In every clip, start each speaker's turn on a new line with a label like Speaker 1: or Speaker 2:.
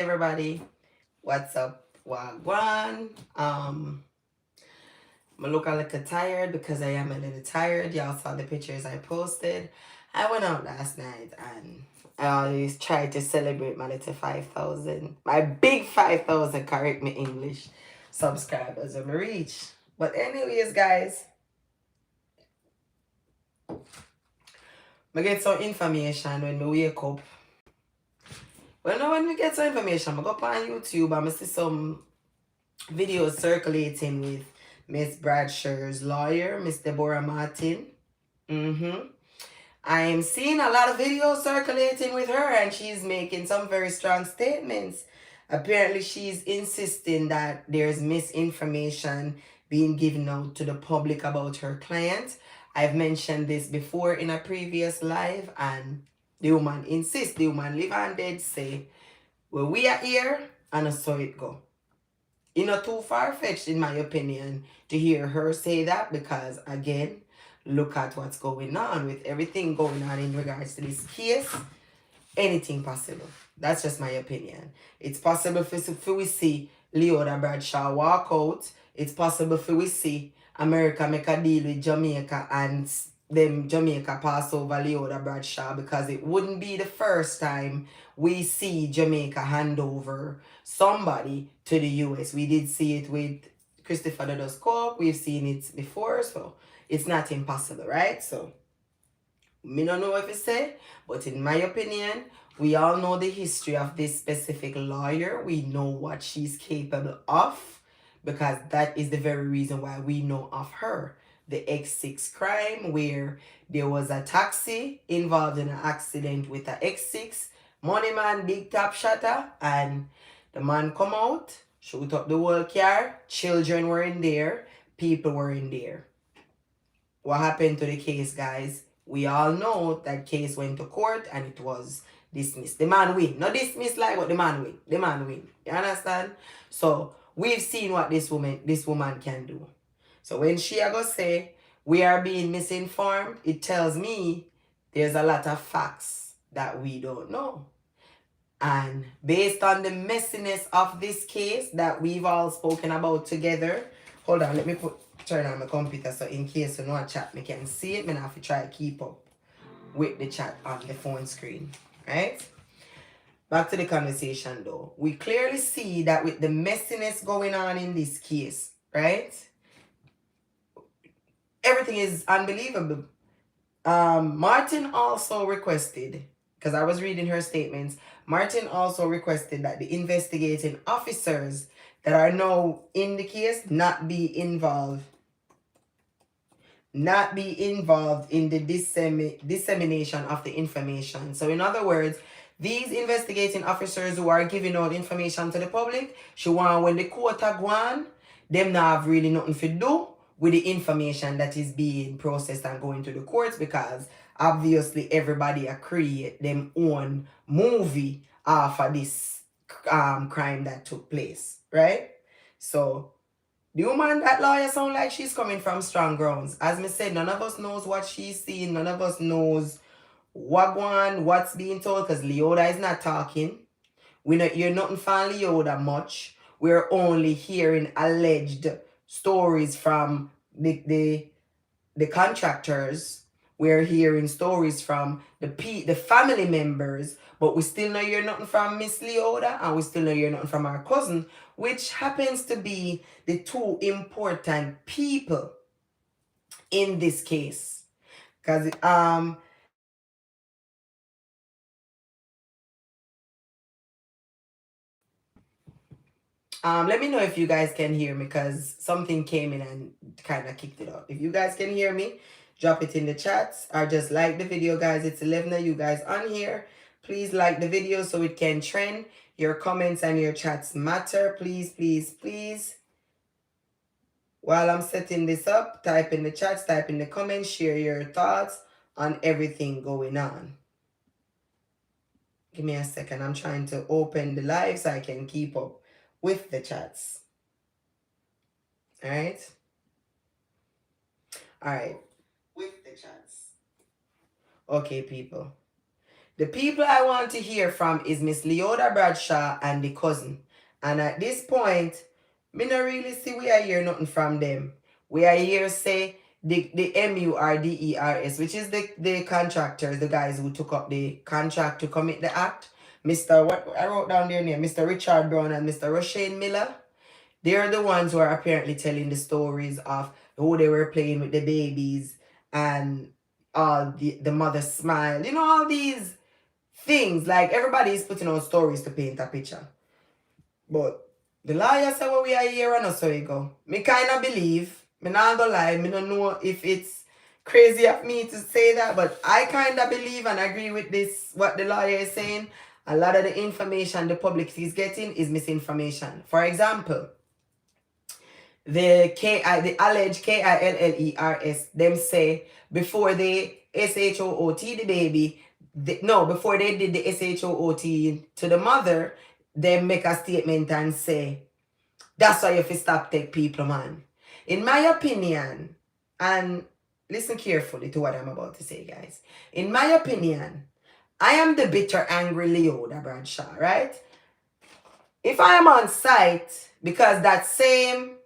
Speaker 1: Everybody, what's up? Wagwan. I look a little tired because I am a little tired. Y'all saw the pictures I posted. I went out last night and I always try to celebrate my little 5,000, my big 5,000, correct me English, subscribers when I reach. But anyways, guys, I get some information when we wake up. Well, now when we get some information, I go up on YouTube and I see some videos circulating with Miss Bradshaw's lawyer, Miss Deborah Martin. I'm seeing a lot of videos circulating with her and she's making some very strong statements. Apparently, she's insisting that there's misinformation being given out to the public about her client. I've mentioned this before in a previous live, and the woman insists, the woman live and dead say, well, we are here and so it go. You know, too far-fetched in my opinion to hear her say that, because again, look at what's going on with everything going on in regards to this case. Anything possible. That's just my opinion. It's possible for we see Leoda Bradshaw walk out. It's possible for we see America make a deal with Jamaica and them Jamaica pass over Leoda Bradshaw, because it wouldn't be the first time we see Jamaica hand over somebody to the US. We did see it with Christopher Dodd's Cope. We've seen it before, so it's not impossible, right? So me don't know what to say, but in my opinion, we all know the history of this specific lawyer. We know what she's capable of, because that is the very reason why we know of her. The X6 crime, where there was a taxi involved in an accident with a X6, money man, big top shutter, and the man come out, shoot up the whole car, children were in there, people were in there. What happened to the case, guys? We all know that case went to court and it was dismissed. The man win. Not dismissed like, but the man win. The man win. You understand? So we've seen what this woman can do. So when she go say we are being misinformed, it tells me there's a lot of facts that we don't know. And based on the messiness of this case that we've all spoken about together, hold on, let me turn on my computer so in case you know a chat, me can see it. Me have to try to keep up with the chat on the phone screen, right? Back to the conversation though. We clearly see that with the messiness going on in this case, right? Everything is unbelievable. Martin also requested, because I was reading her statements, Martin also requested that the investigating officers that are now in the case not be involved in the dissemination of the information. So in other words, these investigating officers who are giving out information to the public, she want when the court are gone, them not have really nothing to do with the information that is being processed and going to the courts, because obviously everybody create them own movie for this crime that took place, right? So the woman, that lawyer sound like she's coming from strong grounds. As me said, none of us knows what she's seeing. None of us knows what's being told, because Leoda is not talking. We not hear nothing from Leoda much. We're only hearing alleged stories from the contractors. We're hearing stories from the family members, but we still not hear nothing from Miss Leoda, and we still not hear nothing from our cousin, which happens to be the two important people in this case. Because let me know if you guys can hear me, because something came in and kind of kicked it off. If you guys can hear me, drop it in the chats or just like the video, guys. It's 11 of you guys on here. Please like the video so it can trend. Your comments and your chats matter. Please, please, please. While I'm setting this up, type in the chats, type in the comments, share your thoughts on everything going on. Give me a second. I'm trying to open the live so I can keep up with the chats. All right. All right. With the chats. Okay, people. The people I want to hear from is Miss Leoda Bradshaw and the cousin. And at this point, me not really see we are hear nothing from them. We are here say the MURDERS, which is the contractors, the guys who took up the contract to commit the act. Mr. What I wrote down their name, Mr. Richard Brown and Mr. Roshane Miller. They're the ones who are apparently telling the stories of who they were playing with the babies and all the mother smile. You know, all these things. Like everybody is putting on stories to paint a picture. But the lawyer said what we are here and so you go. Me kind of believe, me not gonna lie, me don't know if it's crazy of me to say that, but I kind of believe and agree with this, what the lawyer is saying. A lot of the information the public is getting is misinformation. For example, the alleged KILLERS, them say before they SHOOT the baby, before they did the SHOOT to the mother, they make a statement and say, that's why you have to stop take people, man. In my opinion, and listen carefully to what I'm about to say, guys. In my opinion, I am the bitter, angry Leoda Bradshaw, right? If I am on site, because that same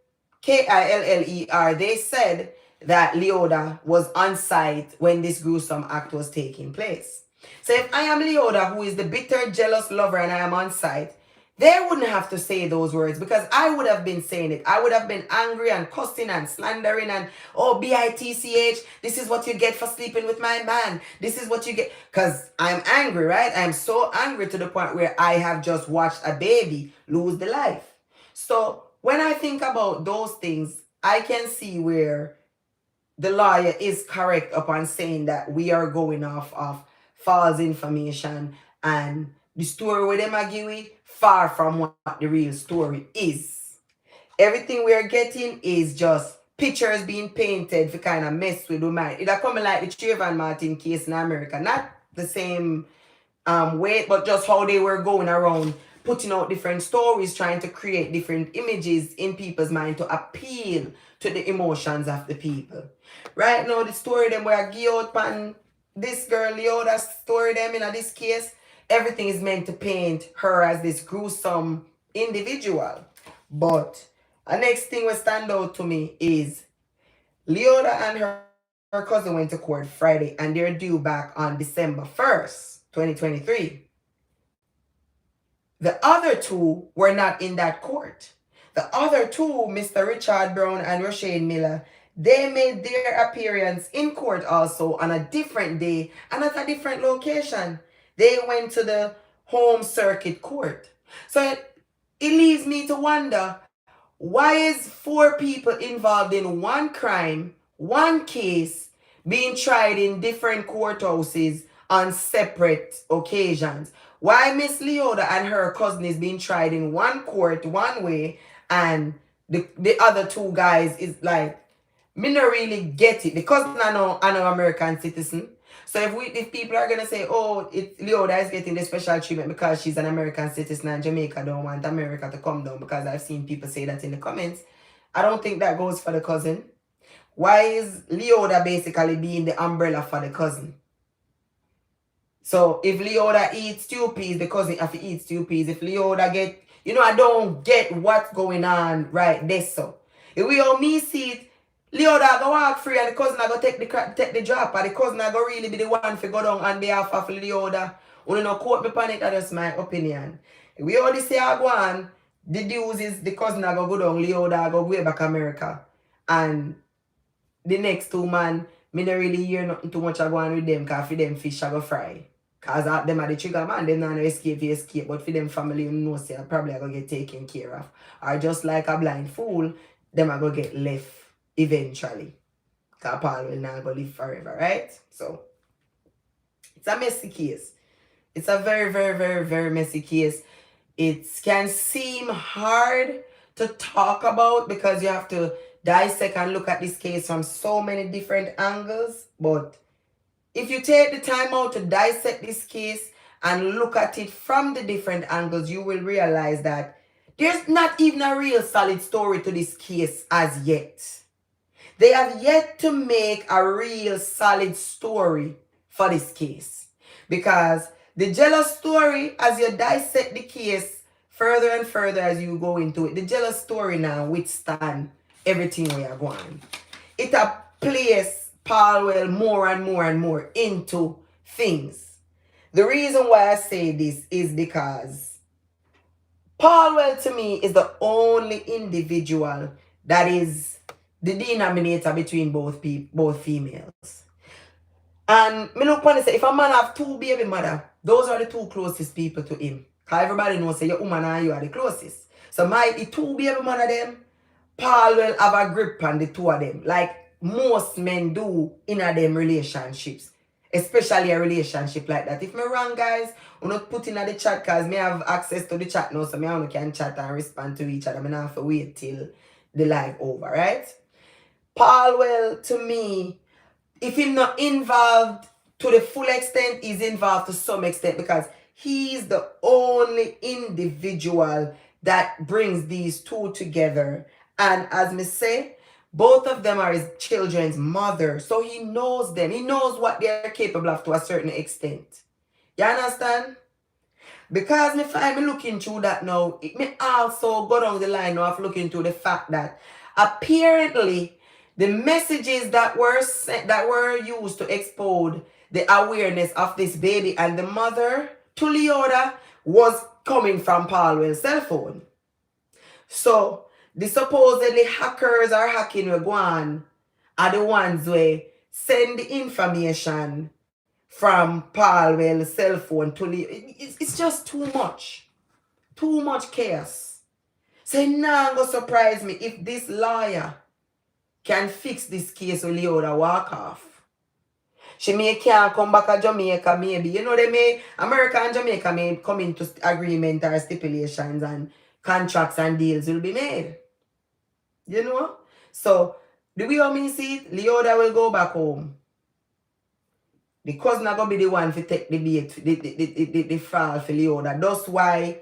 Speaker 1: KILLER, they said that Leoda was on site when this gruesome act was taking place. So if I am Leoda, who is the bitter, jealous lover, and I am on site, they wouldn't have to say those words because I would have been saying it. I would have been angry and cussing and slandering and, oh, BITCH, this is what you get for sleeping with my man. This is what you get. Because I'm angry, right? I'm so angry to the point where I have just watched a baby lose the life. So when I think about those things, I can see where the lawyer is correct upon saying that we are going off of false information and the story with them are giving far from what the real story is. Everything we are getting is just pictures being painted to kind of mess with the mind. It's coming like the Trayvon Martin case in America. Not the same way, but just how they were going around putting out different stories, trying to create different images in people's mind to appeal to the emotions of the people. Right now, the story them where I give out pan this girl Leoda story them in this case, everything is meant to paint her as this gruesome individual. But the next thing that stand out to me is Leoda and her cousin went to court Friday and they're due back on December 1st, 2023. The other two were not in that court. The other two, Mr. Richard Brown and Roshane Miller, they made their appearance in court also on a different day and at a different location. They went to the home circuit court. So it leaves me to wonder, why is 4 people involved in one crime, one case, being tried in different courthouses on separate occasions? Why Miss Leoda and her cousin is being tried in one court one way and the other 2 guys is like, me not really get it. The cousin I know American citizen. So if people are gonna say, oh, Leoda is getting the special treatment because she's an American citizen and Jamaica don't want America to come down, because I've seen people say that in the comments, I don't think that goes for the cousin. Why is Leoda basically being the umbrella for the cousin? So if Leoda eats stew peas, the cousin have to eat stew peas. If Leoda get, I don't get what's going on right there. So if we all me see it, Leoda go walk free and the cousin go take the drop, and the cousin go really be the one to go down on behalf of Leoda. You know, quote me on it, that's my opinion. If we already say I go on, the news is the cousin go down, Leoda go way back America. And the next 2 man, me don't really hear nothing too much go on with them, because for them fish I go fry. Because them are the trigger man, them not escape, but for them family, say, probably I go get taken care of. Or just like a blind fool, them are go get left eventually. Because Paul will not go live forever, right? So, it's a messy case. It's a very, very, very, very messy case. It can seem hard to talk about because you have to dissect and look at this case from so many different angles, but if you take the time out to dissect this case and look at it from the different angles, you will realize that there's not even a real solid story to this case as yet. They have yet to make a real solid story for this case, because The jealous story, as you dissect the case further and further as you go into it, the jealous story now withstand everything we are going. It a place Paul more and more and more into things. The reason why I say this is because Paul to me is the only individual that is the denominator between both females. And me look upon it say, if a man have two baby mother, those are the two closest people to him. Because everybody knows say your woman and you are the closest. So the two baby mother them, Paul will have a grip on the two of them. Like most men do in a them relationships. Especially a relationship like that. If me wrong, guys, we not put in the chat because me have access to the chat now, so me only can chat and respond to each other. Me not have to wait till the live over, right? Paul to me, if he's not involved to the full extent, he's involved to some extent because he's the only individual that brings these two together. And as me say, both of them are his children's mother. So he knows them. He knows what they're capable of to a certain extent. You understand? Because me find me looking through that now, it may also go down the line of looking through the fact that apparently the messages that were used to expose the awareness of this baby and the mother to Leoda was coming from Paul's cell phone. So the supposedly hackers are hacking with Guan are the ones who send the information from Paul's cell phone to Leoda. It's just too much. Too much chaos. So now go surprise me if this lawyer can fix this case with Leoda walk off. She can't come back to Jamaica maybe. You know, America and Jamaica may come into agreement or stipulations and contracts and deals will be made. You know? So, the way I see it, Leoda will go back home. The cousin are going to be the one to take the bait, the fall for Leoda. That's why,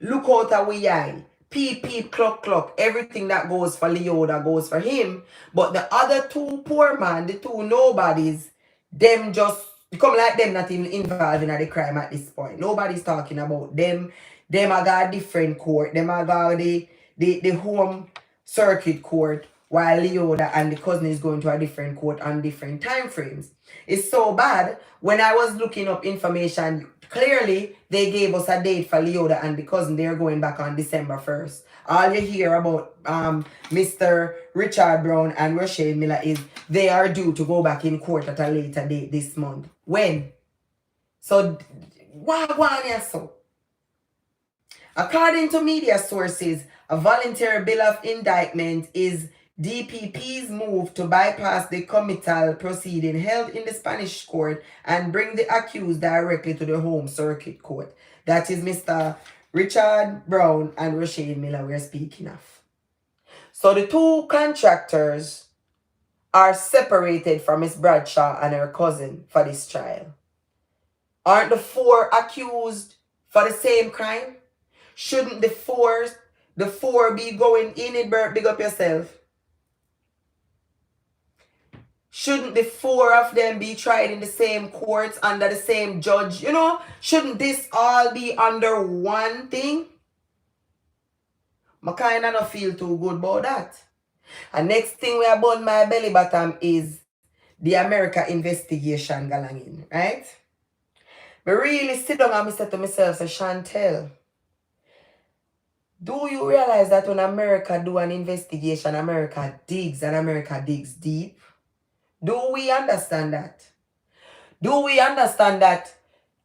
Speaker 1: look out at we eye. Peep, peep, clock, clock. Everything that goes for Leoda goes for him. But the other two poor man, the two nobodies, them just come like them not even involved in the crime at this point. Nobody's talking about them. Them are got different court. Them are got the home circuit court, while Leoda and the cousin is going to a different court on different time frames. It's so bad. When I was looking up information, clearly they gave us a date for Leoda and the cousin. They're going back on December 1st. All you hear about Mr. Richard Brown and Rochelle Miller is they are due to go back in court at a later date this month. When? So, so? According to media sources, a voluntary bill of indictment is DPP's move to bypass the committal proceeding held in the Spanish court and bring the accused directly to the home circuit court. That is Mr. Richard Brown and Rochelle Miller we're speaking of. So the two contractors are separated from Miss Bradshaw and her cousin for this trial. Aren't the four accused for the same crime? Shouldn't the four be going in it, Bert? Big up yourself. Shouldn't the four of them be tried in the same courts under the same judge? You know, shouldn't this all be under one thing? I kind of don't feel too good about that. And next thing we have on my belly bottom is the America investigation going in, right? I really sit down and I said to myself, say, Chantel, do you realize that when America do an investigation, America digs and America digs deep? Do we understand that? Do we understand that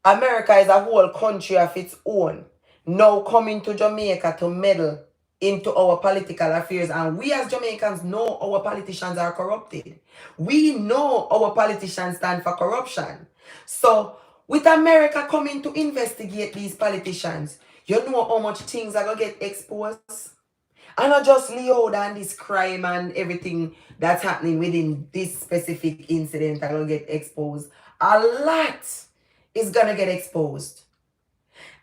Speaker 1: America is a whole country of its own, now coming to Jamaica to meddle into our political affairs, and we as Jamaicans know our politicians are corrupted. We know our politicians stand for corruption. So, with America coming to investigate these politicians, you know how much things are going to get exposed? And not just Leoda and this crime and everything that's happening within this specific incident are going to get exposed. A lot is going to get exposed.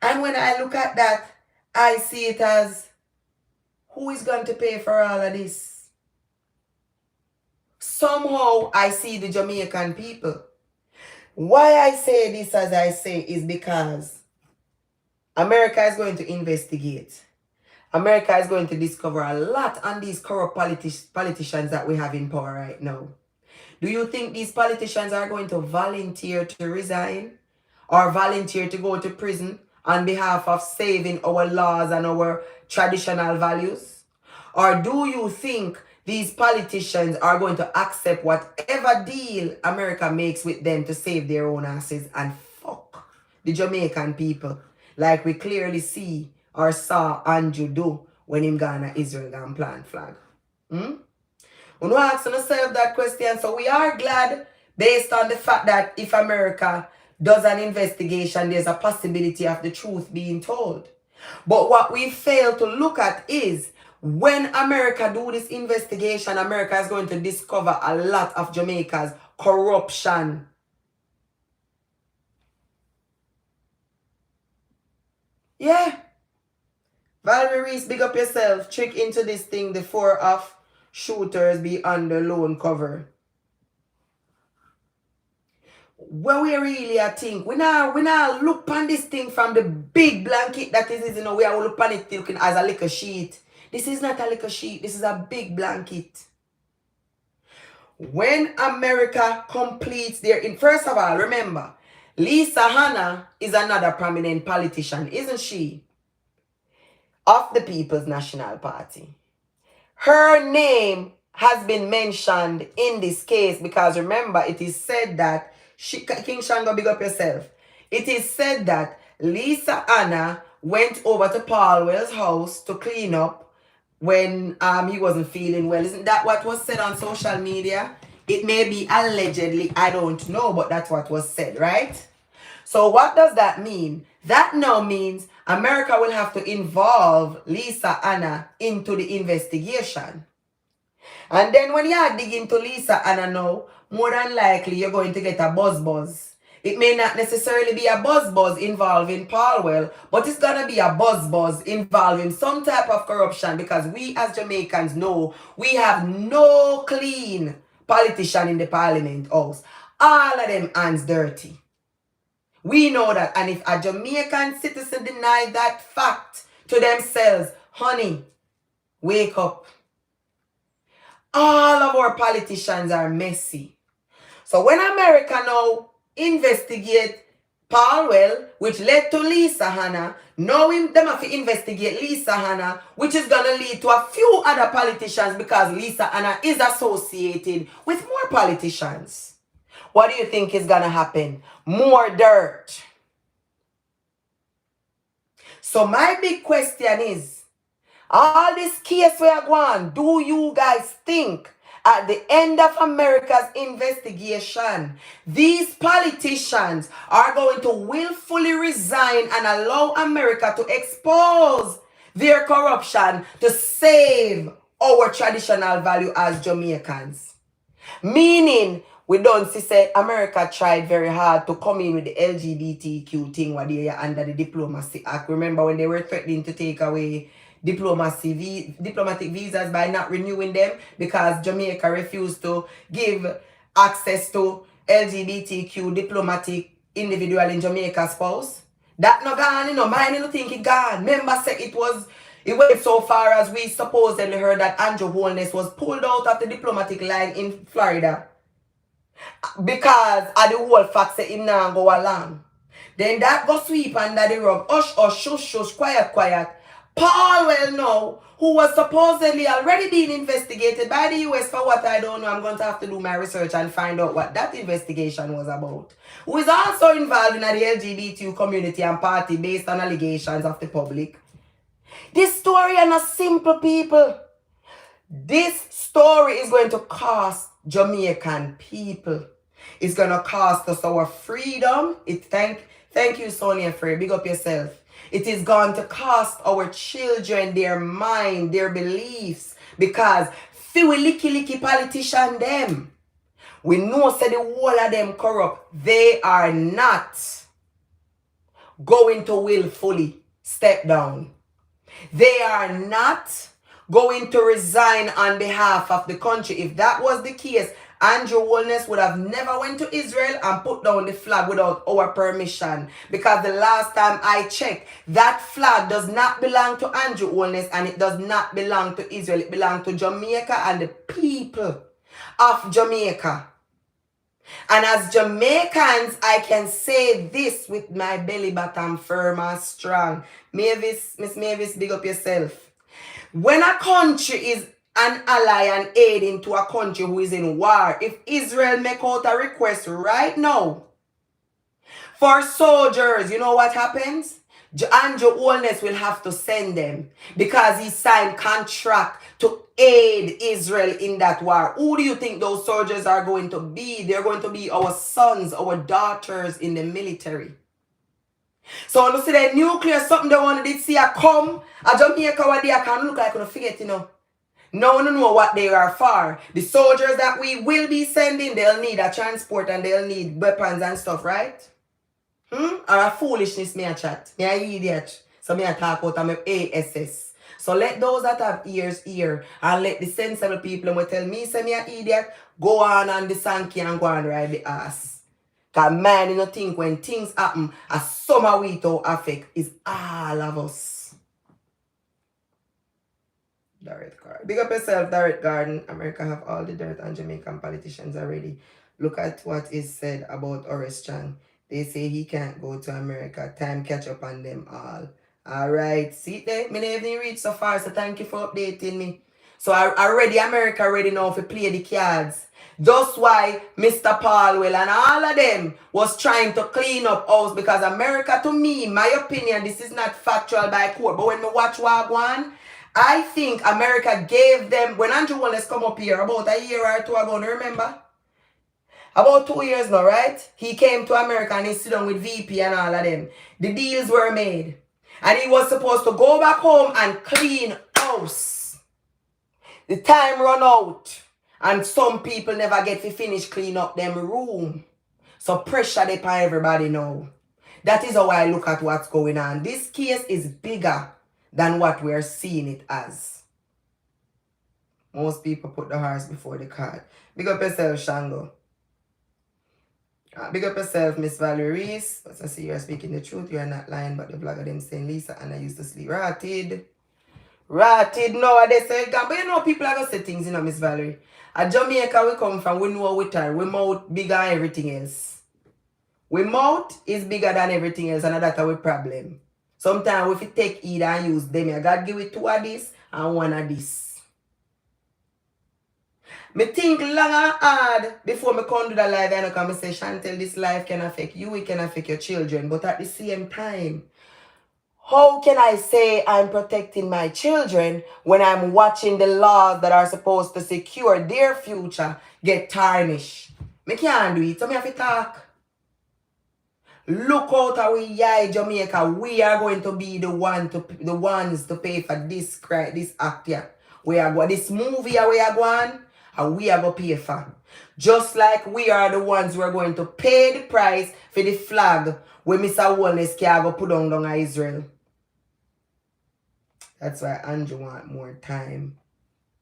Speaker 1: And when I look at that, I see it as, who is going to pay for all of this? Somehow I see the Jamaican people. Why I say this as I say is because America is going to investigate. America is going to discover a lot on these corrupt politicians that we have in power right now. Do you think these politicians are going to volunteer to resign or volunteer to go to prison on behalf of saving our laws and our traditional values? Or do you think these politicians are going to accept whatever deal America makes with them to save their own asses and fuck the Jamaican people, like we clearly see or saw Andrew do when him gone to Israel and plant flag? We don't ask ourselves that question. So we are glad based on the fact that if America does an investigation, there's a possibility of the truth being told. But what we fail to look at is when America do this investigation, America is going to discover a lot of Jamaica's corruption. Yeah. Valerie Reese, big up yourself. Trick into this thing. The 4 of shooters be under loan cover. Where we really I think we now look on this thing from the big blanket that is, you know, we are look on it looking as a little sheet. This is not a little sheet, this is a big blanket. When America completes first of all, remember, Lisa Hanna is another prominent politician, isn't she? Of the People's National Party. Her name has been mentioned in this case because remember, it is said that King Shango, big up yourself. It is said that Lisa Hanna went over to Paul Well's house to clean up when he wasn't feeling well. Isn't that what was said on social media? It may be allegedly, I don't know, but that's what was said, right? So what does that mean? That now means America will have to involve Lisa Hanna into the investigation. And then when you dig into Lisa Hanna now, more than likely you're going to get a buzz. It may not necessarily be a buzz involving Paulwell, but it's going to be a buzz involving some type of corruption because we as Jamaicans know we have no clean politician in the Parliament House. All of them hands dirty. We know that, and if a Jamaican citizen deny that fact to themselves, honey, wake up. All of our politicians are messy. So when America now investigate Paulwell, which led to Lisa Hanna, now them have to investigate Lisa Hanna, which is going to lead to a few other politicians because Lisa Hanna is associated with more politicians. What do you think is going to happen? More dirt. So my big question is, all this case we are going, do you guys think at the end of America's investigation, these politicians are going to willfully resign and allow America to expose their corruption to save our traditional value as Jamaicans? Meaning, we don't see say America tried very hard to come in with the LGBTQ thing while they are under the Diplomacy Act. Remember when they were threatening to take away diplomatic visas by not renewing them because Jamaica refused to give access to LGBTQ diplomatic individual in Jamaica spouse? That no gone, you know, mine don't think it gone. Remember say it went so far as we supposedly heard that Andrew Holness was pulled out of the diplomatic line in Florida because of the whole fact that him now go along. Then that go sweep under the rug. Hush, shush, quiet. Paulwell now, who was supposedly already being investigated by the US for what I don't know, I'm going to have to do my research and find out what that investigation was about, who is also involved in the LGBT community and party based on allegations of the public. This story are not simple, people. This story is going to cost Jamaican people. It's going to cost us our freedom. Thank you, Sonia Frey. Big up yourself. It is going to cost our children their mind, their beliefs, because few licky politician them. We know say the whole of them corrupt. They are not going to willfully step down. They are not going to resign on behalf of the country. If that was the case, Andrew Holness would have never went to Israel and put down the flag without our permission. Because the last time I checked, that flag does not belong to Andrew Holness and it does not belong to Israel. It belongs to Jamaica and the people of Jamaica. And as Jamaicans, I can say this with my belly button firm and strong. Mavis, Miss Mavis, big up yourself. When a country is an ally and aiding to a country who is in war, if Israel make out a request right now for soldiers, you know what happens? Andrew Holness will have to send them because he signed contract to aid Israel in that war. Who do you think those soldiers are going to be? They're going to be our sons, our daughters in the military. So you see the nuclear something they want to see a come. A Jamaica what they can look like on forget, you know. No one know what they are for. The soldiers that we will be sending, they'll need a transport and they'll need weapons and stuff, right? Or a foolishness me a chat. Me a idiot. So me a talk out of my ASS. So let those that have ears hear and let the sensible people who tell me say me a idiot go on the Sankey and go and ride the ass. Cause man, you know think when things happen, a summer we to affect is all of us. Direct Garden. Big up yourself, Direct Garden. America have all the dirt on Jamaican politicians already. Look at what is said about Horace Chan. They say he can't go to America. Time catch up on them all. Alright. See there? Me never even reach so far, so thank you for updating me. So America already know if you play the cards. Just why Mr. Paulwell and all of them was trying to clean up house because America, to me, my opinion, this is not factual by court, but when me watch Wagwan, I think America gave them, when Andrew Wallace come up here about a year or two ago, remember? About 2 years now, right? He came to America and he sit down with VP and all of them. The deals were made. And he was supposed to go back home and clean house. The time run out. And some people never get to finish clean up them room. So pressure they upon everybody now. That is how I look at what's going on. This case is bigger than what we're seeing it as. Most people put the horse before the cart. Big up yourself, Shango. Big up yourself, Miss Valerie Reese. But I see you're speaking the truth. You're not lying, but the blogger them saying Lisa and I used to sleep. Ratted nowadays. But you know people are going to say things, you know, Miss Valerie. At Jamaica we come from, we know we time. We mouth bigger than everything else. We mouth is bigger than everything else, and that's our problem. Sometimes if you take either and use them, God give it 2 of this and 1 of this. Me think long and hard before me come to the live and I come and say, Chantel, this life can affect you, it can affect your children. But at the same time, how can I say I'm protecting my children when I'm watching the laws that are supposed to secure their future get tarnished? Me can't do it, so me have to talk. Look out how we are Jamaica. We are going to be the ones to pay for this act here. We are going this movie we are going. And we are going to pay for. Just like we are the ones who are going to pay the price for the flag where Mr. Holness can go put down Israel. That's why Andrew want more time.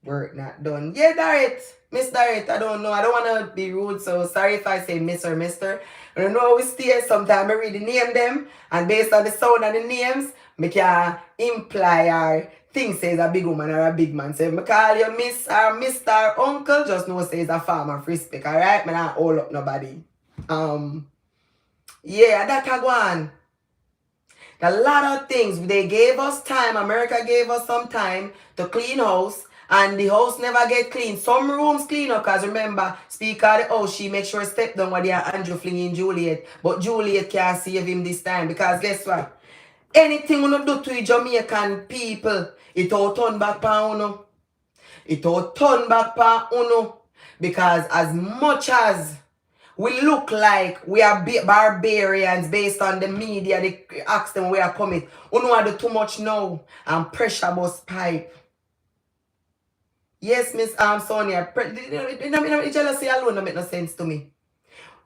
Speaker 1: Work not done. Yeah, Darrit. Miss Darrit, I don't know. I don't want to be rude, so sorry if I say Miss or Mister. I don't know how we stay. Sometimes I read the name them, and based on the sound of the names, I can imply or think says a big woman or a big man. So if I call you Miss or Mr. or Uncle, just know says a farmer for respect, alright? I don't hold up nobody. Yeah, that's a go on. A lot of things. They gave us time. America gave us some time to clean house. And the house never get clean. Some rooms clean up. Because remember, Speaker of the house, she make sure step down while they are Andrew flinging Juliet. But Juliet can't save him this time. Because guess what? Anything you do to the Jamaican people, it all turn back pa uno. It all turn back pa uno. Because as much as we look like we are barbarians based on the media, they ask them where coming. You know I do too much now. And pressure bust pipe. Yes, Miss Sonia. Jealousy alone don't make no sense to me.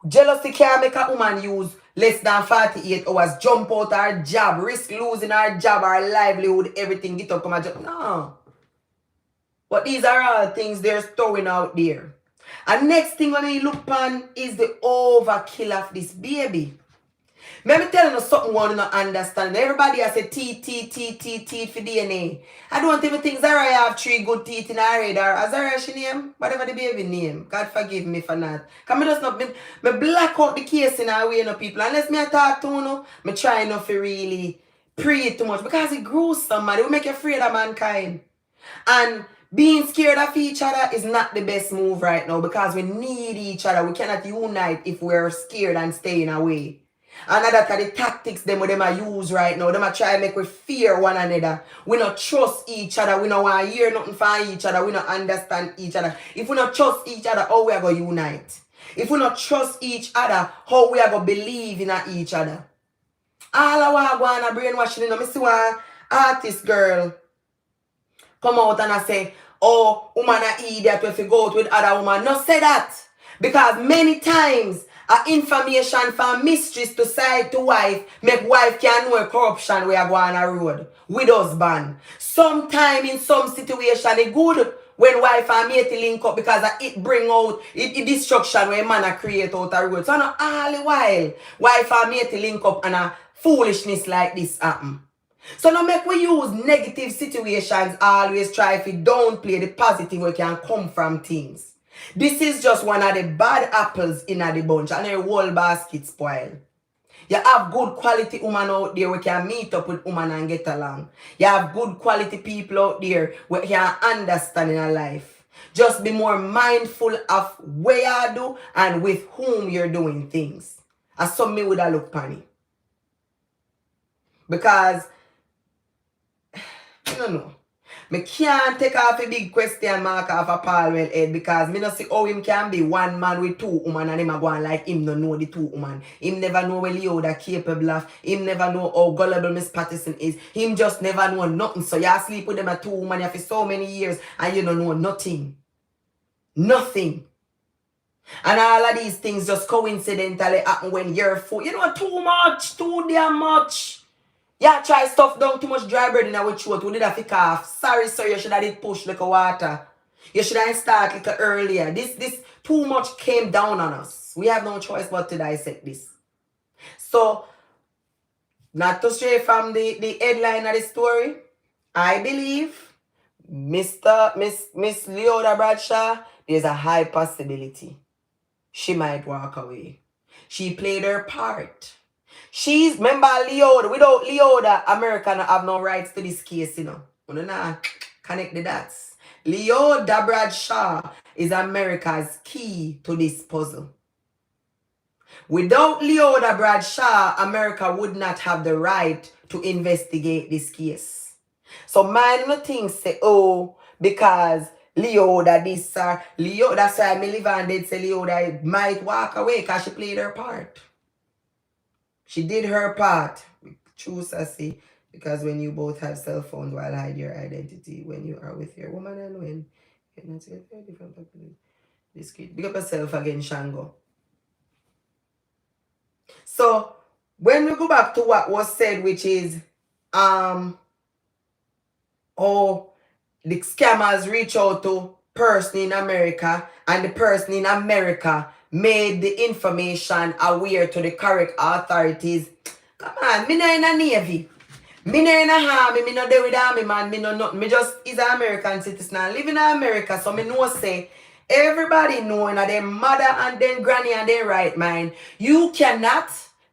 Speaker 1: Jealousy can't make a woman use less than 48 hours, jump out her job, risk losing her job, her livelihood, everything, get up, come and job. No. But these are all things they're throwing out there. And next thing when you look on is the overkill of this baby. Let me tell you something one not understand. Everybody has a teeth for DNA. I don't even think Zara have 3 good teeth in her head. Or Zara she name? Whatever the baby name. God forgive me for that. Because me just not me black out the case in our way, no people. Unless me I talk to you, me try not to really pray too much. Because it gruesome, man. It will make you afraid of mankind. And being scared of each other is not the best move right now because we need each other. We cannot unite if we're scared and staying away. And that are the tactics them are use right now. Them are try to make we fear one another. We not trust each other. We not want to hear nothing from each other. We not understand each other. If we not trust each other, how we are going to unite? If we not trust each other, how we are going to believe in each other? All I want to go on a brainwashing. You know, I see one artist girl come out and I say, oh, woman are idiot if you go out with other woman. No say that. Because many times information from mistress to side to wife make wife can know corruption we are going on a road with husband. Sometime in some situation it good when wife and mate link up because it bring out it destruction where man a create out a road. So not all the while wife and mate link up and a foolishness like this happen. So now make we use negative situations always try to downplay the positive we can come from things. This is just one of the bad apples in the bunch and a whole basket spoil. You have good quality woman out there we can meet up with woman and get along. You have good quality people out there we can understand in a life. Just be more mindful of where you do and with whom you're doing things. As some me would have looked funny. Because I don't know. Me can't take off a big question mark off a Paulwell head because me not see how him can be one man with 2 women and him a go on like him no know the 2 women. Him never know where Leoda capable of. Him never know how gullible Miss Patterson is. Him just never know nothing. So you sleep with them at 2 women for so many years and you don't know nothing. Nothing. And all of these things just coincidentally happen when you're full. You know too much, too damn much. Yeah, try stuff down too much dry bread in our throat. We did have to cough. Sorry, sir, you should have did push like a water. You should have started like earlier. This too much came down on us. We have no choice but to dissect this. So, not to stray from the headline of the story, I believe Miss Leoda Bradshaw, there's a high possibility she might walk away. She played her part. She's, remember Leoda, without Leoda, America don't have no rights to this case, you know. We don't know, connect the dots. Leoda Bradshaw is America's key to this puzzle. Without Leoda Bradshaw, America would not have the right to investigate this case. So man no think say, oh, because Leoda this or Leoda, that's why me live and dead say Leoda might walk away because she played her part. She did her part. True, sassy. Because when you both have cell phones while hide your identity when you are with your woman and when you're not very different people. This kid. Big up yourself again, Shango. So when we go back to what was said, which is oh the scammers reach out to person in America and the person in America made the information aware to the correct authorities. Come on, me not in a Navy. Me not in a army. Me not there with the army, man. Me not nothing. Me just is an American citizen. I live in America, so me know say everybody knowing that their mother and then granny and their right mind. You cannot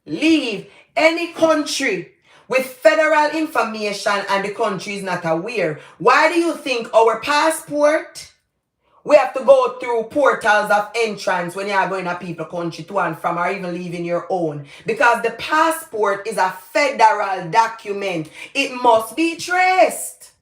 Speaker 1: leave any country with federal information and the country is not aware. Why do you think our passport? We have to go through portals of entrance when you are going to people's country to and from or even leaving your own. Because the passport is a federal document. It must be traced.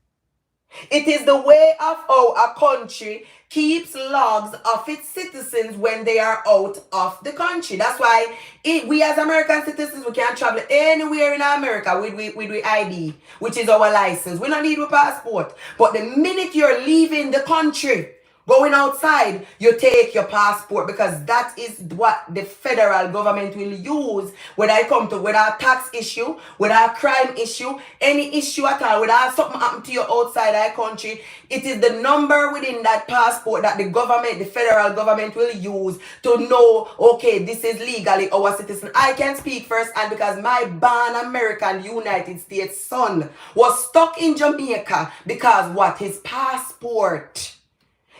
Speaker 1: It is the way of how a country keeps logs of its citizens when they are out of the country. That's why we as American citizens, we can travel anywhere in America with ID, which is our license. We don't need a passport. But the minute you're leaving the country, Going outside, you take your passport because that is what the federal government will use when I come to whether a tax issue, whether a crime issue, any issue at all, whether something happen to you outside our country. It is the number within that passport that the government, the federal government will use to know, okay, this is legally our citizen. I can speak first and because my born American United States son was stuck in Jamaica because what? His passport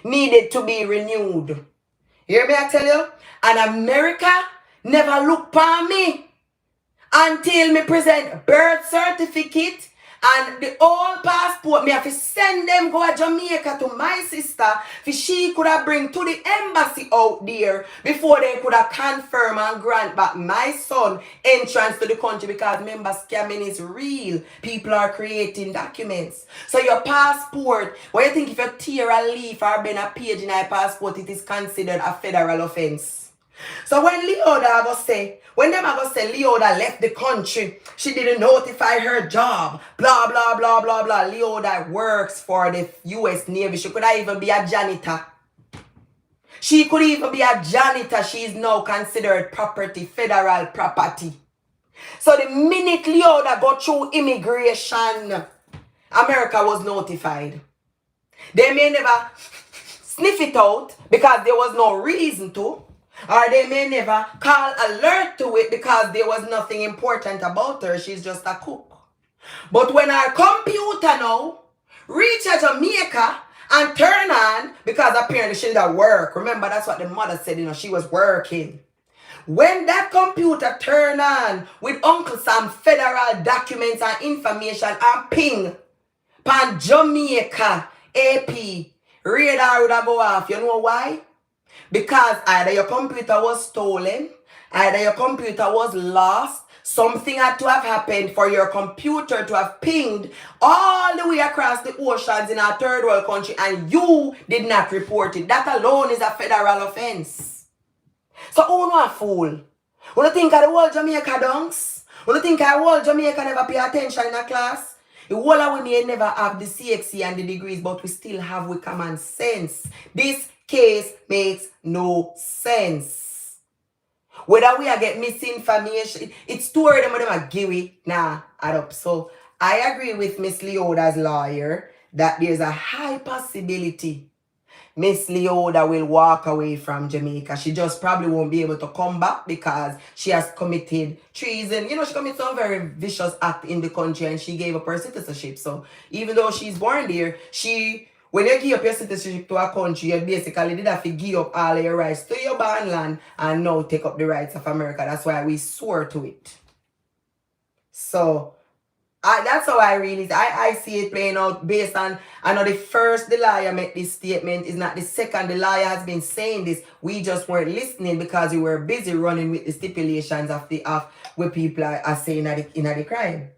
Speaker 1: needed to be renewed. Hear me, I tell you? And America never looked for me until me present birth certificate and the old passport. Me have to send them go to Jamaica to my sister for she could have bring to the embassy out there before they could have confirm and grant back my son entrance to the country, because remember, scamming is real. People are creating documents. So your passport, what you think if you tear a leaf or bend a page in your passport, it is considered a federal offense. So when when them go say Leoda left the country, she didn't notify her job, blah, blah, blah, blah, blah. Leoda works for the U.S. Navy. She could even be a janitor. She could even be a janitor. She is now considered property, federal property. So the minute Leoda got through immigration, America was notified. They may never sniff it out because there was no reason to. Or they may never call alert to it because there was nothing important about her. She's just a cook. But when our computer now reach Jamaica and turn on, because apparently she's at work. Remember, that's what the mother said, she was working. When that computer turn on with Uncle Sam federal documents and information and ping pan Jamaica AP, radar would have go off. You know why? Because either your computer was stolen, either your computer was lost, something had to have happened for your computer to have pinged all the way across the oceans in a third world country and you did not report it. That alone is a federal offense. So who no a fool? Who do think of the whole Jamaica dunks? Who do think of the whole Jamaica never pay attention in a class? The whole of we never have the CXC and the degrees, but we still have with common sense. This case makes no sense. Whether we are get misinformation, it's two of them are giveaway. Nah, add up. So I agree with Miss Leoda's lawyer that there's a high possibility Miss Leoda will walk away from Jamaica. She just probably won't be able to come back because she has committed treason. She committed some very vicious act in the country and she gave up her citizenship. So even though she's born there, when you give up your citizenship to a country, you basically did have to give up all your rights to your born land and now take up the rights of America. That's why we swore to it. So that's how I see it playing out based on, I know the liar made this statement, is not the second. The liar has been saying this. We just weren't listening because we were busy running with the stipulations of what people are saying in the crime.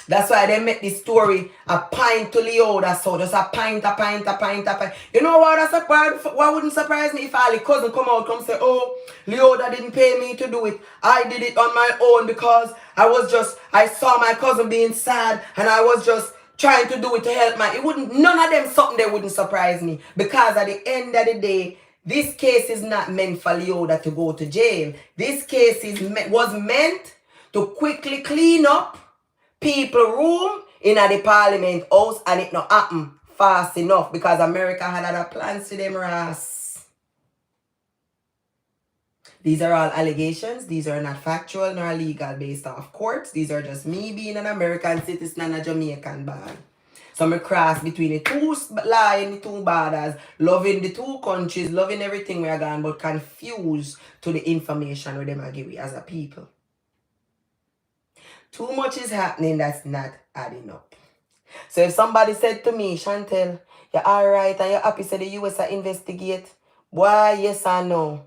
Speaker 1: That's why they make this story a pint to Leoda, so just a pint. You know what? What wouldn't surprise me if Ali cousin come say, oh, Leoda didn't pay me to do it. I did it on my own because I saw my cousin being sad and I was just trying to do it to help none of them something they wouldn't surprise me, because at the end of the day, this case is not meant for Leoda to go to jail. This case was meant to quickly clean up people room in the parliament house, and it not happen fast enough because America had other plans to them ass. These are all allegations. These are not factual nor legal based off courts. These are just me being an American citizen and a Jamaican born. So I'm a cross between the two line, the two borders, loving the two countries, loving everything we are gone, but confused to the information we them give as a people. Too much is happening that's not adding up. So if somebody said to me, Chantel, you're alright and you're happy, said the US are investigate, why, yes or no?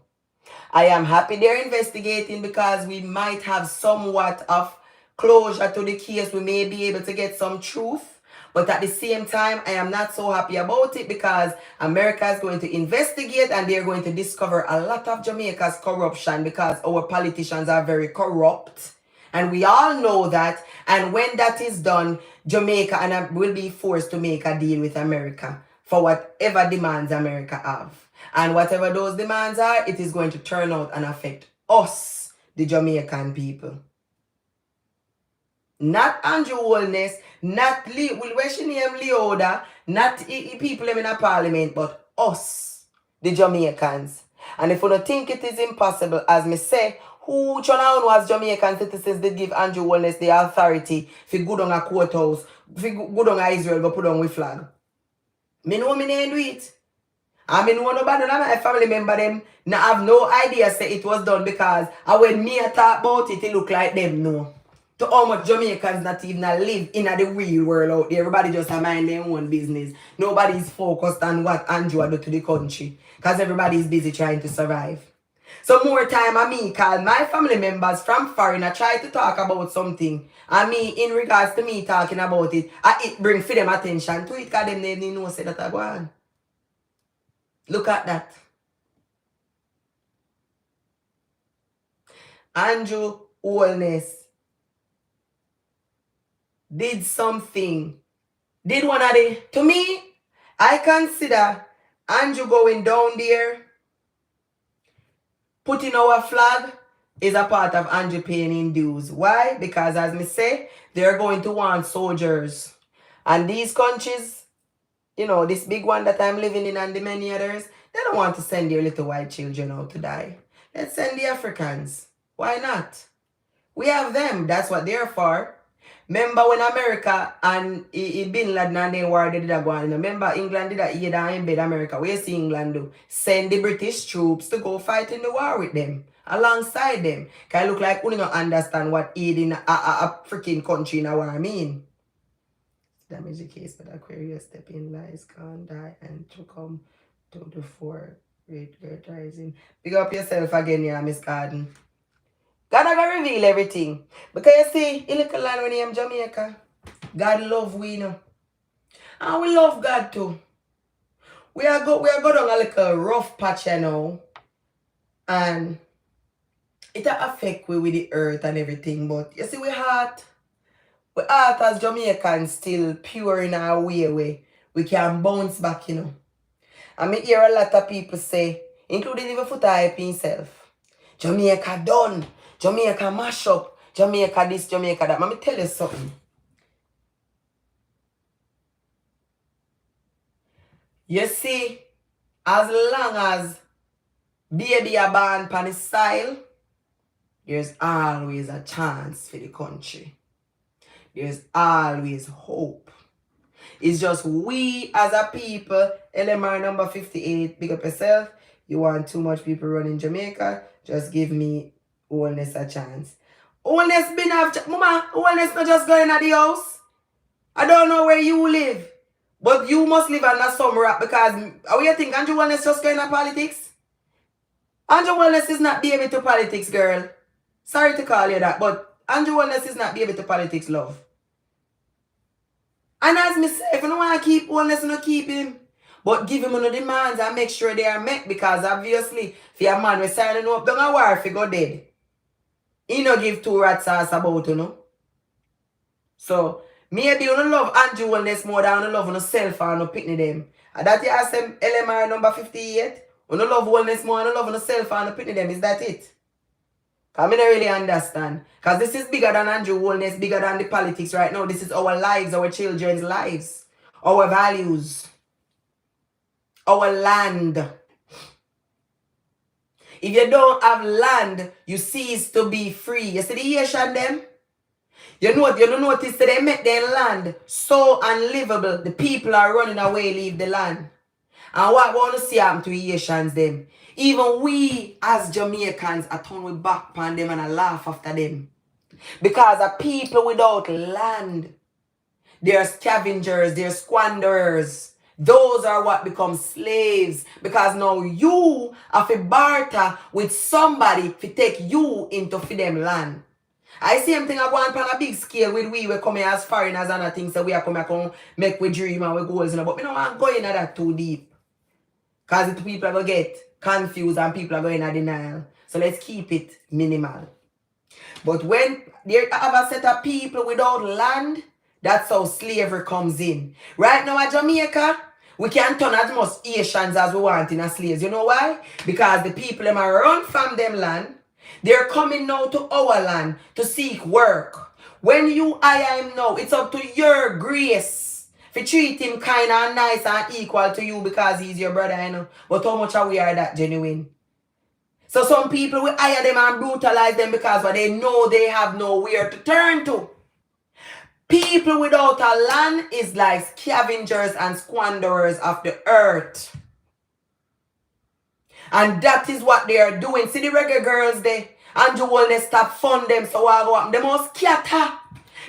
Speaker 1: I am happy they're investigating because we might have somewhat of closure to the case. We may be able to get some truth. But at the same time, I am not so happy about it because America is going to investigate and they're going to discover a lot of Jamaica's corruption because our politicians are very corrupt. And we all know that. And when that is done, Jamaica will be forced to make a deal with America for whatever demands America have. And whatever those demands are, it is going to turn out and affect us, the Jamaican people. Not Andrew Holness, not where she name Leoda, not people in a parliament, but us, the Jamaicans. And if you don't think it is impossible, as me say, who was Jamaican citizens did give Andrew Holness the authority to go down a courthouse, to go down a Israel, go put on with flag. Me know me didn't do it. I mean, one nobody, my family member them, now have no idea say it was done because when me talk about it, it look like them know. To how much Jamaicans not even live in the real world out there. Everybody just mind their own business. Nobody's focused on what Andrew do to the country. Because everybody's busy trying to survive. So more time me call my family members from foreign. I try to talk about something. And me, in regards to me talking about it, it bring for them attention to it because them they know say that I go on. Look at that. Andrew Holness did something. Did one of the, to me, I consider Andrew going down there, putting our flag, is a part of Andrew paying in dues. Why? Because as me say, they're going to want soldiers. And these countries, you know, this big one that I'm living in and the many others, they don't want to send their little white children out to die. Let's send the Africans. Why not? We have them. That's what they're for. Remember when America and Bin Laden and they war, they did that go on. Remember England did that aid and embed America. What you see England do? Send the British troops to go fight in the war with them. Alongside them. Can look like we don't understand what aid in a freaking country in a war mean. Damage the case, but Aquarius step in lies, can't die, and to come to the fore. Great rising. Pick up yourself again, yeah, Miss Garden. God are gonna reveal everything. Because you see, in little land when you Jamaica, God love we, you know. And we love God too. We are go down a little rough patch, you know. And it affect we with the earth and everything. But you see, we heart as Jamaicans still pure in our way. We can bounce back, you know. And me hear a lot of people say, including even Futai himself, Jamaica done. Jamaica mash up. Jamaica this, Jamaica that. Let me tell you something. You see, as long as baby are born on the soil, there's always a chance for the country. There's always hope. It's just we as a people, LMR number 58, big up yourself. You want too much people running Jamaica, just give me Holness a chance. Holness been after, Mama, Holness not just going at the house. I don't know where you live, but you must live under some rock because, how you think Andrew Holness just going to politics? Andrew Holness is not baby to politics, girl. Sorry to call you that, but Andrew Holness is not baby to politics, love. And as me say, if you don't want to keep Holness, you don't keep him. But give him no demands and make sure they are met because obviously, if you're a man we're signing up, don't worry if you go dead. He no give two rats ass about you know. So maybe you don't love Andrew Holness more than you love yourself and you picnic them. And that you ask them LMR number 58. You don't love Holness more than you love yourself and you picnic them. Is that it? Because I don't really understand. Because this is bigger than Andrew Holness, bigger than the politics right now. This is our lives, our children's lives, our values, our land. If you don't have land, you cease to be free. You see the Haitian them? You don't notice that they make their land so unlivable. The people are running away, leave the land. And what we want to see happen to the Haitians them? Even we as Jamaicans are turn we back upon them and I laugh after them. Because a people without land, they're scavengers, they're squanderers. Those are what become slaves. Because now you have to barter with somebody to take you into for them land. I see them thing I go on a big scale with we come here as foreigners and other things that we are coming here make we dream and we goals. But we don't want to go into that too deep. Because people are going to get confused and people are going into denial. So let's keep it minimal. But when there have a set of people without land, that's how slavery comes in. Right now at Jamaica, we can turn as much Asians as we want in as slaves. You know why? Because the people them are run from them land. They're coming now to our land to seek work. When you hire him now, it's up to your grace to treat him kind and nice and equal to you because he's your brother, you know. But how much are we are that genuine? So some people will hire them and brutalize them because they know they have nowhere to turn to. People without a land is like scavengers and squanderers of the earth. And that is what they are doing. See the reggae girls there. And you will stop fund them so I go up. They must scatter.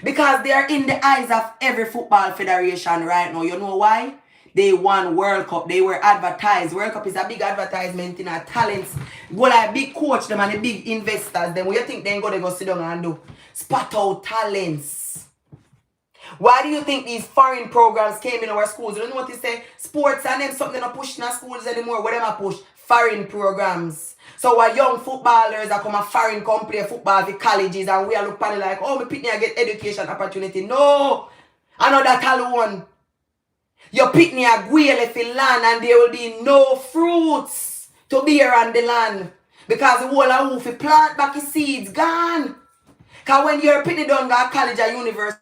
Speaker 1: Because they are in the eyes of every football federation right now. You know why? They won World Cup. They were advertised. World Cup is a big advertisement in our talents. Go like big coach them and the big investors. Then what you think they go sit down and do? Spot out talents. Why do you think these foreign programs came in our schools? You don't know what they say? Sports and them something not pushing our schools anymore. What them are push? Foreign programs. So our young footballers are come a foreign come play football for colleges and we are look at it like, oh, my pitney I get education opportunity. No. I know that alone. Your pitney a gwele for land and there will be no fruits to bear on the land. Because the whole of who plant back his seeds gone. Because when your pitney done go college or university,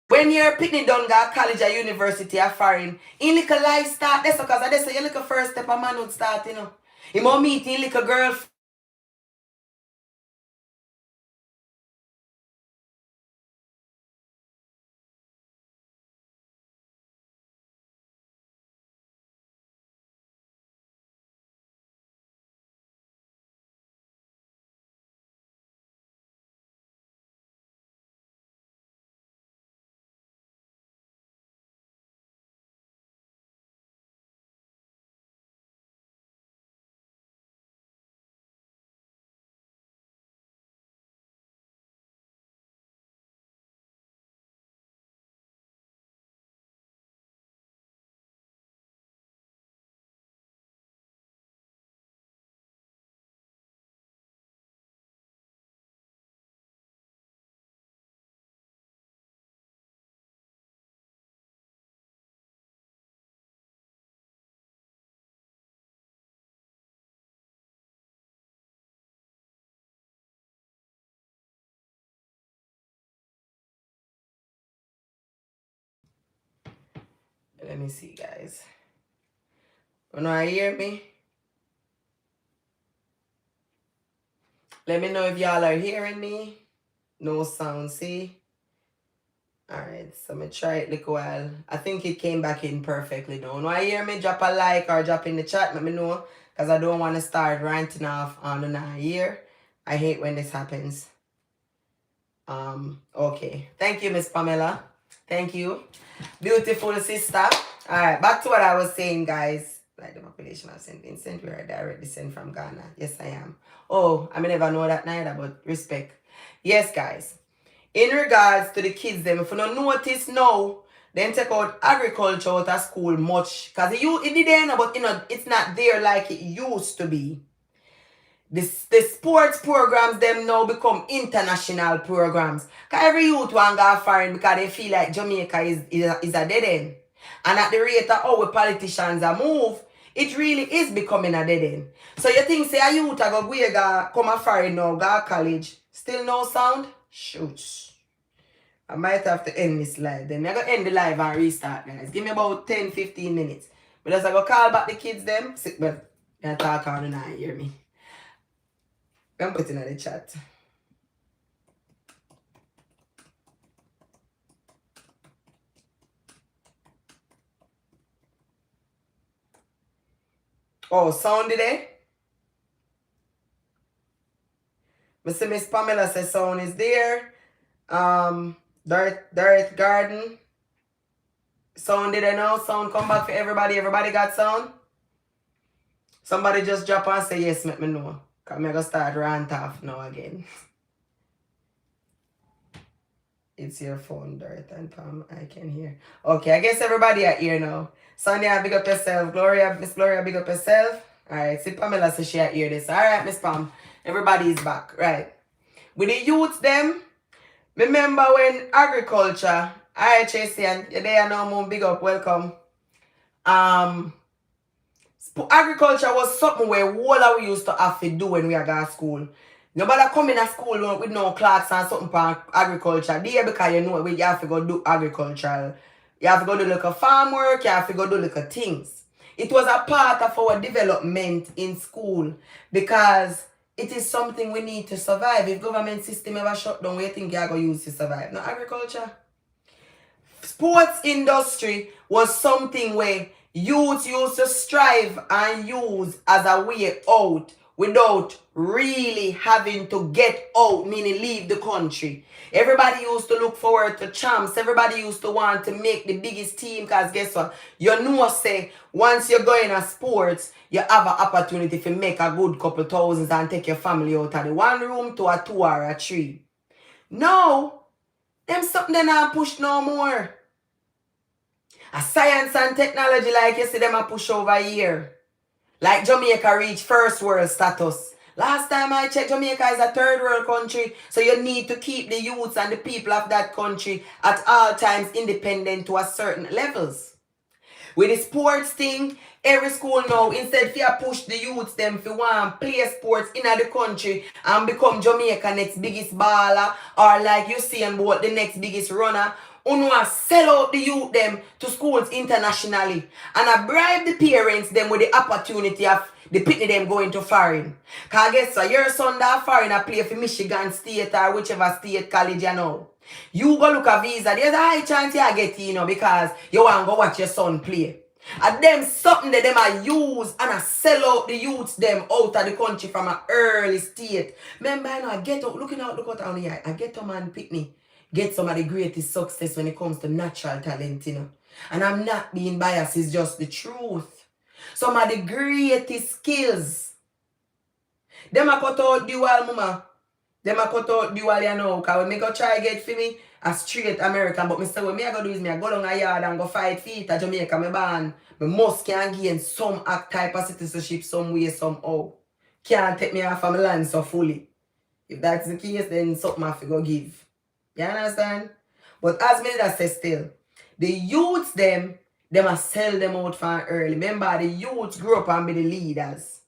Speaker 1: when your pitney done go college or university or foreign, in little life start this because that's your little first step a man would start, you know. He might meet in little girl. Let me see, guys. When I hear me, let me know if y'all are hearing me. No sound, see? Alright, so I'm going to try it like a while. I think it came back in perfectly now. When I hear me, drop a like or drop in the chat, let me know. Because I don't want to start ranting off on the ear. I hate when this happens. Okay. Thank you, Miss Pamela. Thank you. Beautiful sister. Alright, back to what I was saying, guys. Like the population of St. Vincent, we are a direct descent from Ghana. Yes, I am. Oh, I may never know that neither, but respect. Yes, guys. In regards to the kids, them, if you don't notice now, then take out agriculture out of school much. Because it did end, but it's not there like it used to be. The sports programs them now become international programs. Because every youth want to go foreign because they feel like Jamaica is a dead end. And at the rate of how politicians are move, it really is becoming a dead end. So you think say a youth go come a foreign now, go to college, still no sound? Shoot. I might have to end this live. Then I'm going to end the live and restart, guys. Give me about 10-15 minutes. But as I go call back the kids them, but I talk on and I hear me. I'm putting in the chat. Oh, sound today? Miss Pamela says sound is there. Dirt Garden. Sound did I know? Sound come back for everybody. Everybody got sound? Somebody just drop and say yes, let me know. Because I'm going to start rant off now again. It's your phone, Dirt and Pam. I can hear. Okay, I guess everybody are here now. Sonia, big up yourself. Gloria, Miss Gloria, big up yourself. Alright, see Pamela says she are here this. Alright, Miss Pam. Everybody is back, right? With the youths them, remember when agriculture, IHSC, and they are now more big up, welcome. Agriculture was something where all we used to have to do when we are going to school. Nobody come in a school with no class and something for agriculture. There because you know you have to go do agricultural. You have to go do like a farm work, you have to go do like a things. It was a part of our development in school because it is something we need to survive. If government system ever shut down, what do you think you are going to use to survive? No agriculture. Sports industry was something where youth used to strive and use as a way out without really having to get out, meaning leave the country. Everybody used to look forward to champs. Everybody used to want to make the biggest team because guess what? You know, say, once you go in a sports, you have an opportunity to make a good couple thousands and take your family out of the one room to a two or a three. No. Them something they not push no more. A science and technology, like you see them a push over here. Like Jamaica reach first world status. Last time I checked, Jamaica is a third world country. So you need to keep the youths and the people of that country at all times independent to a certain levels. With the sports thing, every school now, instead of you push the youths them if you want to play sports in the country and become Jamaica next biggest baller, or like you see and what the next biggest runner, you sell out the youth them to schools internationally and I bribe the parents them with the opportunity of the pitney them going to foreign. Cause guess what, your son that foreign I play for Michigan State or whichever state college you know. You go look at visa, there's a high chance you get because you want to go watch your son play. And them something that them I use and I sell out the youths them out of the country from an early state. Remember, I know I get out, look out on here, I get a man pitney. Get some of the greatest success when it comes to natural talent, you know. And I'm not being biased, it's just the truth. Some of the greatest skills. Them a cut out dual, mama. Them a cut out dual, you know. Because when me go try get for me, a straight American. But me say, what me I go do is me I go down a yard and go fight feet at Jamaica, me born. Me must can gain some type of citizenship some way, somehow. Can't take me off of my land so fully. If that's the case, then something I have to go give. You understand? But as me that say still, the youths them must sell them out from early. Remember, the youths grew up and be the leaders.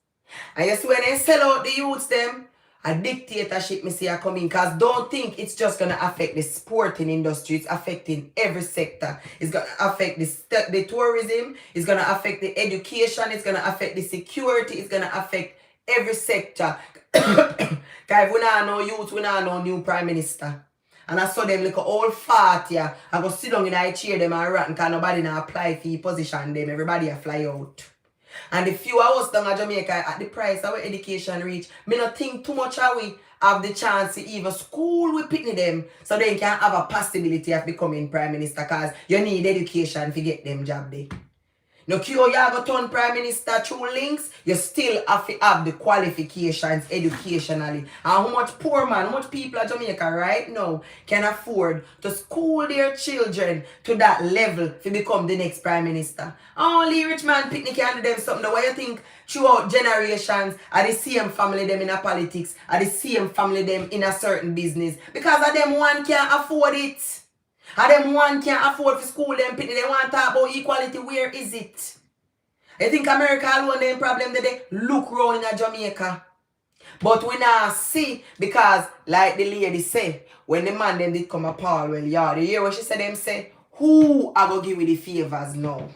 Speaker 1: And you see when they sell out the youths them, a dictatorship me see are coming. Because don't think it's just going to affect the sporting industry. It's affecting every sector. It's going to affect the tourism. It's going to affect the education. It's going to affect the security. It's going to affect every sector. Because if we not know youth, we not know new prime minister. And I saw them like old fat, yeah. I go sit down in a chair them and rant because nobody now apply for position them. Everybody a fly out. And the few hours down in Jamaica at the price our education reach, me not think too much how we have the chance to even school with picking them so they can have a possibility of becoming prime minister because you need education to get them job there. No cure you have a turn prime minister through links, you still have to have the qualifications educationally. And how much poor man, how much people in Jamaica right now can afford to school their children to that level to become the next prime minister? Only rich man picnic can do them something. Why you think throughout generations are the same family them in a politics, are the same family them in a certain business? Because of them one can't afford it. And them one can't afford for school them pitney. They want to talk about equality. Where is it? I think America alone them problem that they look round in Jamaica. But we now see because like the lady say, when the man them did come apart, well, yeah, the year what she said them say, who are going to give me the favors now?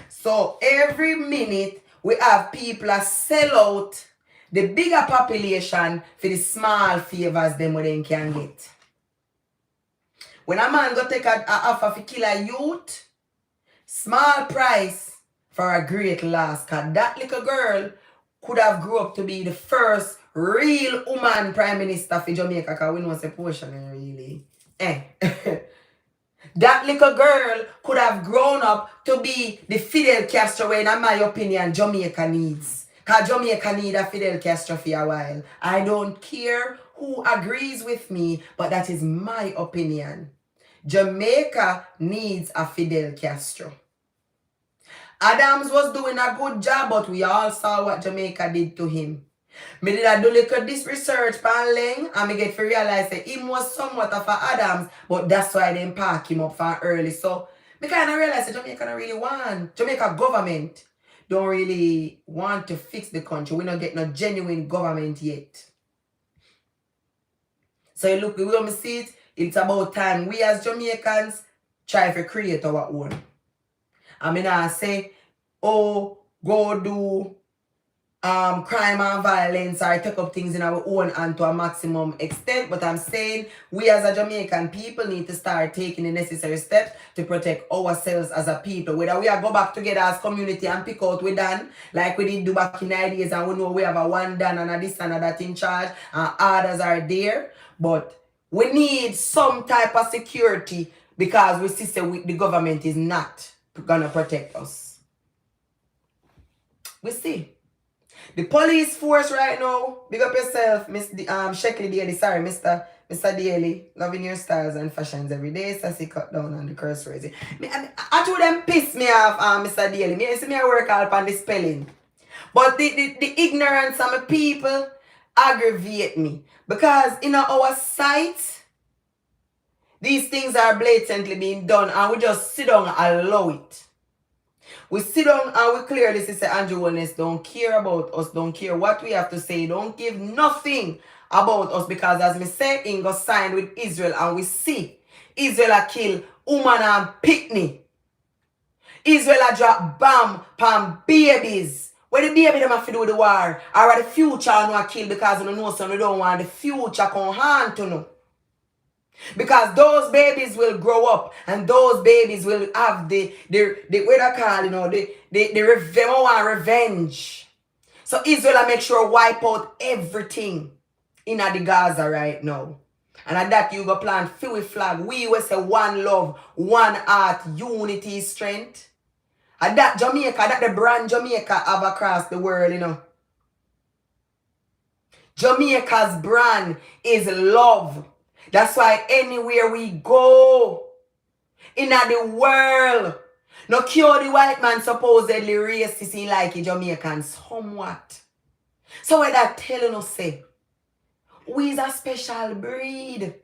Speaker 1: So every minute we have people that sell out the bigger population for the small favors them what they can get. When a man go take a offer to kill a youth, small price for a great loss. Because that little girl could have grew up to be the first real woman prime minister for Jamaica. Because we know it's a portion really. That little girl could have grown up to be the Fidel Castro in my opinion Jamaica needs. Because Jamaica need a Fidel Castro for a while. I don't care who agrees with me, but that is my opinion. Jamaica needs a Fidel Castro. Adams was doing a good job, but we all saw what Jamaica did to him. Me did I do little this research pan Leng and me get to realize that him was somewhat of a Adams, but that's why they park him up for early. So me kind of realize that Jamaica don't really want, Jamaica government don't really want to fix the country. We don't get no genuine government yet. So you look the way me see it, it's about time we as Jamaicans try to create our own. I mean I say, oh, go do crime and violence or take up things in our own and to a maximum extent. But I'm saying we as a Jamaican people need to start taking the necessary steps to protect ourselves as a people. Whether we are go back together as community and pick out we done, like we did do back in the days, and we know we have a one done and a this and a that in charge and others are there. But we need some type of security because we see the government is not gonna protect us. We see. The police force right now, big up yourself, Miss Sheckley Daly, sorry, Mr. Daly, loving your styles and fashions every day, sassy cut down on the curse raising. I told them piss me off, Mr. Daly. Me see me I work out on the spelling. But the ignorance of my people aggravate me. Because in our sight, these things are blatantly being done and we just sit down and allow it. We sit down and we clearly say Andrew Wellness don't care about us, don't care what we have to say, don't give nothing about us because as me say, he got signed with Israel and we see Israel a kill woman and picnic. Israel a drop bomb pan babies. When the baby them have to do with the war, or the future no kill because you know so you don't want the future come haunt to know. Because those babies will grow up and those babies will have the what they call, you know, the revenge. So Israel make sure wipe out everything in the Gaza right now. And at that you go plant few flag. We will say one love, one heart, unity, strength. And that Jamaica, that the brand Jamaica have across the world, you know. Jamaica's brand is love. That's why anywhere we go in the world, no cure the white man supposedly racist in like Jamaicans somewhat. So what that telling us say? We is a special breed.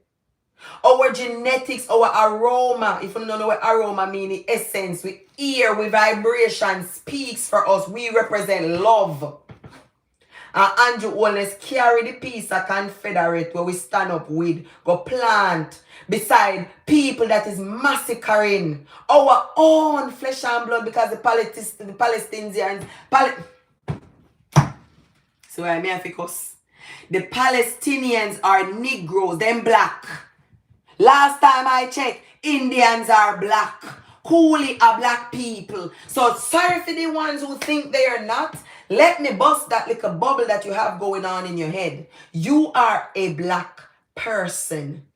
Speaker 1: Our genetics, our aroma, if you don't know what aroma means, the essence, we hear, we vibration speaks for us. We represent love. And Andrew Wellness carry the piece of Confederate where we stand up with, go plant beside people that is massacring our own flesh and blood because the Palestinians, so I mean because the Palestinians are Negroes, them black. Last time I checked, Indians are black. Coolie are black people. So sorry for the ones who think they are not. Let me bust that little bubble that you have going on in your head. You are a black person.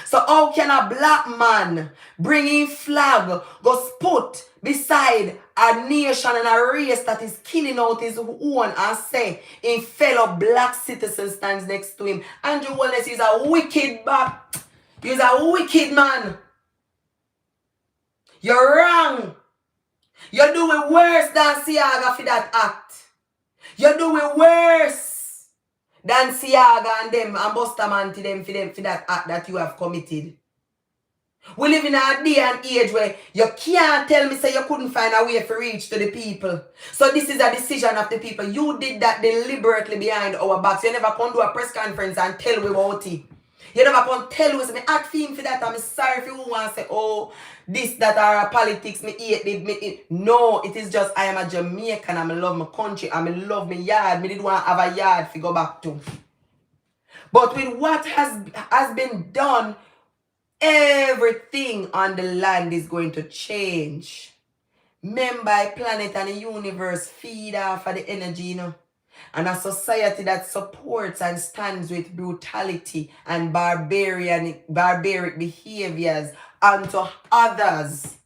Speaker 1: So how can a black man bring in flag, go put beside a nation and a race that is killing out his own and say in fellow black citizen stands next to him? Andrew Wellness is a wicked bap. He's a wicked man. You're wrong. You're doing worse than Siaga for that act. You're doing worse than Siaga and them and Bustamante them for that act that you have committed. We live in a day and age where you can't tell me say you couldn't find a way to reach to the people. So this is a decision of the people. You did that deliberately behind our backs. You never come do a press conference and tell me about it. You never come tell us, me act for him for that. I'm sorry if you want to say, oh, this, that, are politics, me hate it. No, it is just, I am a Jamaican, I love my country, I love my yard, me did want to have a yard to go back to. But with what has been done, everything on the land is going to change. Remember, planet and the universe feed off of the energy, you know. And a society that supports and stands with brutality and barbaric behaviors unto others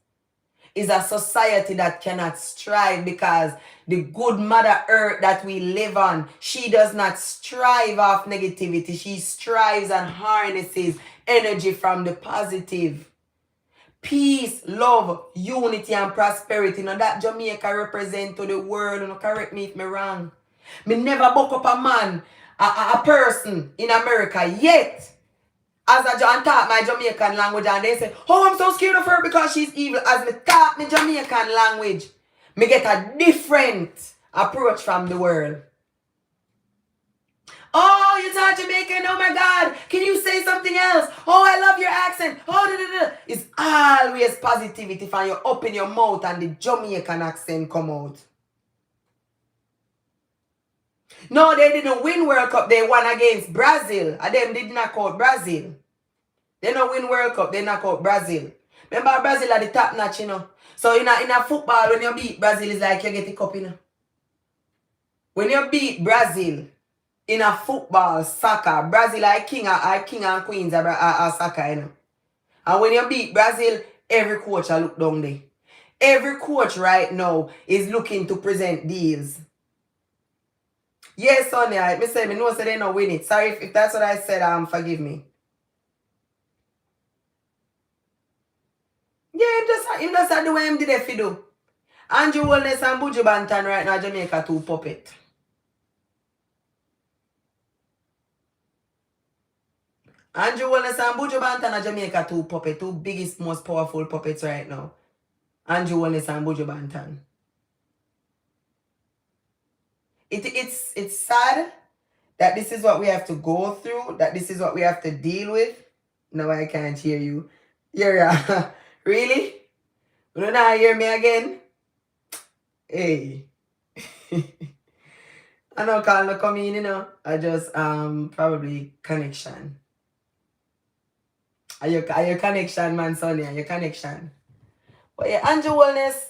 Speaker 1: is a society that cannot strive because the good Mother Earth that we live on, she does not strive off negativity. She strives and harnesses energy from the positive. Peace, love, unity, and prosperity. Now that Jamaica represent to the world, correct me if I'm wrong. Me never buck up a man, a person in America yet. As I talk my Jamaican language and they say, oh, I'm so scared of her because she's evil. As me talk my Jamaican language, me get a different approach from the world. Oh, you talk Jamaican, oh my God, can you say something else? Oh, I love your accent. Oh, da, da, da. It's always positivity from you open your mouth and the Jamaican accent come out. No, they didn't win World Cup. They won against Brazil. And them did knock out Brazil. They don't win World Cup. They knock out Brazil. Remember, Brazil are the top notch, you know. So in a football, when you beat Brazil, it's like you get the cup, you know. When you beat Brazil in a football, soccer, Brazil are king and queens of soccer, you know. And when you beat Brazil, every coach will look down there. Every coach right now is looking to present deals. Yes, Sonny, I say me know so they not win it. Sorry if that's what I said, forgive me. Yeah, him just do what him did if he do. Andrew Wellness and Buju Banton right now, Jamaica 2 puppet. Andrew Wellness and Buju Banton are Jamaica 2 puppet. 2 biggest, most powerful puppets right now. Andrew Wellness and Buju Banton. It's sad that this is what we have to go through, that this is what we have to deal with. No, I can't hear you. Yeah, really? You don't know hear me again? Hey. I don't call no come in, you know. I just probably connection. Are your connection, man, Sonny? Are your connection? But yeah, Andrew Wellness,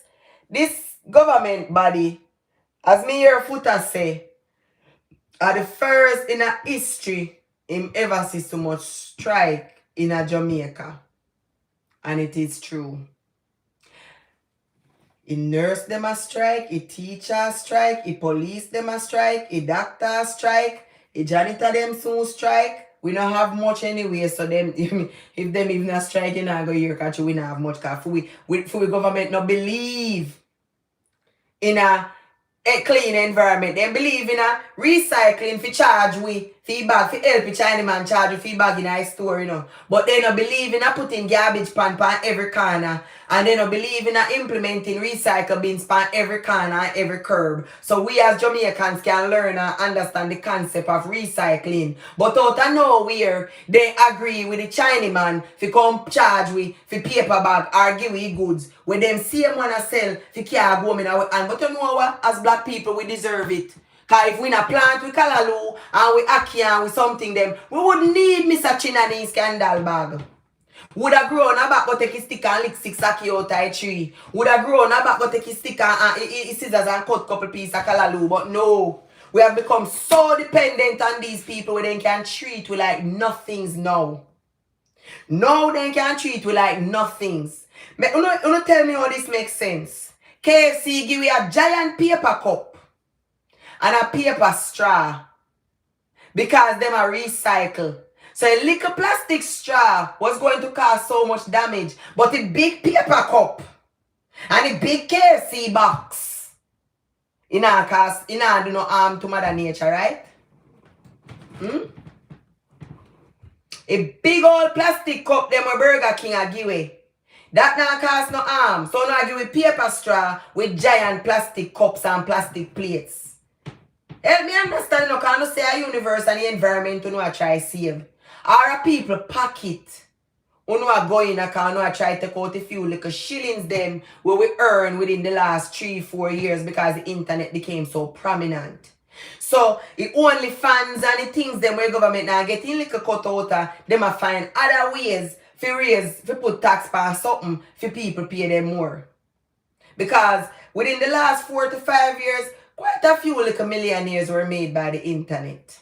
Speaker 1: this government body, as me hear Footer say, are the first in a history him ever see so much strike in a Jamaica. And it is true. He nurse them a strike, he teacher strike, he police them a strike, he doctor strike, he janitor them soon strike. We don't have much anyway, so them if them even a strike, you know, go here catch we don't have much because we government not believe in a clean environment. They believe in a recycling for charge we feedback for help the China man charge with feedback in a store, you know. But they don't believe in a putting garbage pan every corner. And they don't believe in a implementing recycle bins pan every corner, every curb. So we as Jamaicans can learn and understand the concept of recycling. But out of nowhere, they agree with the Chinaman to come charge we for paper bag or give we goods. When them same one a sell for car go in our hand. But you know what? As black people, we deserve it. Because if we not plant with Kalaloo and we Aki and we something them, we wouldn't need Mr. Chinani scandal bag. Would have grown a back but take his stick and lick 6 Aki out of a tree. Would have grown a back but take his stick and scissors and cut couple pieces of Kalaloo. But no. We have become so dependent on these people where they can treat we like nothings now. No, they can treat we like nothings. But you tell me how this makes sense. KFC give you a giant paper cup and a paper straw because them are recycled. So a little plastic straw was going to cause so much damage, but a big paper cup and a big KFC box in our cause do no harm to Mother Nature, right? A big old plastic cup them a Burger King a give away. That not cause no harm. So now I give a paper straw with giant plastic cups and plastic plates. Help me understand, no, can you say a universe and the environment you know I try save. Or a people pocket you know I go in a can I try to take out a few little shillings them where we earn within the last 3-4 years because the internet became so prominent. So the only fans and the things them where government now getting little cut out, them a find other ways for put tax on something for people pay them more. Because within the last 4 to 5 years, quite a few little millionaires were made by the internet.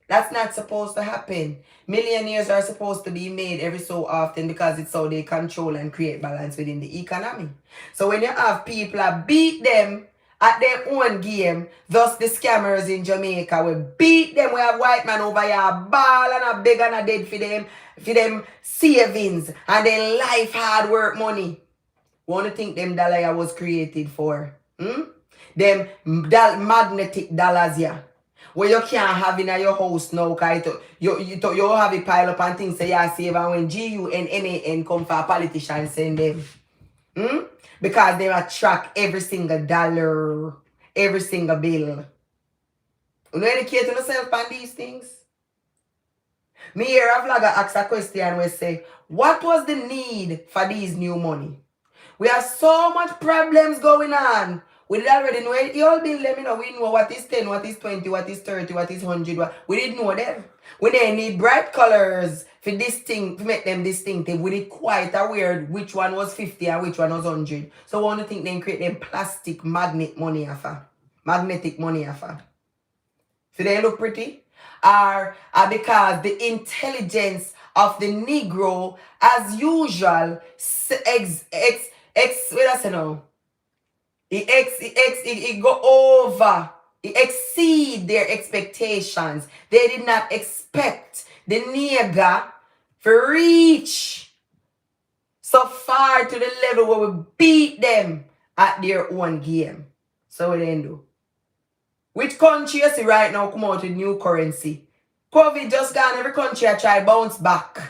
Speaker 1: That's not supposed to happen. Millionaires are supposed to be made every so often because it's how they control and create balance within the economy. So when you have people that beat them at their own game, thus the scammers in Jamaica will beat them. We have white man over here, ball and a beg and a dead for them savings and their life hard work money. What do you think them dollar was created for? Them magnetic dollars, yeah. Where you can't have in your house now, cause you have it pile up and things say you save, and when GUNMAN come for a politician send them. Because they track every single dollar, every single bill. You know, educate yourself on these things. Me hear a vlogger ask a question where say, what was the need for these new money? We have so much problems going on. We already know it. You all build them, you know. We know what is 10, what is 20, what is 30, what is 100. We didn't know them. We didn't need bright colors for this thing, to make them distinctive. We did quite aware which one was 50 and which one was 100. So I want to think they create them plastic magnetic money after. So they look pretty? Are because the intelligence of the Negro, as usual, it go over. It exceed their expectations. They did not expect the nigger to reach so far to the level where we beat them at their own game. So what they do? Which country you see right now come out with new currency? COVID just gone, every country I try bounce back.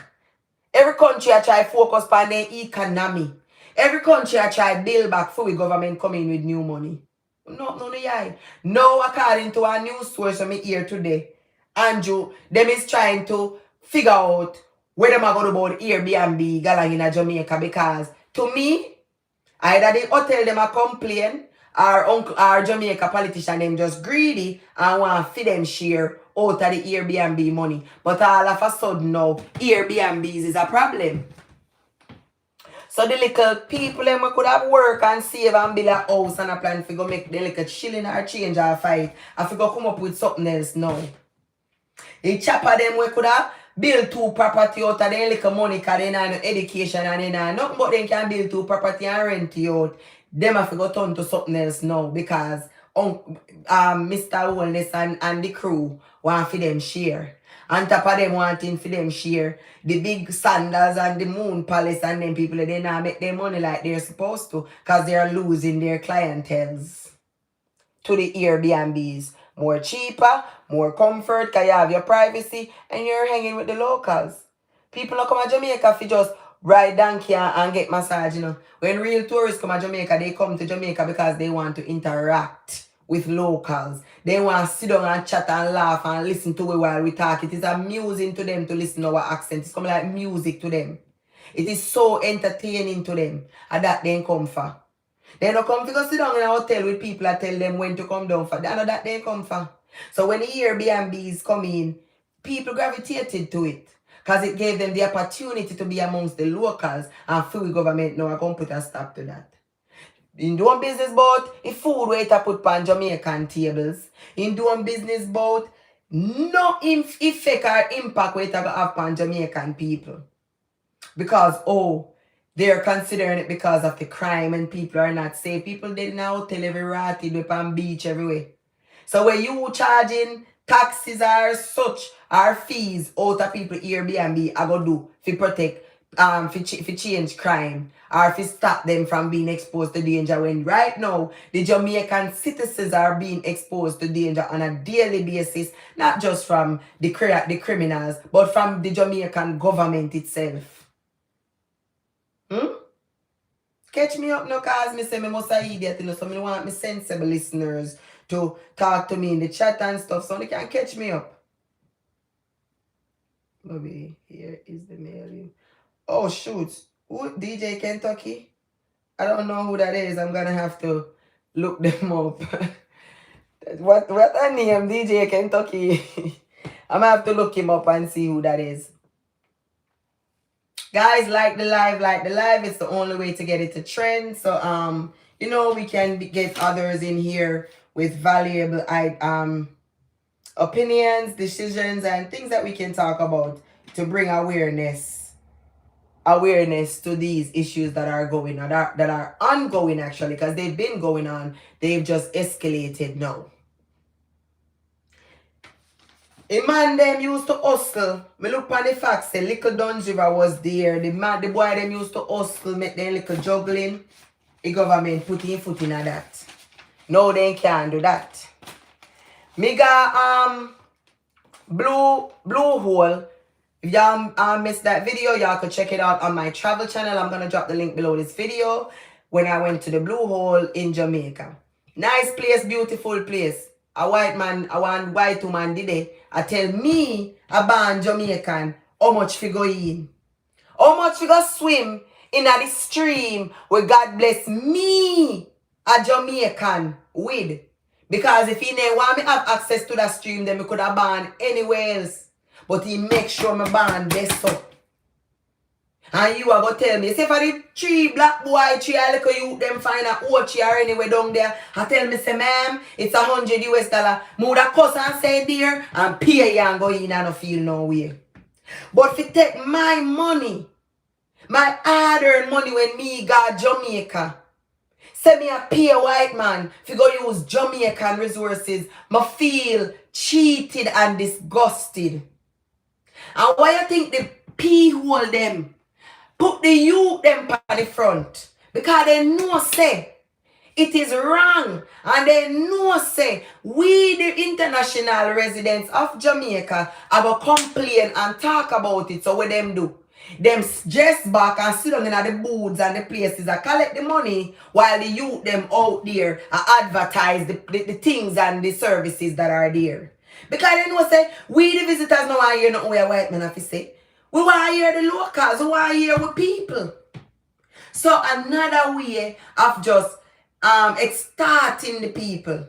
Speaker 1: Every country I try focus on their economy. Every country I try build back for the government coming with new money. No, yeah. Now, according to a news source from here today, Andrew, them is trying to figure out where them are going to about Airbnb galang in Jamaica, because to me, either the hotel them a complain, or Jamaica politician them just greedy and want to feed them share out of the Airbnb money. But all of a sudden now, Airbnbs is a problem. So the little people them could have work and save and build a house and a plan to go make the little shilling or change or fight. I figure come up with something else now. The chopper them we could have build 2 property out of their little money because they have no education and they have nothing but they can build 2 property and rent it out. Them have to go turn to something else now because Mr. Wellness and the crew want for them share. On top of them wanting for them share, the big Sandals and the Moon Palace and them people, they not make their money like they're supposed to because they are losing their clienteles to the Airbnbs. More cheaper, more comfort because you have your privacy and you're hanging with the locals. People don't come to Jamaica for just ride donkey and get massage, you know. When real tourists come to Jamaica, they come to Jamaica because they want to interact with locals. They want to sit down and chat and laugh and listen to it while we talk. It is amusing to them to listen to our accent. It's coming like music to them. It is so entertaining to them. And that they come for. They don't come to go sit down in a hotel with people and tell them when to come down for. That's that they come for. So when the Airbnbs come in, people gravitated to it. Because it gave them the opportunity to be amongst the locals. And free government now are going to put a stop to that. In doing business about if food where to put on Jamaican tables. In doing business about no effect or impact where to have on Jamaican people. Because, they're considering it because of the crime and people are not safe. People did now tell every ratted up on beach everywhere. So when you charging taxes or such or fees out of people Airbnb, I go do to protect for change crime or to stop them from being exposed to danger, when right now the Jamaican citizens are being exposed to danger on a daily basis, not just from the criminals, but from the Jamaican government itself. Catch me up now, cause me say me must a idiot, you know, so me want me sensible listeners to talk to me in the chat and stuff, so they can catch me up. Maybe here is the mail. Oh shoot, who DJ Kentucky? I don't know who that is. I'm gonna have to look them up. what a name, DJ Kentucky? I'm gonna have to look him up and see who that is. Guys, like the live. It's the only way to get it to trend. So you know, we can get others in here with valuable opinions, decisions, and things that we can talk about to bring awareness to these issues that are going on, that are ongoing actually, because they've been going on. They've just escalated now. A man them used to hustle. Me look on the facts, say little Duns River was there. The boy them used to hustle, make them little juggling. The government put in foot in that. No, they can't do that. Me got blue hole. If y'all missed that video, y'all could check it out on my travel channel. I'm gonna drop the link below this video. When I went to the Blue Hole in Jamaica. Nice place, beautiful place. A one white woman did it. I tell me a band Jamaican how much fi go in. How much fi go swim in the stream where God bless me a Jamaican with. Because if he didn't want me have access to that stream, then we could have banned anywhere else. But he make sure my band best up. And you are going to tell me, say for the 3 black boy, 3 little youth, them find a Ochi or anywhere down there, I tell me, say, ma'am, it's $100. Move that cuss and say dear, and pay you and go in and not feel no way. But if you take my money, my hard-earned money when me got Jamaica, say me a pay a white man, if you go use Jamaican resources, I feel cheated and disgusted. And why you think the p-hole them? Put the youth them on the front. Because they know say it is wrong. And they know say we the international residents of Jamaica have a complain and talk about it. So what them do? Them just back and sit down in the booths and the places and collect the money while the youth them out there advertise the things and the services that are there. Because they know say we the visitors know why hear nothing we a white man have to say. We want to hear the locals. We want to hear with people. So another way of just extorting the people.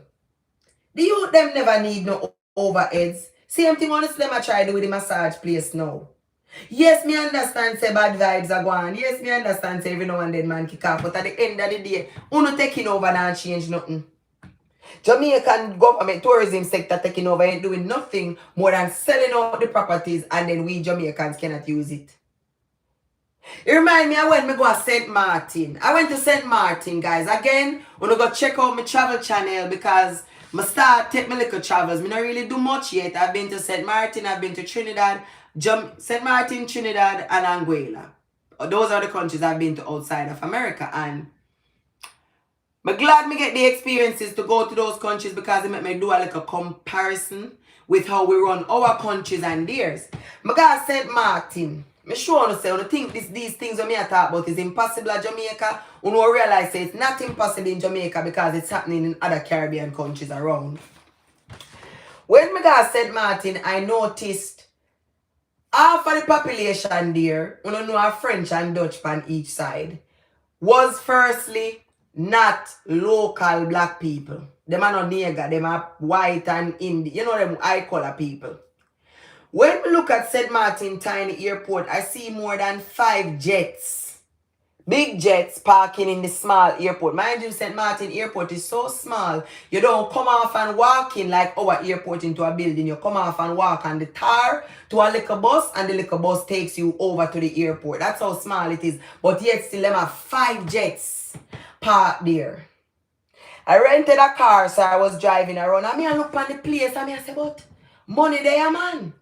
Speaker 1: The youth them never need no overheads. Same thing honestly I try to do with the massage place now. Yes, me understand say bad vibes are going. Yes, me understand say every now and then man kick off. But at the end of the day, uno taking over and change nothing. Jamaican government tourism sector taking over ain't doing nothing more than selling out the properties and then we Jamaicans cannot use it. It remind me of when I go to St. Martin. I went to St. Martin, guys. Again, when I go check out my travel channel because I start take my little travels. I don't really do much yet. I've been to St. Martin, I've been to Trinidad, St. Martin, Trinidad, and Anguilla. Those are the countries I've been to outside of America. And I'm glad me get the experiences to go to those countries because it make me do a little comparison with how we run our countries and theirs. I got St. Martin. I'm sure you say, when you think these things that I talk about is impossible in Jamaica, you know realize it's not impossible in Jamaica because it's happening in other Caribbean countries around. When I got St. Martin, I noticed half of the population there, you know French and Dutch on each side, was firstly not local black people. Them are not nigger, them are white and Indian. You know them high color people. When we look at St. Martin Tiny Airport, I see more than 5 jets. Big jets parking in the small airport. Mind you, St. Martin Airport is so small. You don't come off and walk in like our airport into a building. You come off and walk on the tar to a little bus and the little bus takes you over to the airport. That's how small it is. But yet still them have 5 jets parked there. I rented a car, so I was driving around. And I look on the place and I say, but money there, man.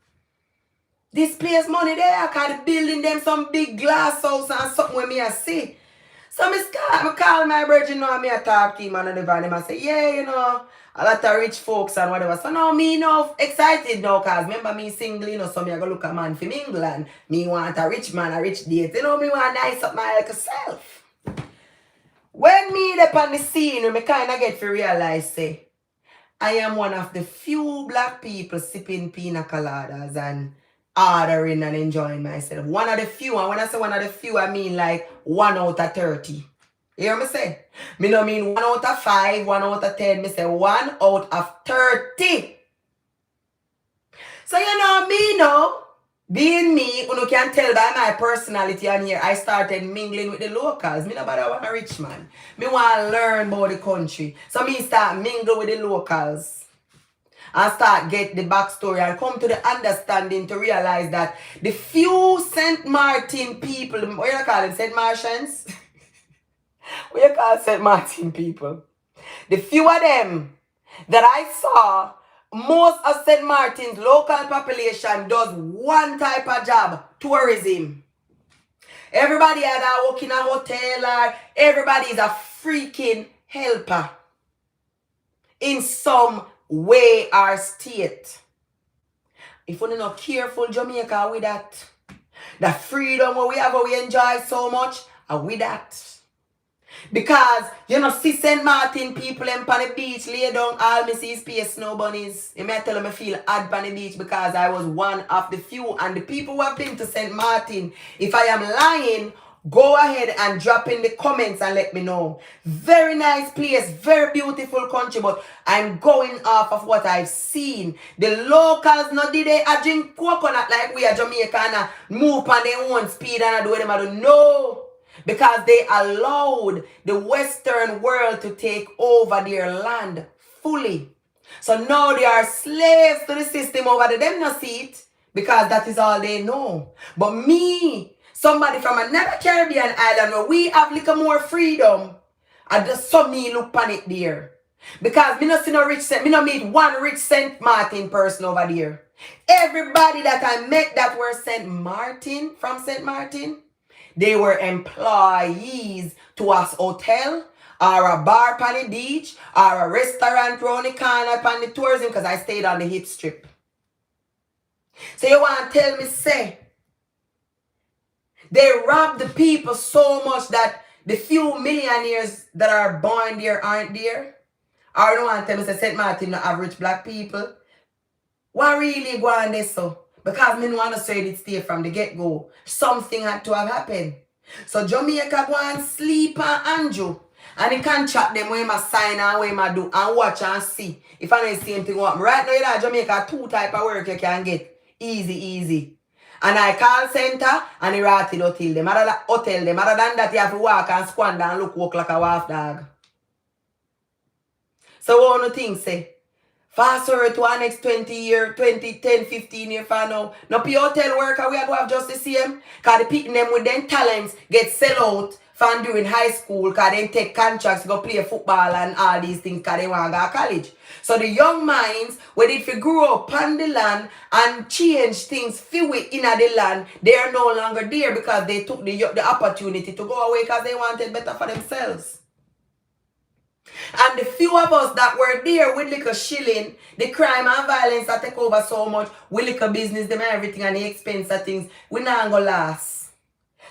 Speaker 1: This place money there, because the building them some big glass house and something where me I see. So I call my virgin now and I talk to him and the van. I say, yeah, you know, a lot of rich folks and whatever. So now me now excited now because remember me single, you know, so me I go look a man from England. Me want a rich man, a rich date. You know, me want nice up my like self. When me up on the scene, me kind of get to realize, say, I am one of the few black people sipping pina coladas and ordering and enjoying myself. One of the few, and when I say one of the few, I mean like 1 out of 30. You hear me say? Me no mean 1 out of 5, 1 out of 10. Me say 1 out of 30. So you know me now, being me, you can tell by my personality on here, I started mingling with the locals. Me nobody want a rich man. Me want to learn about the country. So me start mingle with the locals. And start get the backstory and come to the understanding to realize that the few St. Martin people, what you call them, St. Martians? What you call St. Martin people? The few of them that I saw, most of St. Martin's local population does one type of job, tourism. Everybody either work in a hotel or everybody is a freaking helper. in some way or state. If we're not careful, Jamaica, with that, the freedom we have, we enjoy so much, are with that. Because, you know, see St. Martin people on the beach lay down all me see space snow bunnies. You may tell them I feel odd on the beach because I was one of the few. And the people who have been to St. Martin, if I am lying, go ahead and drop in the comments and let me know. Very nice place, very beautiful country, but I'm going off of what I've seen. The locals no did they drink coconut like we are Jamaican and move on their own speed and do what them do. No. Because they allowed the Western world to take over their land fully. So now they are slaves to the system over there. Them not see it because that is all they know. But me, somebody from another Caribbean island where we have little more freedom, I just saw me look on it there. Because me not see no rich, me not meet one rich St. Martin person over there. Everybody that I met that were St. Martin, from St. Martin, they were employees to a hotel or a bar on the beach or a restaurant around the corner on the tourism because I stayed on the hit strip. So you want to tell me, say, they rob the people so much that the few millionaires that are born there aren't there? Or you don't want to tell me, say, St. Martin, no average black people? What really go on this so? Because me want to say it stay from the get-go. Something had to have happened. So Jamaica go and sleep on Andrew. And he can chat them where I sign and where I do and watch and see. If I know the same thing happen. Right now, you know, Jamaica, 2 type of work you can get. Easy. And I call center and he rat it hotel them. Other than that, you have to walk and squander and walk like a wolf dog. So what do you think, say? Fast forward to our next 20 year, 20, 10, 15 years from now. No pay hotel worker, we are going to have just the same. Because the people them with them talents get sell out from during high school because they take contracts to go play football and all these things because they want to go to college. So the young minds, when they grow up on the land and change things few in the land, they are no longer there because they took the opportunity to go away because they wanted better for themselves. And the few of us that were there with little shilling, the crime and violence that take over so much, with little business, them and everything, and the expense of things, we not gonna last.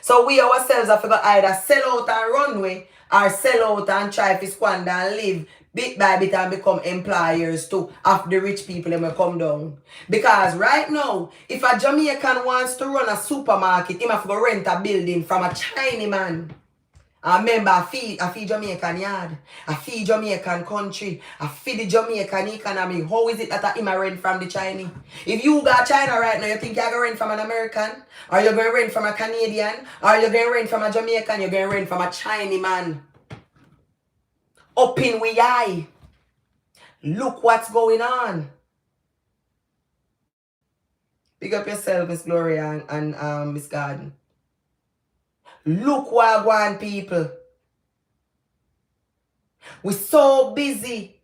Speaker 1: So we ourselves have to either sell out and run away, or sell out and try to squander and live bit by bit and become employers too of the rich people that will come down. Because right now, if a Jamaican wants to run a supermarket, he have to go rent a building from a Chinese man. I remember I feed Jamaican yard. I feed Jamaican country. I feed the Jamaican economy. How is it that I rent from the Chinese? If you got China right now, you think you're going to rent from an American? Or you're going to rent from a Canadian? Or you're going to rent from a Jamaican? You're going to rent from a Chinese man. Up in we eye. Look what's going on. Big up yourself, Miss Gloria and Miss Garden. Look what I want, people. We're so busy.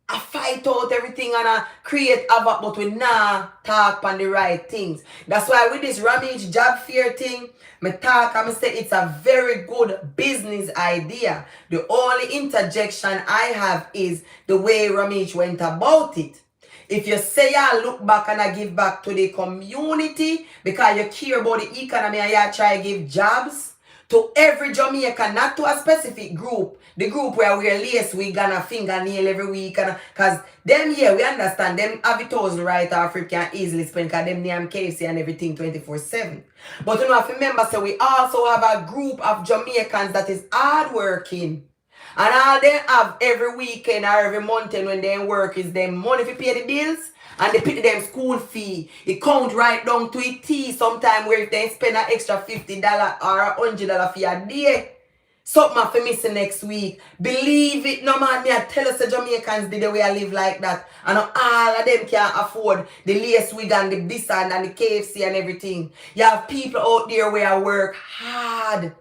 Speaker 1: I fight out everything and I create havoc, but we not talk on the right things. That's why with this Ramage job fair thing, me talk and me say it's a very good business idea. The only interjection I have is the way Ramage went about it. If you say I look back and I give back to the community because you care about the economy and you try to give jobs to every Jamaican, not to a specific group. The group where we are lace wig and a fingernail every week. Because them here, we understand, them have it thousand right off rip can easily spend because them name KFC and everything 24/7. But you know, if you remember, so we also have a group of Jamaicans that is hardworking. And all they have every weekend or every month when they work is them money to pay the bills. And they pay them school fee. It count right down to a T sometime where if they spend an extra $50 or $100 for a day, something for missing next week. Believe it, no man, me I tell us the Jamaicans did the way I live like that. And all of them can't afford the lace wig and the this and the KFC and everything. You have people out there where I work hard.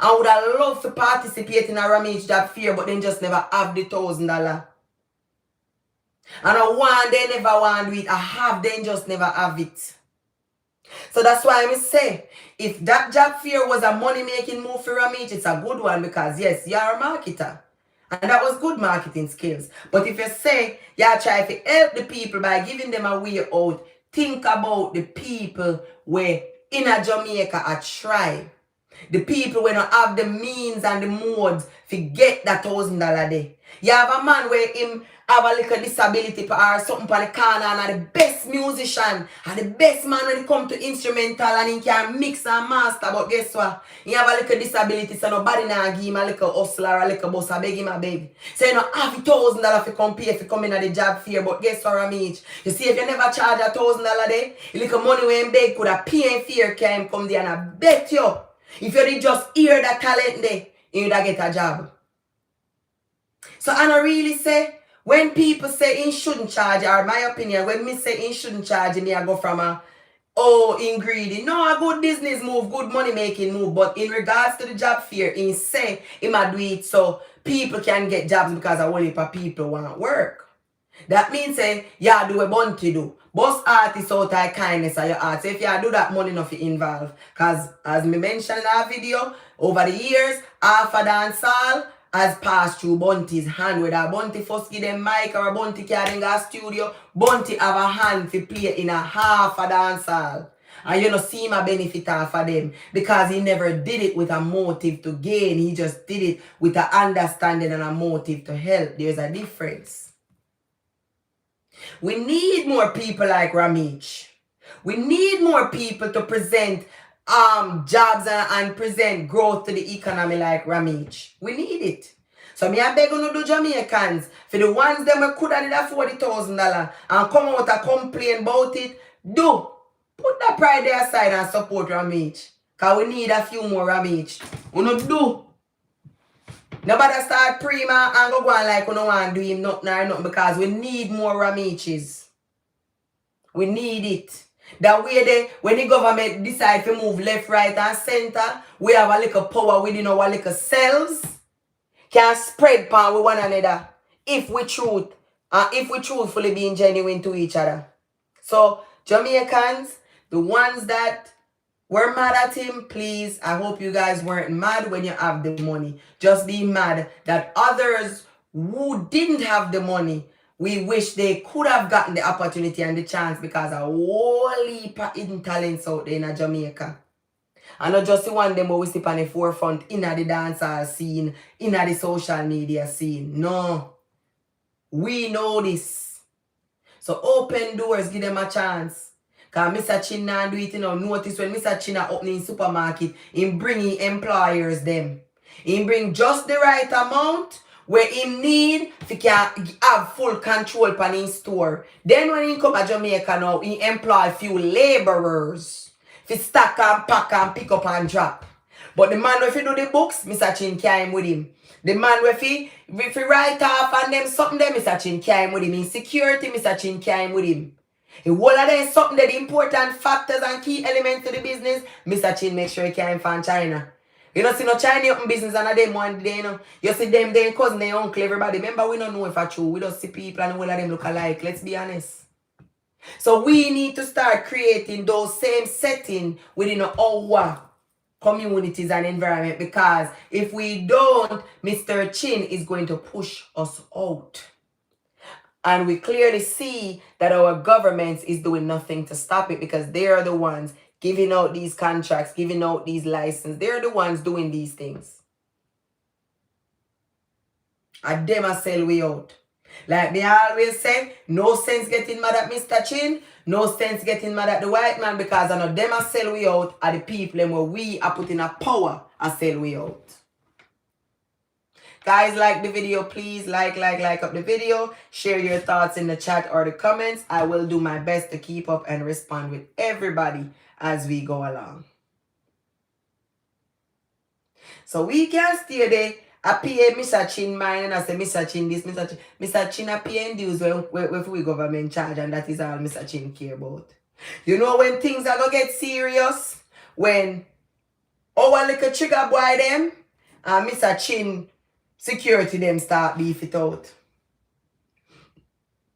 Speaker 1: I would have loved to participate in a Ramage job fair, but then just never have the $1,000. And I want, they never want to do it. I have, they just never have it. So that's why I say, if that job fair was a money-making move for Ramage, it's a good one because, yes, you're a marketer. And that was good marketing skills. But if you say you try to help the people by giving them a way out, think about the people where in a Jamaica a tribe. The people when don't have the means and the modes to get that $1,000 day. You have a man where him have a little disability or something for the corner and the best musician and the best man when it come to instrumental and he can mix and master. But guess what? He have a little disability, so nobody now give him a little hustler or a little boss. I beg him a beg. So you don't have $1,000 to come pay if you come in at the job fair. But guess what, Ramich? You see, if you never charge $1,000 day, the little money when him beg could have pay in fear can come there, and I bet you, if you did just hear that talent there, you would get a job. So I don't really say, when people say he shouldn't charge, or my opinion, when me say he shouldn't charge, me I go from a, oh, in greedy. No, a good business move, good money making move. But in regards to the job fair, he say he might do it so people can get jobs because a whole heap of people want work. That means say, yeah, do a bunty do. Boss artists out of kindness of your art. So if you do that, money enough involved. Because as me mentioned in our video, over the years, half a dancehall has passed through Bunty's hand. Whether Bunty first give them mic or a Bunty carrying a studio, Bunty have a hand to play in a half a dancehall. And you know, see my benefit off of them. Because he never did it with a motive to gain. He just did it with an understanding and a motive to help. There's a difference. We need more people like Ramich. We need more people to present jobs and present growth to the economy like Ramich. We need it. So me I beg you to do Jamaicans. For the ones them who could have did that $40,000 and come out and complain about it, do. Put that pride there aside and support Ramich. Because we need a few more Ramich. We no do. Nobody start prima and go on like we don't want to do him nothing or nothing because we need more Ramiches. We need it. That way when the government decide to move left, right and center, we have a little power within our little cells. Can spread power with one another if we truthfully being genuine to each other. So Jamaicans, the ones that were mad at him, please, I hope you guys weren't mad when you have the money. Just be mad that others who didn't have the money, we wish they could have gotten the opportunity and the chance because a whole heap of hidden talents out there in Jamaica. And not just the one them who we sit on the forefront in the dancehall scene, in the social media scene. No. We know this. So open doors, give them a chance. Because Mr. Chin now do it, you know. Notice when Mr. Chin are opening supermarket, he bringing employers them. He bring just the right amount where he need to have full control on his store. Then when he come to Jamaica now, he employ few laborers to stack and pack and pick up and drop. But the man if he do the books, Mr. Chin came with him. The man if he write off and them something there, Mr. Chin came with him. In security, Mr. Chin came with him. If all of them something that the important factors and key elements to the business, Mr. Chin make sure he came from China. You don't see no China open business and them one day, you know. You see them, their cousin, their uncle, everybody. Remember, we don't know if it's true. We just see people and all of them look alike. Let's be honest. So we need to start creating those same settings within our communities and environment because if we don't, Mr. Chin is going to push us out. And we clearly see that our government is doing nothing to stop it because they are the ones giving out these contracts, giving out these licenses. They're the ones doing these things. And them a sell way out. Like me always say, no sense getting mad at Mr. Chin, no sense getting mad at the white man because I know them a sell way out are the people where we are putting a power a sell way out. Guys, like the video, please like up the video. Share your thoughts in the chat or the comments. I will do my best to keep up and respond with everybody as we go along. So we can stay there. I pay Mr. Chin mine and I say Mr. Chin this, Mr. Chin. Mr. Chin I pay dues when we government charge and that is all Mr. Chin care about. You know when things are going to get serious? When our little trigger boy them and Mr. Chin security them start beef it out.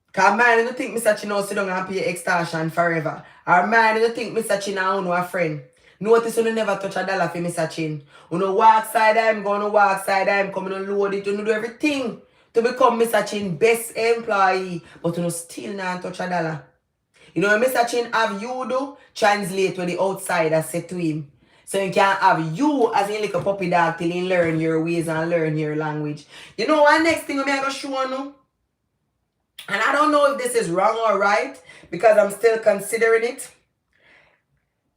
Speaker 1: Because man don't think Mr. Chin will sit down and pay extortion forever. Or man don't think Mr. Chin and a friend. Notice you never touch a dollar for Mr. Chin. You know walk side I'm gonna walk side I'm coming to load it, you know do everything to become Mr. Chin best employee, but you know still not touch a dollar. You know when Mr. Chin have you do, translate what the outsider said to him. So you can have you as in like a puppy dog till you learn your ways and learn your language. You know what next thing I'm gonna show you? And I don't know if this is wrong or right because I'm still considering it.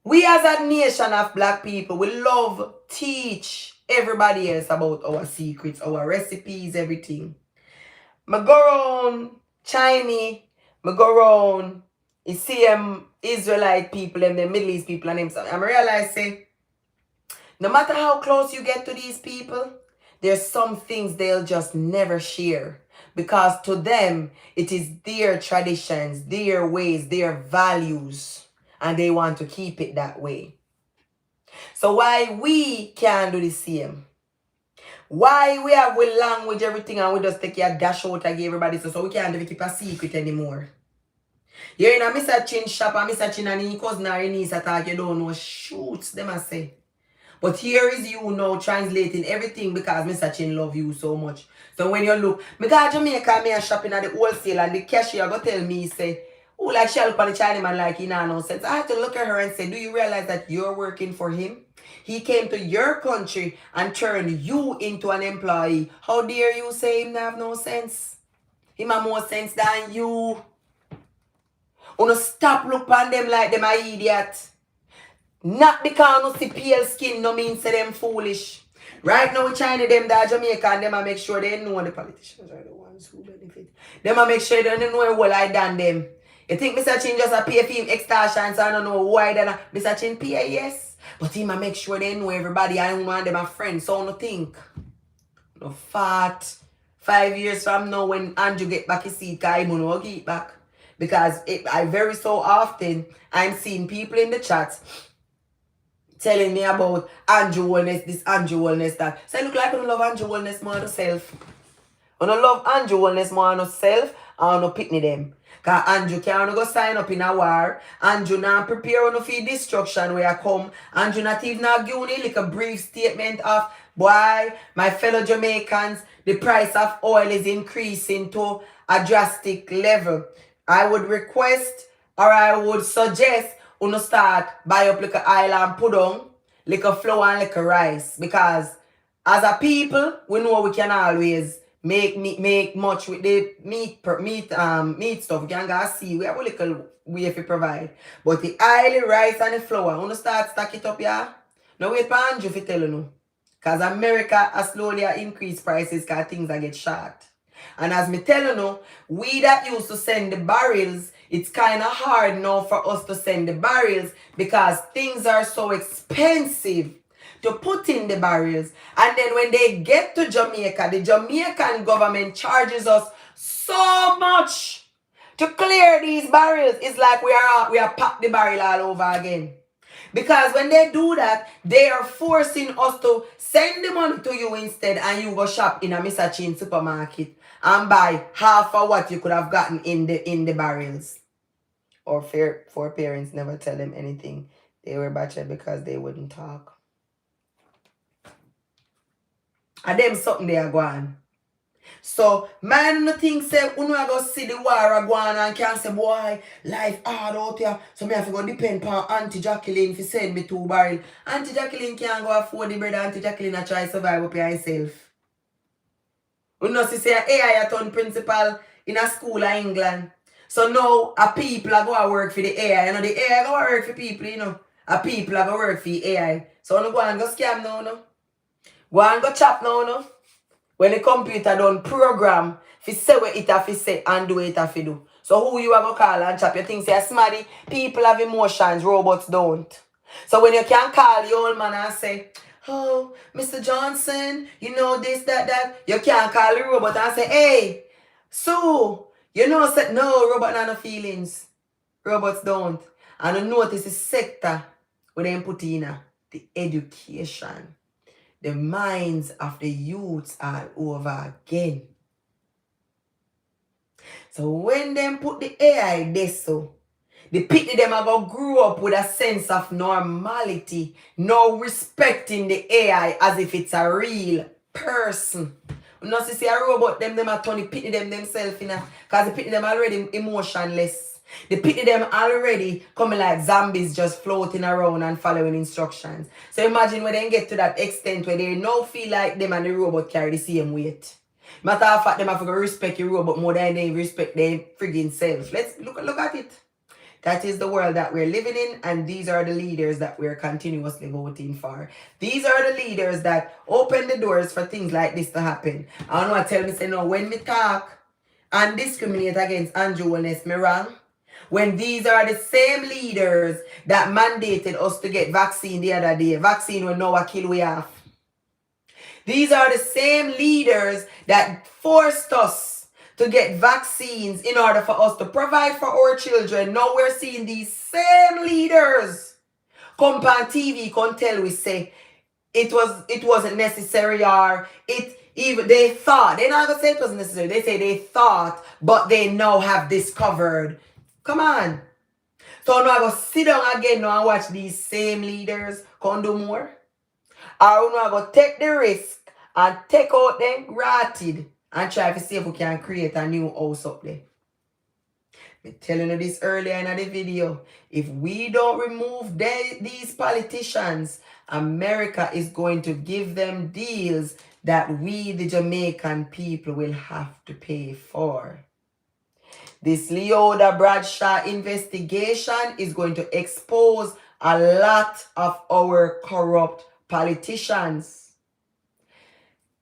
Speaker 1: We as a nation of black people, we love teach everybody else about our secrets, our recipes, everything. I go around Chinese, I go around, you see Israelite people and the Middle East people and them stuff. And I realize, say, no matter how close you get to these people, there's some things they'll just never share. Because to them, it is their traditions, their ways, their values. And they want to keep it that way. So why we can't do the same? Why we have with language, everything, and we just take a dash out and give everybody so we can't even keep a secret anymore? You're in a Mr. Chin shop and Mr. Chin and his cousin or his niece attack, you don't know, shoots, them I say. But here is you now translating everything because Mr. Chin love you so much. So when you look, me go to Jamaica, me a shopping at the wholesale and the cashier go tell me, say, oh, like she look on the China man like he nah no sense. I have to look at her and say, do you realize that you're working for him? He came to your country and turned you into an employee. How dare you say him have no sense? Him have more sense than you. Wanna stop look on them like them a idiot. Not because no see pale skin no mean say them foolish. Right now China them that Jamaica and them a make sure they know the politicians are the ones who benefit. Them a make sure they know what I done them. You think Mr. Chin just a pay for him extortion so I don't know why then Mr. Chin pay, yes. But him a make sure they know everybody and one of them a friend. So no think. No fat. 5 years from now when Andrew get back his seat, I will get back. Because I very so often I'm seeing people in the chat telling me about Andrew Wellness, this Andrew Wellness, that. So I look like I don't love Andrew Wellness more than self. I don't love Andrew Wellness more than self, I don't pick them. Because Andrew can't go sign up in a war. Andrew not prepare for destruction where I come. Andrew not even give me like a brief statement of, boy, my fellow Jamaicans, the price of oil is increasing to a drastic level. I would request or I would suggest you start buy up like a oil and put on like a flour and like a rice. Because as a people, we know we can always make much with the meat stuff. We can go see we have a little way to provide. But the oil, the rice and the flour, you start stack it up, yeah? Now wait for Andrew to tell you. Because America has slowly increased prices because things are get short. And as me tell you, we that used to send the barrels, it's kind of hard now for us to send the barrels because things are so expensive to put in the barrels. And then when they get to Jamaica, the Jamaican government charges us so much to clear these barrels. It's like we are packed the barrel all over again. Because when they do that, they are forcing us to send the money to you instead and you go shop in a Mr. Chin supermarket and buy half of what you could have gotten in the barrels. Or four parents never tell them anything. They were bachelor because they wouldn't talk. And them something they are going. So, man, no think say, you know, I go see the war going and can say, boy, life hard out here. So, me have to go depend on Auntie Jacqueline to send me 2 barrels. Auntie Jacqueline can't go afford the bread. Auntie Jacqueline a try survive up here herself. You know, she say, AI a turn principal in a school in England. So, now, a people are going to work for the AI. You know, the AI go work for people, you know. A people are going to work for the AI. So, you go and go scam now, no? Go and go chop now, no? When the computer done program, if you say what it have to say and do what it have to do. So who you are going to call and chop? You think say, smarty, people have emotions, robots don't. So when you can call your old man and say, oh, Mr. Johnson, you know this, that, you can't call the robot and say, hey, so, you know, say, no, robot have no feelings. Robots don't. And you notice the sector when they put in the education. The minds of the youths are over again. So when them put the AI there so, The pitney them are going to grow up with a sense of normality, no respecting the AI as if it's a real person. You know, see a robot, them are turning pitney them themselves, you know, because the pitney them already emotionless. The pitney them already coming like zombies just floating around and following instructions. So imagine when they get to that extent where they no feel like them and the robot carry the same weight. Matter of fact, them have to respect your robot more than they respect their friggin' self. Let's look at it. That is the world that we're living in, and these are the leaders that we're continuously voting for. These are the leaders that open the doors for things like this to happen. I don't know what tell me, say no, when me talk and discriminate against Andrew Wellness, me wrong? When these are the same leaders that mandated us to get vaccine the other day, vaccine will now kill we off. These are the same leaders that forced us to get vaccines in order for us to provide for our children. Now we're seeing these same leaders come on TV, come tell we say it wasn't necessary, or they thought. They're not gonna say it wasn't necessary. They say they thought, but they now have discovered. Come on. So now I go sit down again now and watch these same leaders come do more. Or now I go take the risk and take out them granted and try to see if we can create a new house up there. I'm telling you this earlier in the video. If we don't remove these politicians, America is going to give them deals that we, the Jamaican people, will have to pay for. This Leoda Bradshaw investigation is going to expose a lot of our corrupt politicians.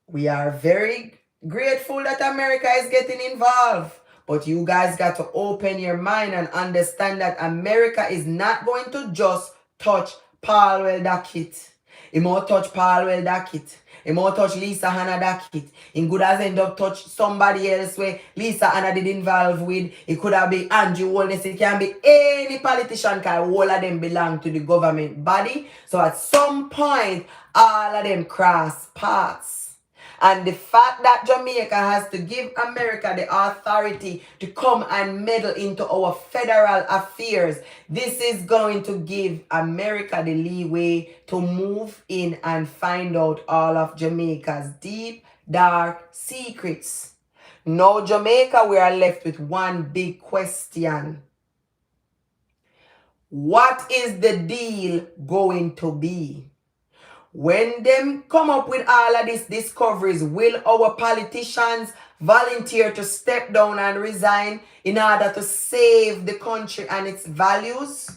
Speaker 1: We are very grateful that America is getting involved. But you guys got to open your mind and understand that America is not going to just touch Paul Dackett. It won't touch Paul Dackett. It won't touch Lisa Hannah Dackett. It could have ended up touch somebody else where Lisa Hannah did involve with. It could have been Andrew Holness. It can be any politician, because all of them belong to the government body. So at some point, all of them cross paths. And the fact that Jamaica has to give America the authority to come and meddle into our federal affairs, this is going to give America the leeway to move in and find out all of Jamaica's deep, dark secrets. Now, Jamaica, we are left with one big question. What is the deal going to be? When them come up with all of these discoveries, will our politicians volunteer to step down and resign in order to save the country and its values?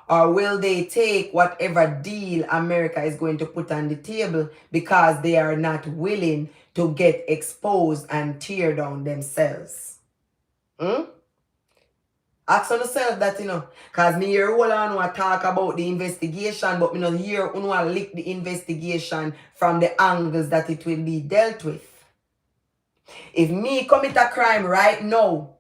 Speaker 1: Or will they take whatever deal America is going to put on the table because they are not willing to get exposed and tear down themselves? Ask yourself that, because me hear all on who talk about the investigation, but me not hear who lick the investigation from the angles that it will be dealt with. If me commit a crime right now,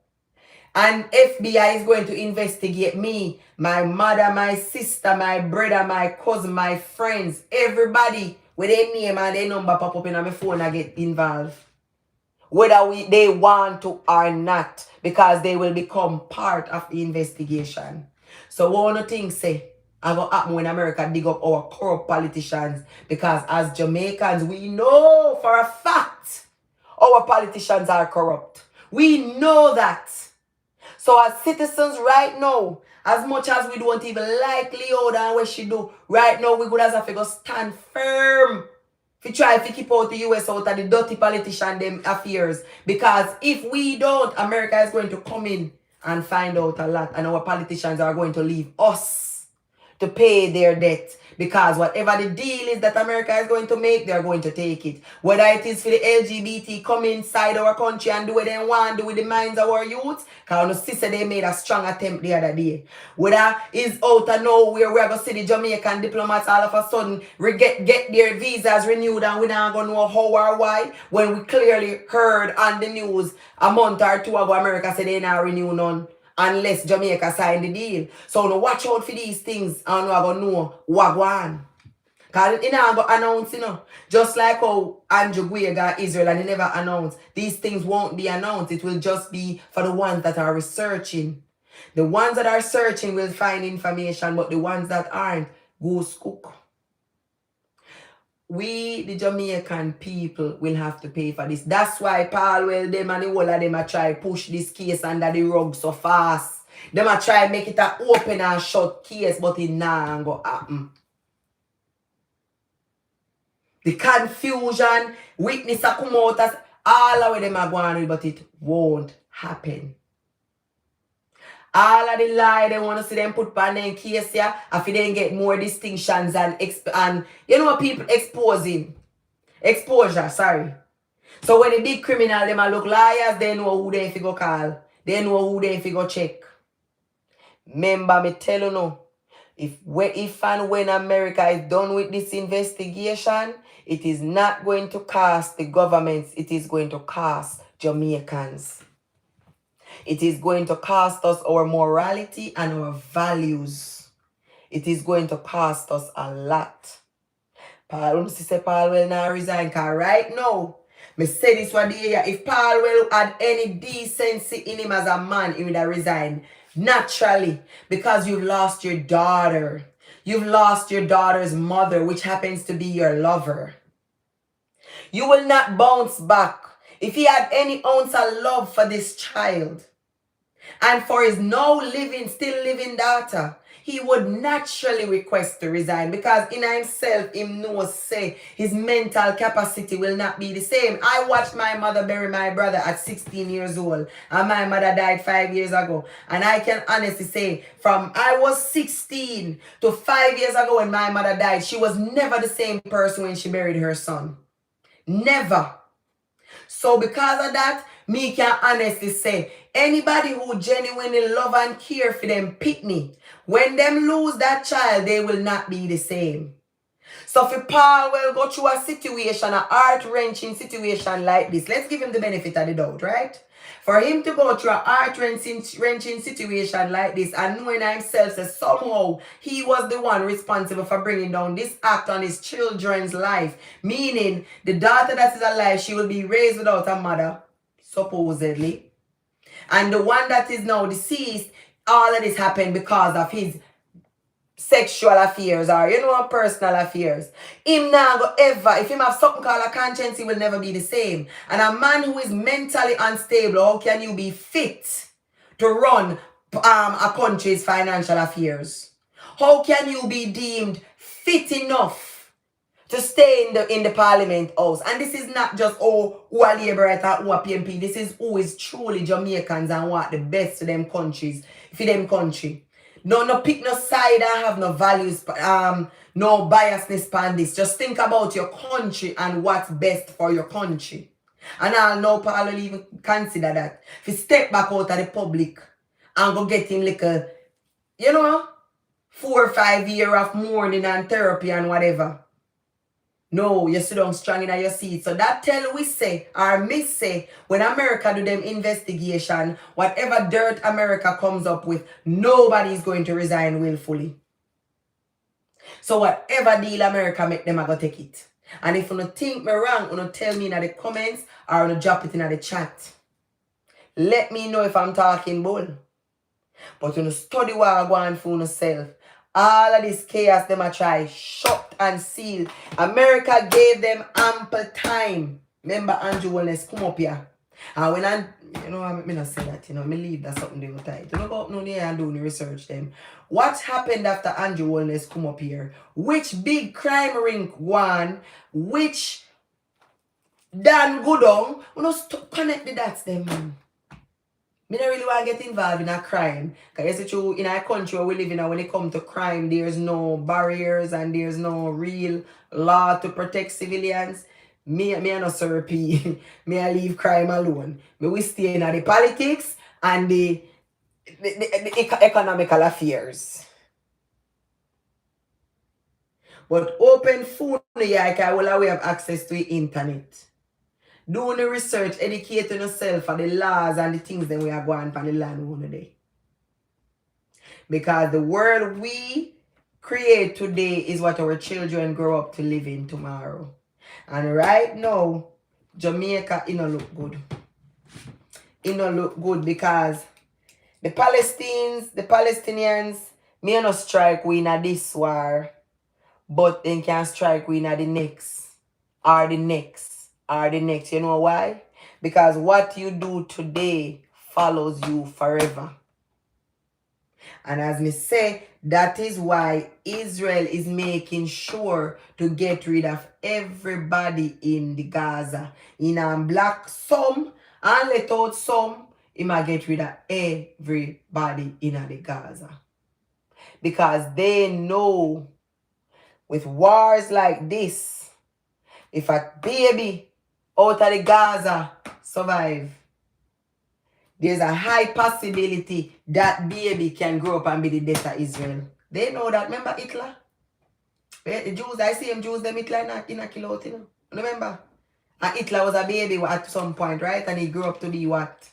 Speaker 1: and FBI is going to investigate me, my mother, my sister, my brother, my cousin, my friends, everybody with their name and their number pop up in my phone and get involved. Whether they want to or not, because they will become part of the investigation. So one of the things say, I go happen when America dig up our corrupt politicians, because as Jamaicans, we know for a fact our politicians are corrupt. We know that. So as citizens right now, as much as we don't even like Leoda and what she do, right now we could have to go stand firm. If you try to keep out the US out of the dirty politician them affairs. Because if we don't, America is going to come in and find out a lot. And our politicians are going to leave us to pay their debt. Because whatever the deal is that America is going to make, they're going to take it. Whether it is for the LGBT come inside our country and do what they want, do with the minds of our youth. Because the sister they made a strong attempt the other day. Whether it's out of nowhere, we're going to see the Jamaican diplomats all of a sudden get their visas renewed and we're not going to know how or why. When we clearly heard on the news a month or two ago, America said they not renew none. Unless Jamaica sign the deal. So now watch out for these things and we're going to know what going. Because they not going to announce, Just like how Andrew Guia got Israel and they never announced. These things won't be announced. It will just be for the ones that are researching. The ones that are searching will find information, but the ones that aren't, goose cook. We, the Jamaican people, will have to pay for this. That's why Paul, well, them and the whole of them are try push this case under the rug so fast. Them are try make it an open and shut case, but it nah go happen. The confusion, witness a come out as all of them are going with, but it won't happen. All of the lie they want to see them put on in case here, if they get more distinctions and you know what people exposure, sorry. So when the big criminal them a look liars, they know who they go call. They know who they go check. Remember me tell you no. If and when America is done with this investigation, it is not going to cost the governments, it is going to cost Jamaicans. It is going to cost us our morality and our values. It is going to cost us a lot. Paul will not resign, because right now, me say this one day, if Paul will had any decency in him as a man, he would have resigned. Naturally, because you've lost your daughter. You've lost your daughter's mother, which happens to be your lover. You will not bounce back. If he had any ounce of love for this child and for his still living daughter, he would naturally request to resign, because in himself, him knows say his mental capacity will not be the same. I watched my mother bury my brother at 16 years old, and my mother died 5 years ago. And I can honestly say, from I was 16 to 5 years ago when my mother died, she was never the same person when she buried her son. Never. So because of that, me can honestly say, anybody who genuinely love and care for them pitney, when them lose that child, they will not be the same. So if Paul will go through a situation, a heart-wrenching situation like this, let's give him the benefit of the doubt, right? For him to go through a heart-wrenching situation like this and knowing himself that somehow he was the one responsible for bringing down this act on his children's life, meaning the daughter that is alive, she will be raised without a mother, supposedly. And the one that is now deceased, all of this happened because of his sexual affairs or, personal affairs. Him now go ever, if him have something called a conscience, he will never be the same. And a man who is mentally unstable, how can you be fit to run a country's financial affairs? How can you be deemed fit enough to stay in the parliament house? And this is not just who are Labourite or who are PMP. This is who is truly Jamaicans and want the best for them countries, for them country. No pick no side and have no values, no biasness on this. Just think about your country and what's best for your country. And I'll know Paul will even consider that. If he step back out of the public and go get him like a, 4 or 5 years of mourning and therapy and whatever. No, you sit down strong in your seat. So that tell we say, or miss say, when America do them investigation, whatever dirt America comes up with, nobody is going to resign willfully. So whatever deal America make, them I go take it. And if you don't think me wrong, you don't tell me in the comments or you drop it in the chat. Let me know if I'm talking bull. But you study what I go on for yourself. All of this chaos, them a try shut and seal. America gave them ample time. Remember Andrew Wellness come up here. And when I'm not say that, me leave that something they will tight. You know, go up no there and do the research them. What happened after Andrew Wellness come up here? Which big crime ring one? Which Dan Goodong? We don't connect the dots them, man. I don't really want to get involved in a crime. Because it's true, in a country where we live in, when it comes to crime, there's no barriers and there's no real law to protect civilians. Me no therapy. Me I leave crime alone. Me we stay in the politics and the economical affairs. But open phone, I will have access to the internet. Do the research, educating yourself for the laws and the things that we are going on the land one day. Because the world we create today is what our children grow up to live in tomorrow. And right now, Jamaica, it don't look good. It don't look good because The Palestinians may not strike we in this war, but they can strike we in the next, or the next, or the next. You know why? Because what you do today follows you forever. And as me say, that is why Israel is making sure to get rid of everybody in the Gaza. In black some and let out some, he might get rid of everybody in the Gaza. Because they know with wars like this, if a baby out of the Gaza survive, there's a high possibility that baby can grow up and be the death of Israel. They know that. Remember Hitler? The Jews, I see them Jews, them Hitler in a kilo out, you know. Remember? And Hitler was a baby at some point, right? And he grew up to be what?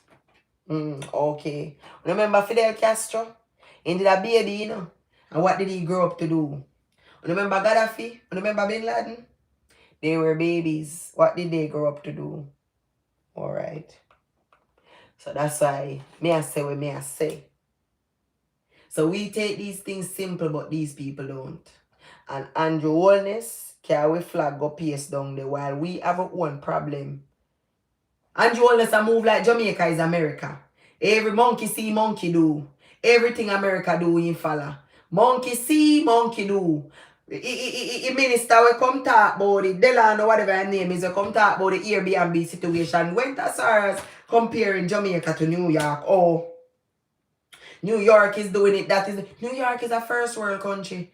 Speaker 1: Okay. Remember Fidel Castro? He did a baby, you know. And what did he grow up to do? Remember Gaddafi? Remember Bin Laden? They were babies. What did they grow up to do? Alright. So that's why me I say what me I say. So we take these things simple, but these people don't. And Andrew Holness carry flag go pace down there while we have our own problem. Andrew Holness a move like Jamaica is America. Every monkey see, monkey do. Everything America do in follow. Monkey see, monkey do. Minister will come talk about it. Delano, whatever her name is, will come talk about the Airbnb situation. Went as far as comparing Jamaica to New York. Oh, New York is doing it. New York is a first world country.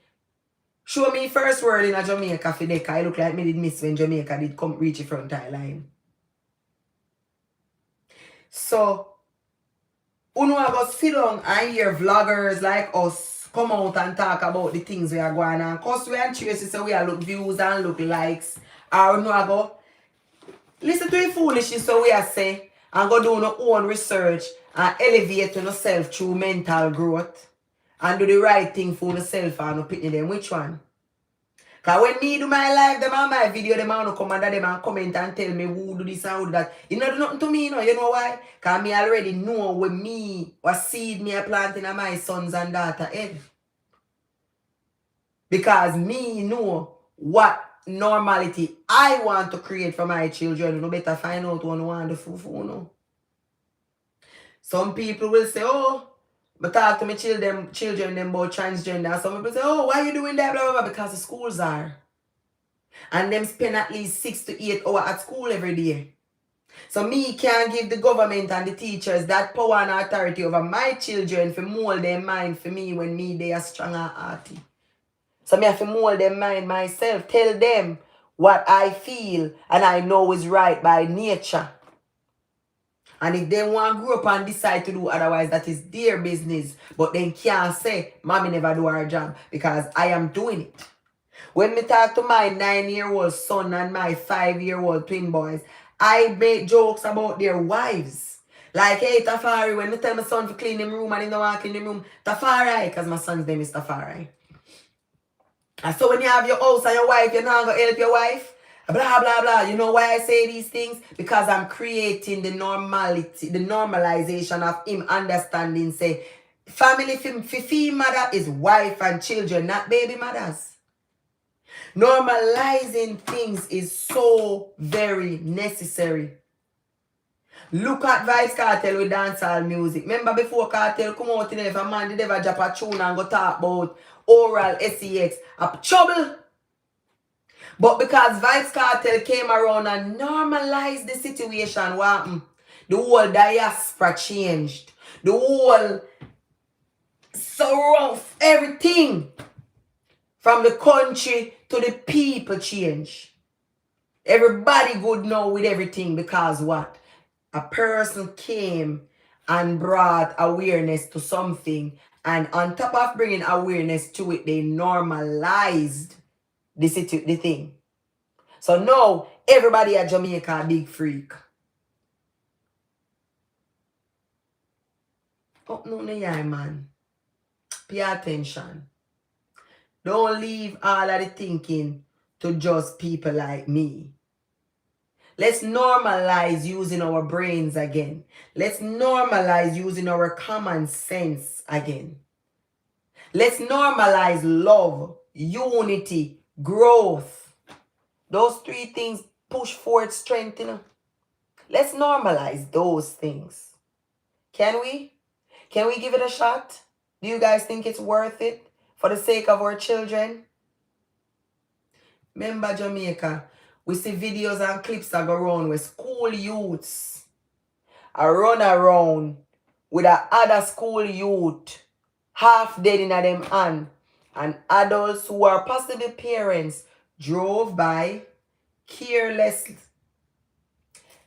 Speaker 1: Show me first world in a Jamaica for Deca. I look like me did miss when Jamaica did come reach the front line. So, uno go sit down and hear vloggers like us come out and talk about the things we are going on. Cause we and Tracy so we are look views and look likes. Or uno go listen to the foolishness so we are say and go do our own research and elevate yourself through mental growth and do the right thing for yourself and no pity them. Which one? Because when me do my live, them on my video, them on come under them and comment and tell me who do this and who do that. You know, do nothing to me, you know. You know why? Because me already know what seed me a planting in my sons and daughter head. Because me know what normality I want to create for my children. You better find out what you want to do for you. Some people will say, oh, but talk to my children them about transgender. Some people say, oh, why are you doing that? Blah, blah, blah. Because the schools are. And them spend at least 6 to 8 hours at school every day. So me can't give the government and the teachers that power and authority over my children for mold their mind for me when me they are strong and hearty. So me have to mold their mind myself. Tell them what I feel and I know is right by nature. And if they want to grow up and decide to do otherwise, that is their business. But they can't say, Mommy never do her job because I am doing it. When me talk to my 9-year-old son and my 5-year-old twin boys, I make jokes about their wives. Like, hey, Tafari, when me tell my son to clean him room and he don't want to clean him room, Tafari, because my son's name is Tafari. And so when you have your house and your wife, you're not going to help your wife? Blah, blah, blah. You know why I say these things? Because I'm creating the normality, the normalization of him understanding, say, family for mother is wife and children, not baby mothers. Normalizing things is so very necessary. Look at Vice Cartel with dancehall music. Remember before Cartel come out in if a man did ever drop a tune and go talk about oral sex, a trouble. But because Vice Cartel came around and normalized the situation, what happened? The whole diaspora changed. The whole surround everything from the country to the people change. Everybody good now with everything because what? A person came and brought awareness to something, and on top of bringing awareness to it, they normalized the thing. So now everybody at Jamaica a big freak. Oh no, yeah, man. Pay attention. Don't leave all of the thinking to just people like me. Let's normalize using our brains again. Let's normalize using our common sense again. Let's normalize love, unity, growth. Those three things push forward strength, you know. Let's normalize those things. Can we? Can we give it a shot? Do you guys think it's worth it for the sake of our children? Remember Jamaica, we see videos and clips that go around where school youths are run around with a other school youth half dead in them hand, and adults who are possibly parents drove by careless.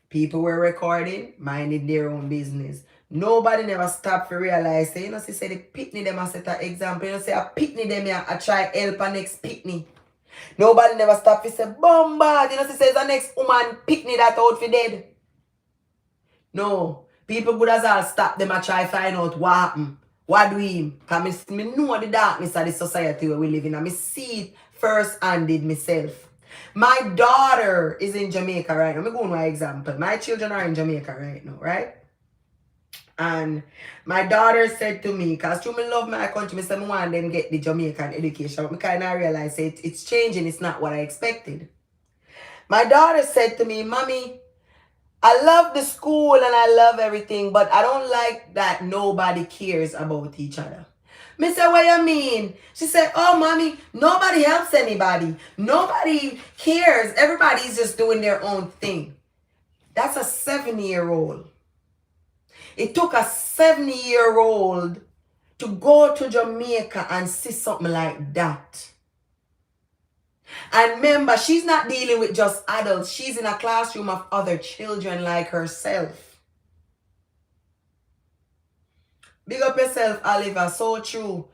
Speaker 1: People were recording, minding their own business. Nobody never stopped to realize, say, you know, say the pitney them a set an example. You know, say a pitney them a try help a next pitney. Nobody never stopped to say, bombard. You know, say the next woman pitney that out for dead. No. People good as all stop them a try find out what happened. What do him? Because me know the darkness of the society where we live in. And me see it first-handed myself. My daughter is in Jamaica right now. I'm going to my example. My children are in Jamaica right now, right? And my daughter said to me, because through me love my country, I said I want them get the Jamaican education. But I kind of realized it's changing. It's not what I expected. My daughter said to me, Mommy, I love the school and I love everything, but I don't like that nobody cares about each other. Me say, what you mean? She said, oh, Mommy, nobody helps anybody. Nobody cares. Everybody's just doing their own thing. That's a 7-year-old. It took a 7-year-old to go to Jamaica and see something like that. And remember, she's not dealing with just adults. She's in a classroom of other children like herself. Big up yourself, Oliver. So true.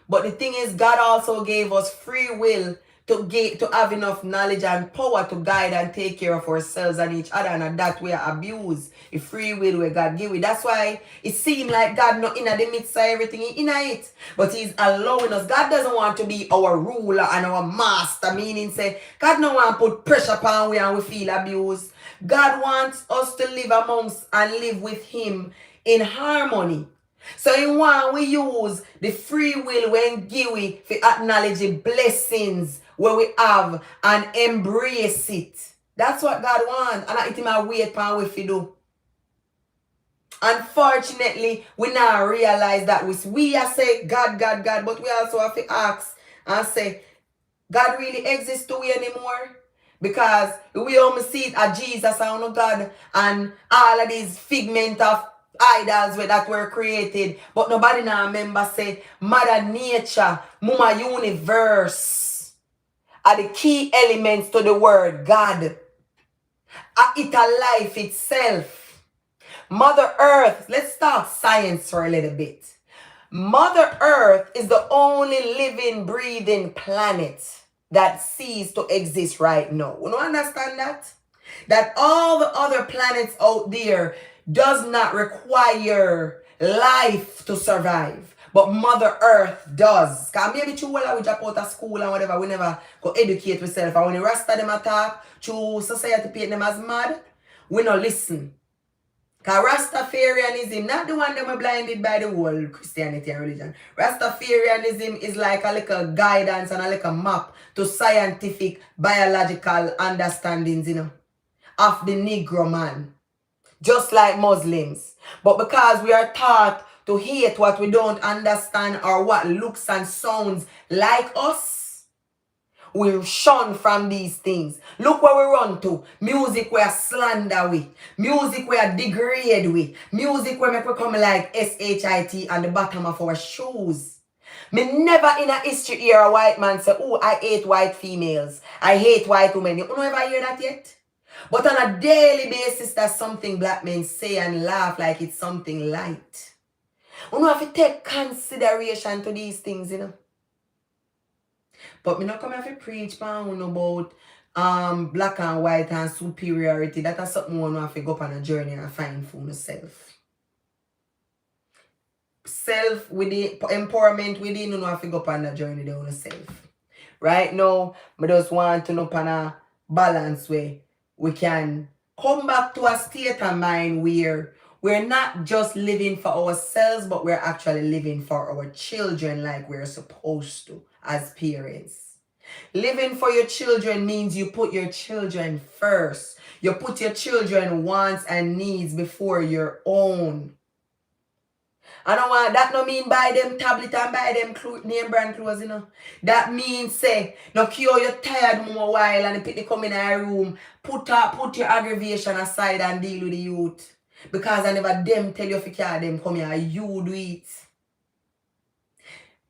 Speaker 1: But the thing is, God also gave us free will to have enough knowledge and power to guide and take care of ourselves and each other. And that we abuse the free will where God give it. That's why it seems like God not in the midst of everything, He in it. But He's allowing us. God doesn't want to be our ruler and our master. Meaning say, God don't want to put pressure upon we and we feel abused. God wants us to live amongst and live with Him in harmony. So in one, we use the free will when give we to acknowledge the blessings where we have and embrace it. That's what God wants. And it might wait for we to do. Unfortunately, we now realize that we are say God, God, God, but we also have to ask and say, God really exists to we anymore? Because we only see it as Jesus and God and all of these figment of idols that were created, but nobody now remember say Mother Nature, Mama Universe are the key elements to the word God. It's a life itself. Mother Earth, let's talk science for a little bit. Mother Earth is the only living, breathing planet that ceased to exist right now. You don't understand that? That all the other planets out there does not require life to survive. But Mother Earth does. Because maybe too well we drop out of school and whatever, we never go educate ourselves. And when the rest of them attack, through society paint them as mad, we don't listen. Because Rastafarianism, not the one that we're blinded by the whole Christianity and religion. Rastafarianism is like a little guidance and a little map to scientific, biological understandings, you know, of the Negro man. Just like Muslims. But because we are taught to hate what we don't understand or what looks and sounds like us, we shun from these things. Look where we run to. Music where slander with. Music where degrade with. Music where make we come like SHIT on the bottom of our shoes. Me never in a history hear a white man say, oh, I hate white females. I hate white women. You never hear that yet? But on a daily basis, that's something black men say and laugh like it's something light. You have to take consideration to these things, you know. But me not come here to preach about black and white and superiority. That is something one have to go up on a journey and find for yourself. Self within empowerment within, you have to go up on a journey there on yourself. Right now, I just want to know on a balance way. We can come back to a state of mind where we're not just living for ourselves, but we're actually living for our children like we're supposed to as parents. Living for your children means you put your children first. You put your children wants and needs before your own. I don't want that no mean buy them tablet and buy them name brand clothes, you know. That means say, no cure you tired more while and the people come in our room, put your aggravation aside and deal with the youth. Because I never them tell you if you care them come here, you do it.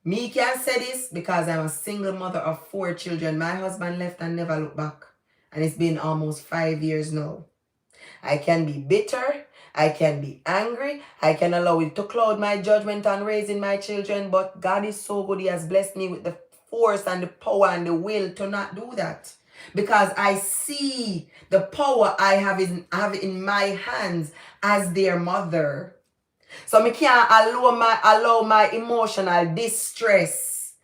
Speaker 1: Me can say this because I'm a single mother of 4 children. My husband left and never looked back. And it's been almost 5 years now. I can be bitter. I can be angry. I can allow it to cloud my judgment on raising my children. But God is so good. He has blessed me with the force and the power and the will to not do that. Because I see the power I have in my hands as their mother. So I can't allow my emotional distress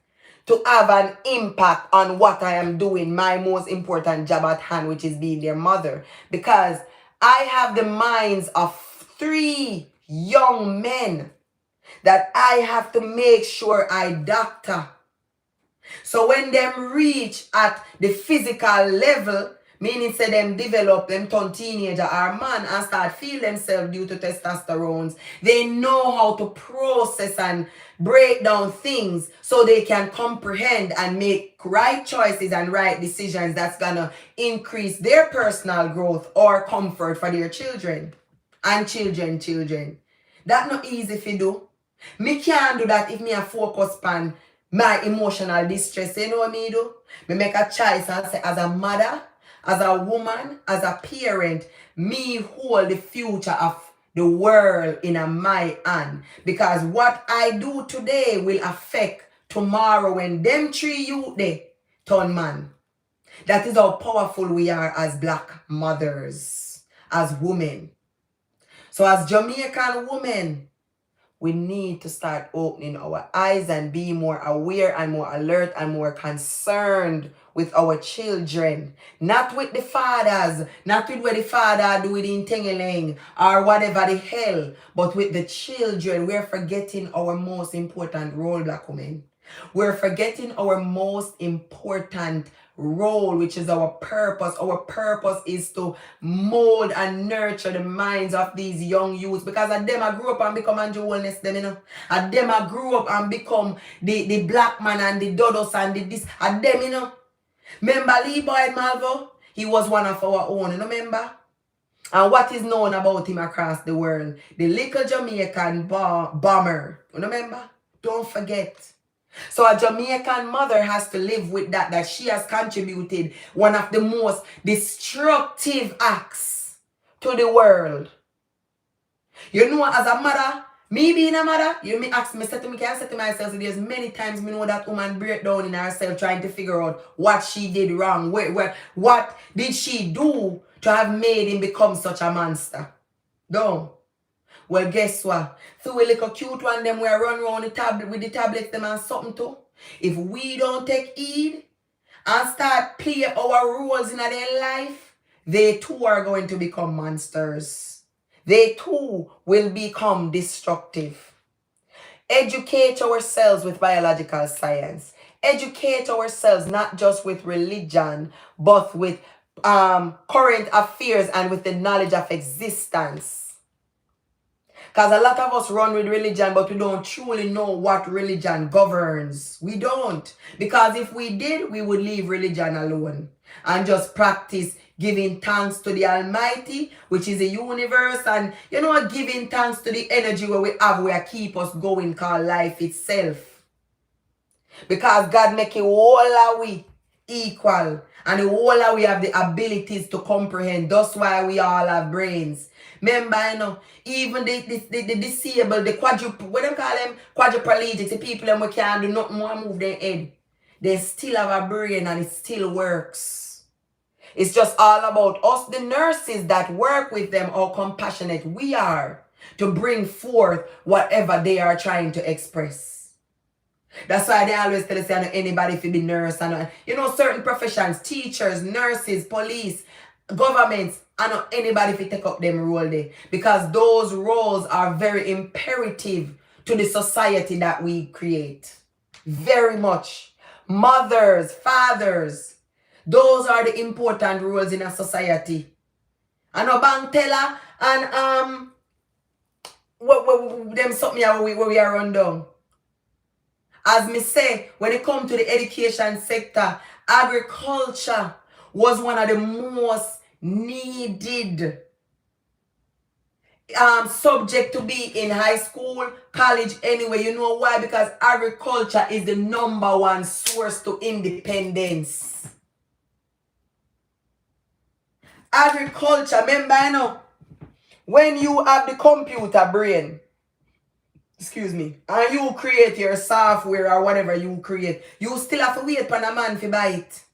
Speaker 1: to have an impact on what I am doing, my most important job at hand, which is being their mother. Because I have the minds of 3 young men that I have to make sure I doctor. So when them reach at the physical level, meaning say them develop, them turn teenager or man and start feel themselves due to testosterone, they know how to process and break down things so they can comprehend and make right choices and right decisions that's gonna increase their personal growth or comfort for their children and children. That's not easy to do. Me can't do that if me a focus on my emotional distress. You know what me do? Me make a choice and say as a mother, as a woman, as a parent, me hold the future of the world in my hand. Because what I do today will affect tomorrow when them 3 youth they turn man. That is how powerful we are as black mothers, as women. So as Jamaican women, we need to start opening our eyes and be more aware and more alert and more concerned with our children. Not with the fathers, not with what the father do with in Tengeling or whatever the hell, but with the children. We're forgetting our most important role, black women. We're forgetting our most important role, which is our purpose. Our purpose is to mold and nurture the minds of these young youths, because at them I grew up and become Andrew Wellness, them, you know. At them I grew up and become the black man and the dodos and the this. At them, you know. Remember Lee Boyd Malvo? He was one of our own, you know, remember? And what is known about him across the world? The little Jamaican bomber. You remember? Don't forget. So a Jamaican mother has to live with that she has contributed one of the most destructive acts to the world. You know, as a mother, me being a mother, you may ask me, can say to myself, so there's many times me know that woman break down in herself trying to figure out what she did wrong. What did she do to have made him become such a monster? No. Well, guess what? So we little cute one them we run around the tablet with the tablets them and something too. If we don't take heed and start play our roles in their life, they too are going to become monsters. They too will become destructive. Educate ourselves with biological science. Educate ourselves not just with religion, but with current affairs and with the knowledge of existence. Because a lot of us run with religion, but we don't truly know what religion governs. We don't. Because if we did, we would leave religion alone and just practice giving thanks to the Almighty, which is the universe, and, you know, giving thanks to the energy where we have, where keep us going, called life itself. Because God make it all of we equal, and the whole of we have the abilities to comprehend. That's why we all have brains. Remember, you know, even the disabled, the what them call them? Quadriplegics, the people them we can't do nothing more move their head. They still have a brain and it still works. It's just all about us, the nurses that work with them, how compassionate we are to bring forth whatever they are trying to express. That's why they always tell us anybody if you be nurse and you know certain professions, teachers, nurses, police, governments, I know anybody if you take up them role there. Because those roles are very imperative to the society that we create. Very much. Mothers, fathers, those are the important roles in a society. I know bank teller and what them something where we are run down. As me say, when it comes to the education sector, agriculture was one of the most needed subject to be in high school, college, anyway. You know why? Because agriculture is the #1 source to independence. Agriculture, remember, you know, when you have the computer brain, excuse me, and you create your software or whatever you create, you still have to wait for a man to buy it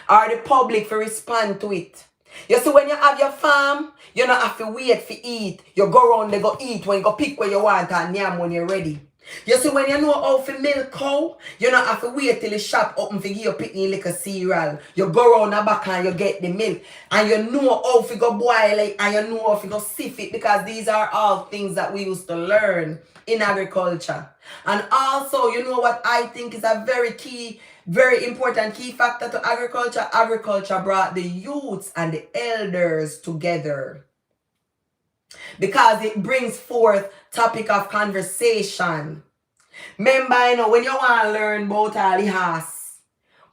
Speaker 1: or the public to respond to it. You see, when you have your farm, you don't have to wait for eat. You go around, they go eat when you go pick where you want and yam when you're ready. You see, when you know how to milk cow, you don't have to wait till the shop open for you picking like a cereal. You go around the back and you get the milk. And you know how to go boil it and you know how to go sift it, because these are all things that we used to learn in agriculture. And also, you know what I think is a very important key factor to agriculture? Agriculture brought the youths and the elders together, because it brings forth topic of conversation. Remember, you know, when you want to learn about all the horse,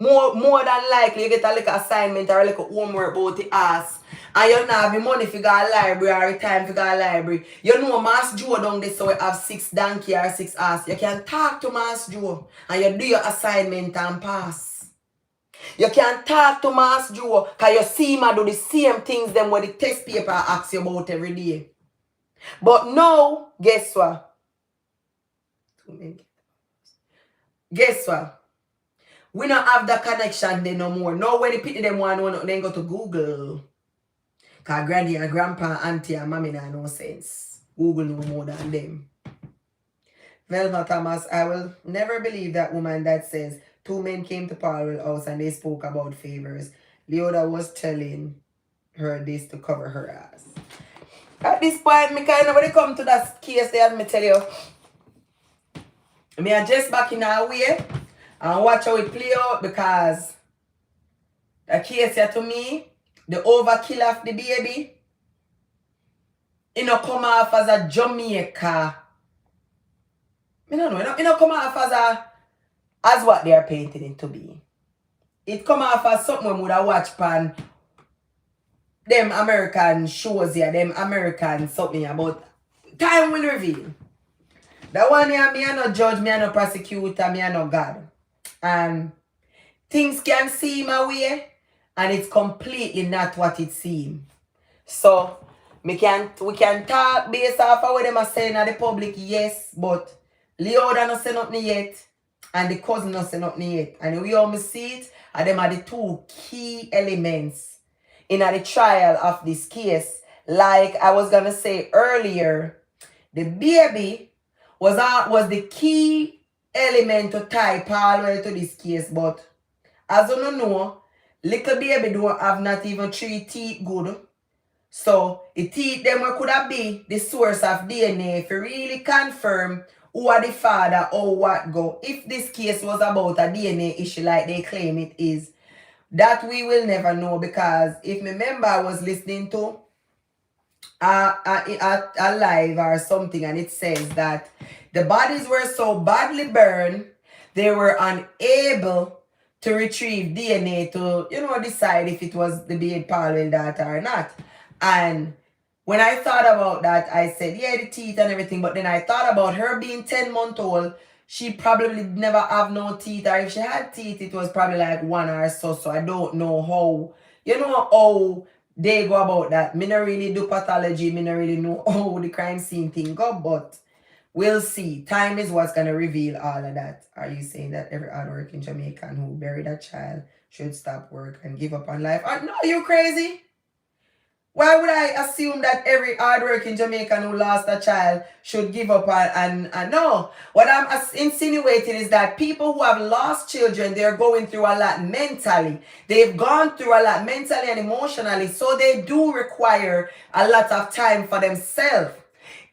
Speaker 1: more than likely you get a little assignment or a little homework about the horse, and you don't have the money for go to library or the time for go to library. You know Mass Joe down there, so we have 6 donkey or 6 horse. You can talk to Mass Joe and you do your assignment and pass. You can talk to Mass Joe because you see him do the same things them what the test paper asks you about every day. But now, guess what? Guess what? We don't have that connection there no more. Now when the people them want to then go to Google. Because granny and grandpa, auntie and mommy have no sense. Google no more than them. Velma Thomas, I will never believe that woman that says 2 men came to Paul's house and they spoke about favors. Leoda was telling her this to cover her ass. At this point, me kind of when it come to that case there, me tell you, me are just back in our way and watch how it play out, because the case here to me, the overkill of the baby, it not come off as a Jamaica. I don't know, it not come off as what they are painting it to be. It come off as something we would have watched pan them American shows here, them American something about. Time will reveal. That one here, me are no judge, me are no prosecutor, me are no God. And things can seem a way, and it's completely not what it seems. So we can talk based off of what them are saying at the public, yes, but Leoda no say nothing yet, and the cousin no say nothing yet. And we all see it, and them are the 2 key elements in the trial of this case. Like I was gonna say earlier, the baby was the key element to tie Paul well to this case, but as you don't know, little baby don't have not even 3 teeth good. So the teeth them could have been the source of DNA if you really confirm who are the father or what go. If this case was about a DNA issue like they claim it is, that we will never know, because if me remember I was listening to a live or something, and it says that the bodies were so badly burned they were unable to retrieve DNA to, you know, decide if it was the baby Paul daughter or not. And when I thought about that, I said, yeah, the teeth and everything, but then I thought about her being 10 months old. She probably never have no teeth, or if she had teeth, it was probably like 1 or so. So I don't know how, you know, how they go about that. Me not really do pathology. Me not really know how the crime scene thing go, but we'll see. Time is what's gonna reveal all of that. Are you saying that every hardworking Jamaican who buried a child should stop work and give up on life? No, you crazy? Why would I assume that every hardworking Jamaican who lost a child should give up and no? What I'm insinuating is that people who have lost children, they're going through a lot mentally. They've gone through a lot mentally and emotionally, so they do require a lot of time for themselves.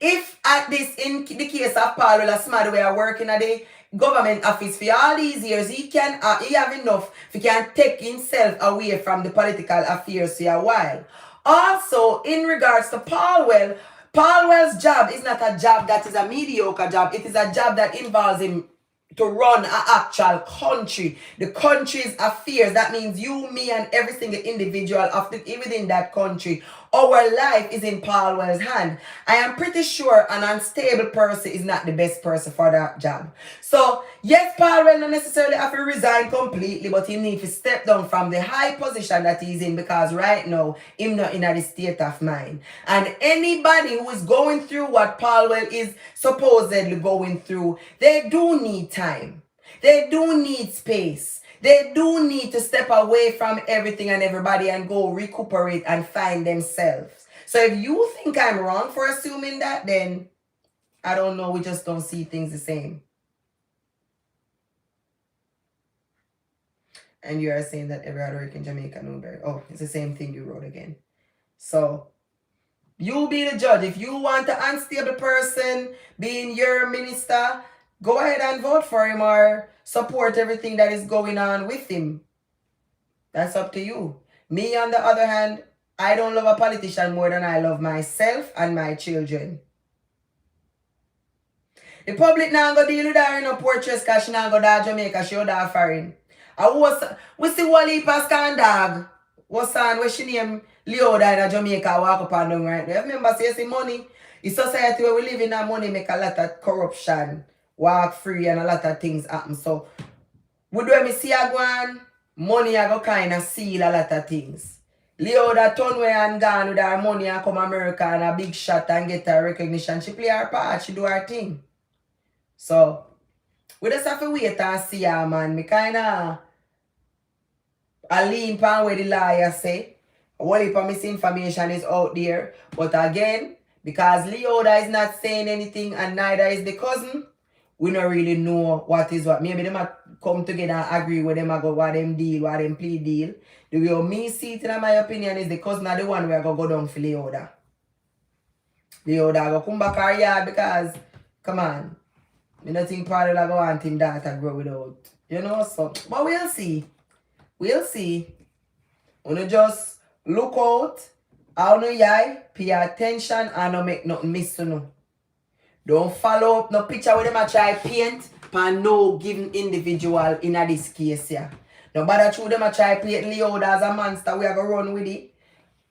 Speaker 1: If at this, in the case of Paul Willis-Smart, we are working at the government office for all these years, he have enough, he can take himself away from the political affairs for a while. Also, in regards to Paul Well's job is not a job that is a mediocre job. It is a job that involves him to run an actual country. The country's affairs. That means you, me, and every single individual within that country. Our life is in Paul Well's hand. I am pretty sure an unstable person is not the best person for that job. So, yes, Paul Well not necessarily have to resign completely, but he needs to step down from the high position that he's in, because right now, he's not in a state of mind. And anybody who is going through what Paul Well is supposedly going through, they do need time. They do need space. They do need to step away from everything and everybody and go recuperate and find themselves. So if you think I'm wrong for assuming that, then I don't know. We just don't see things the same. And you are saying that every other in Jamaica know better. Oh, it's the same thing you wrote again. So you be the judge. If you want an unstable person being your minister, go ahead and vote for him or support everything that is going on with him. That's up to you. Me, on the other hand, I don't love a politician more than I love myself and my children. The public now go deal with her in a portrait because she now go to Jamaica, she go to foreign. We see one heap of scandal. What's on where she name Leoda in Jamaica walk up and down right there. Remember, say money. The society where we live in, that money make a lot of corruption, walk free, and a lot of things happen. So, would when me see her go on, money I go kind of seal a lot of things. Leoda turn away and gone with her money and come America and a big shot and get her recognition. She play her part, she do her thing. So, we just have to wait and see her, man. Me kind of lean pan where the lawyer say. What if misinformation is out there? But again, because Leoda is not saying anything and neither is the cousin, we don't really know what is what. Maybe they might come together and agree with them about what them deal, what them plea deal. The way me see it, in my opinion, is the cousin are the one where I go down for Leoda. Leoda go come back our yard because, come on, I don't think probably I go want him that to grow without. You know, so, but we'll see. We'll see. Wanna just look out, how no yai, pay attention, and no make nothing miss to know. Don't follow up no picture with them a try paint and no given individual in this case here. No bother through them a try paint Leoda as a monster, we are gonna run with it.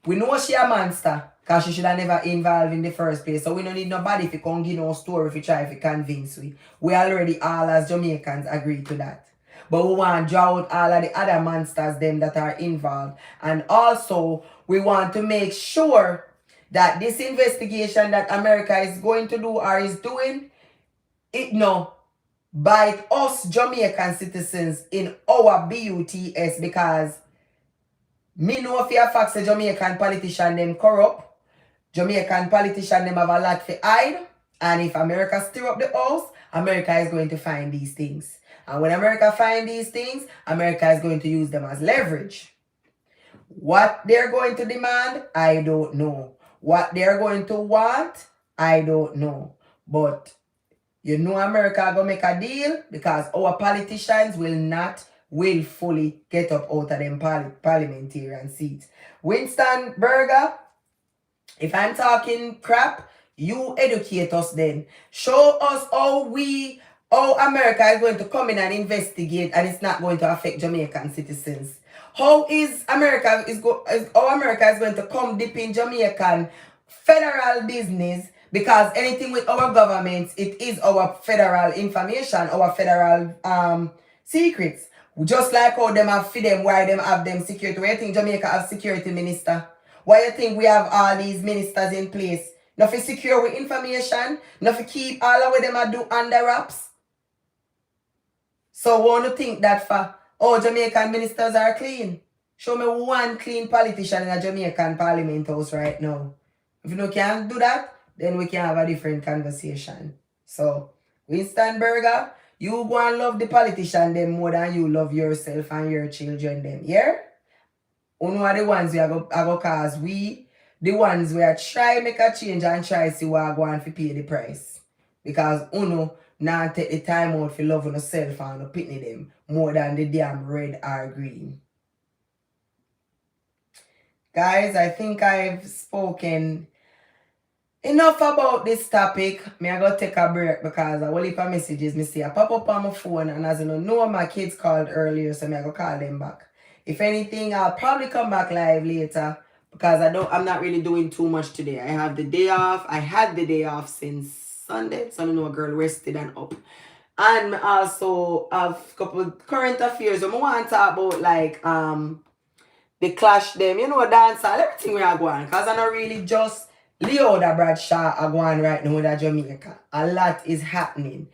Speaker 1: We know she a monster, because she should have never involved in the first place. So we don't need nobody if you come give no story if you try to convince we. We already all as Jamaicans agree to that. But we want to draw out all of the other monsters them that are involved. And also, we want to make sure that this investigation that America is going to do or is doing, it no bite us Jamaican citizens in our BUTS, because me know for a fact the Jamaican politician them corrupt. Jamaican politician them have a lot to hide. And if America stir up the house, America is going to find these things. And when America finds these things, America is going to use them as leverage. What they're going to demand, I don't know. What they're going to want, I don't know. But you know America going to make a deal because our politicians will not willfully get up out of them parliamentarian seats. Winston Berger, if I'm talking crap, you educate us then. Show us how America is going to come in and investigate and it's not going to affect Jamaican citizens. How America is going to come deep in Jamaican federal business, because anything with our government, it is our federal information, our federal secrets. Just like how them have for them, why them have them security. Why you think Jamaica have security minister? Why you think we have all these ministers in place? Not for secure with information, not for keep all of what them a do under wraps. So want to think that for Jamaican ministers are clean. Show me one clean politician in a Jamaican parliament house right now. If you can't do that, then we can have a different conversation. So, Winston Burger, you go and love the politician them more than you love yourself and your children them. Yeah? Uno are the ones we are go cause we, the ones we are try make a change and try see what are going to pay the price. Because Uno now take the time out for loving yourself and pitney them more than the damn red or green. Guys, I think I've spoken enough about this topic. I go take a break because I will leave a messages. Me see I pop up on my phone, and as you know my kids called earlier, so I go call them back. If anything, I'll probably come back live later because I'm not really doing too much today. I have the day off. I had the day off since Sunday, so I know a girl rested and up. And also have a couple of current affairs. I want to talk about like the clash them, dance all everything we are going. Because I'm not really just Leoda Bradshaw are going right now with Jamaica. A lot is happening.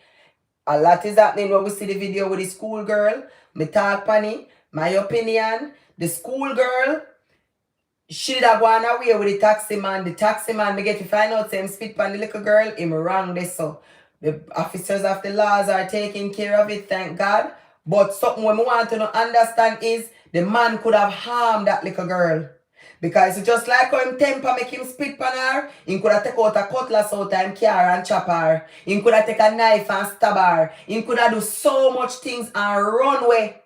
Speaker 1: A lot is happening when we see the video with the school girl. Me talk funny. My opinion, the school girl, she did have gone away with the taxi man. The taxi man, me get to find out him spit on the little girl, him wrong this so. The officers of the laws are taking care of it, thank God. But something we want to understand is the man could have harmed that little girl. Because it's just like how him temper make him spit on her, he could have taken out a cutlass out of him car and chop her. He could have taken a knife and stab her. He could have do so much things and run away.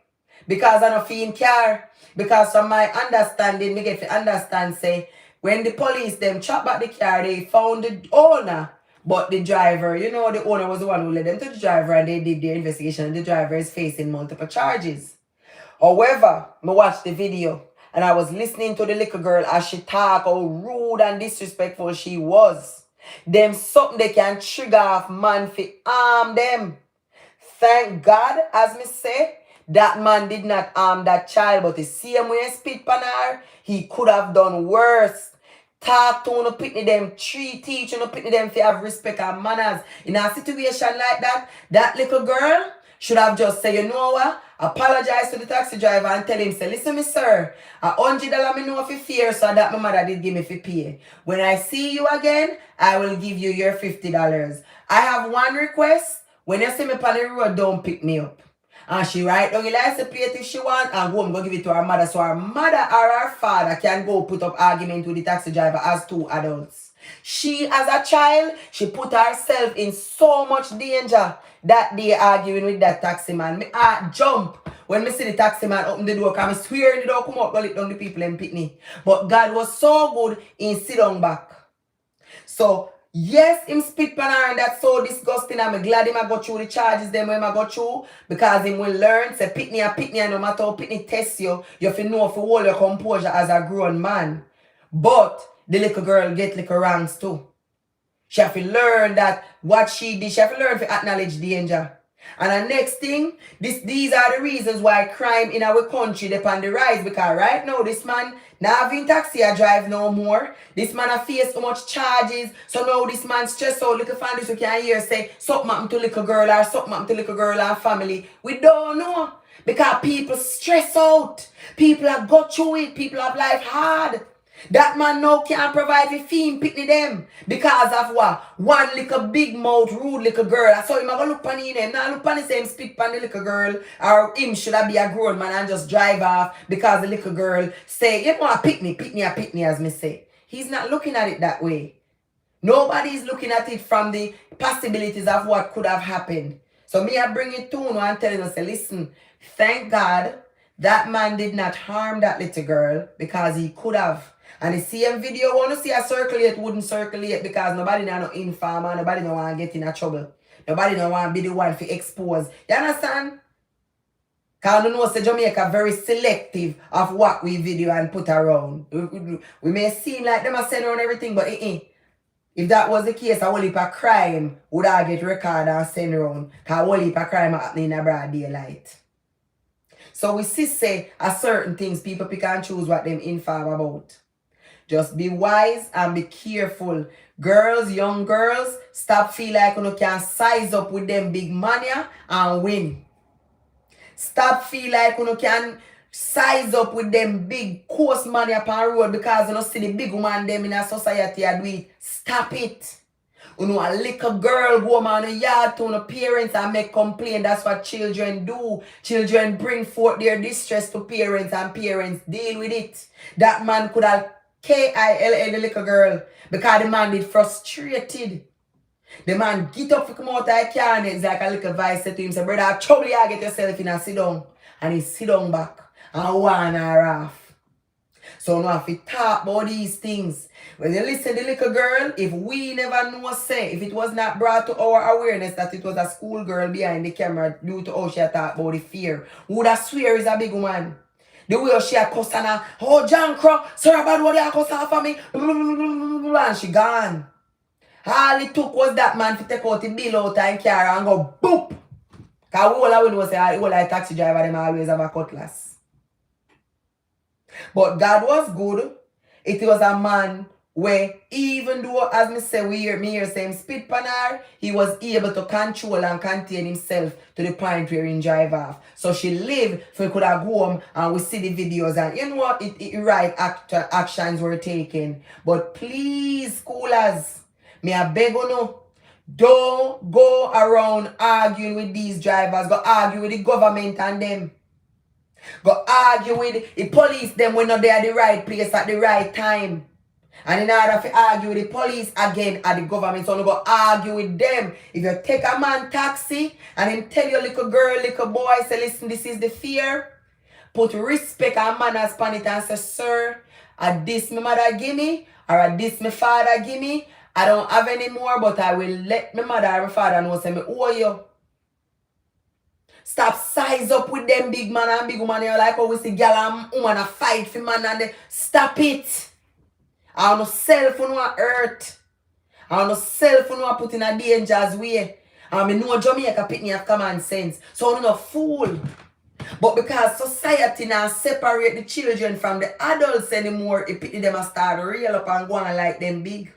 Speaker 1: Because I don't feel him care. Because from my understanding, me get to understand, say, when the police them chop back the car, they found the owner. But the driver, the owner was the one who led them to the driver and they did their investigation and the driver is facing multiple charges. However, I watched the video and I was listening to the little girl as she talk how rude and disrespectful she was. Them something they can trigger off man for harm them. Thank God, as me say, that man did not harm that child, but the same way he spit on her, he could have done worse. Talk to no pitney them, teach no pitney them to have respect and manners. In a situation like that, that little girl should have just said, you know what? Apologize to the taxi driver and tell him, say, listen me sir, $100 me know if you fear so that my mother did give me for pay. When I see you again, I will give you your $50. I have one request. When you see me on the road, don't pick me up. And she write down the license plate if she want and go and go give it to her mother. So her mother or her father can go put up argument with the taxi driver as two adults. She as a child, she put herself in so much danger that they arguing with that taxi man. Me jump when me see the taxi man open the door because I swear the door come out, go let down the people in Pitney. But God was so good in sit down back. So yes, him spit on her and that's so disgusting. I'm glad him I go through the charges them when I go through because him will learn. Say Pitney and no matter how Pitney test you, you have to know if you hold your composure as a grown man. But the little girl get little ranks too. She have to learn that what she did, she have to learn to acknowledge danger. And the next thing, these are the reasons why crime in our country is on the rise. Because right now, this man now having taxi a drive no more. This man have faced so much charges. So now this man stressed out. Little families who can hear say something happened to little girl or something happened to little girl and family. We don't know. Because people stress out. People have got through it. People have life hard. That man now can't provide a fee Pitney them because of what? One little big mouth, rude little girl. I saw him I go look on him. Now look on the same spit on the little girl. Or him should have be a grown man and just drive off because the little girl say, you know what, Pitney as me say. He's not looking at it that way. Nobody's looking at it from the possibilities of what could have happened. So me I bring it to you and telling us, listen, thank God that man did not harm that little girl because he could have. And the same video, want to see a circulate, wouldn't circulate because nobody now no informer, nobody no want to get in a trouble. Nobody no want to be the one to expose. You understand? Because you know say Jamaica very selective of what we video and put around. We may seem like them are send around everything, but if that was the case, a whole heap of crime would all get recorded and sent around. Because a whole heap of crime happening in a broad daylight. So we see say a certain things people pick and choose what them inform about. Just be wise and be careful. Girls, young girls, stop feel like you can size up with them big money and win. Stop feel like you can size up with them big coast money upon road because you don't see the big woman them in a society and do it. Stop it. You know, a little girl go on a yard to the parents and make complaint. That's what children do. Children bring forth their distress to parents and parents deal with it. That man could have KILL the little girl because the man is frustrated. The man get up to come out of the car and it's like a little voice said to him, say, brother, trouble you get yourself in and sit down. And he sit down back and one her off. So now if we talk about these things, when you listen to the little girl, if we never know say, if it was not brought to our awareness that it was a school girl behind the camera due to how she talked about the fear, who would have swear is a big woman. The way she a cuss and oh John Crow, sorry about what you cuss off of me, and she gone. All it took was that man to take out the bill out and car and go boop. Because all I will know say all like taxi driver them always have a cutlass. But God was good. It was a man where even though, as me say, me hear say him spit pan her, he was able to control and contain himself to the point where he drive off. So she lived, so he could have go home and we see the videos and you know what, it right actions were taken. But please, schoolers, me I beg you no, don't go around arguing with these drivers. Go argue with the government and them. Go argue with the police them when not they at the right place at the right time. And in order to argue with the police again at the government, so you go argue with them. If you take a man taxi and him tell your little girl, little boy, say listen, this is the fear. Put respect and manners upon it and say, sir, at this my mother give me, or at this my father give me. I don't have any more, but I will let my mother or my father know say me owe you. Stop size up with them big man and big woman. You're like, oh, we see girl and woman a fight for man and they stop it. I want to self on one hurt. I want to self on one put in a dangerous way. And I know Jamaica pick me have common sense. So I'm not a fool. But because society now separate the children from the adults anymore, it pick them and start real up and go on like them big.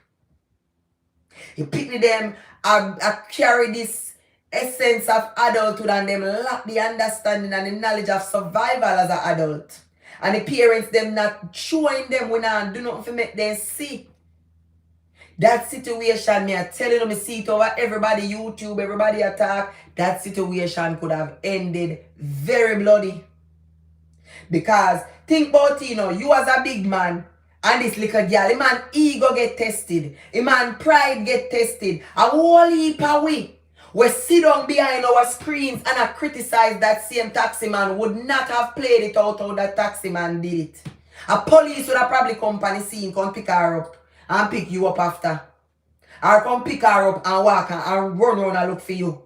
Speaker 1: It pick them I carry this essence of adulthood and them lack the understanding and the knowledge of survival as an adult. And the parents them not showing them when I do nothing to make them see. That situation, me I tell you, me see it over everybody YouTube, everybody attack. That situation could have ended very bloody. Because think about it, you as a big man and this little girl, a man ego get tested, a man pride get tested, a whole heap of we sit down behind our screens and I criticize that same taxi man would not have played it out how that taxi man did it. A police would have probably come on the scene, come pick her up and pick you up after. Or come pick her up and walk and run around and look for you.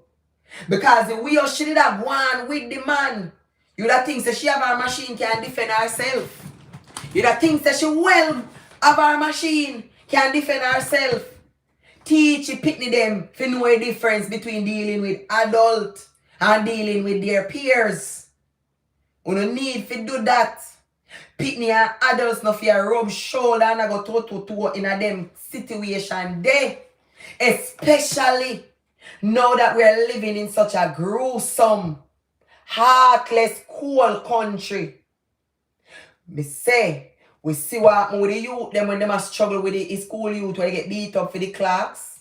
Speaker 1: Because the way she did have one with the man, you would have think that she have her machine can defend herself. You would have think that she well have her machine can defend herself. Teach the pitney them to know a difference between dealing with adult and dealing with their peers. You don't need to do that. Pitney and adults no fear rub shoulder and go toe in a them situation there. Especially now that we are living in such a gruesome, heartless, cold country. Me say, we see what happen with the youth, them when they must struggle with the school youth when they get beat up for the clocks.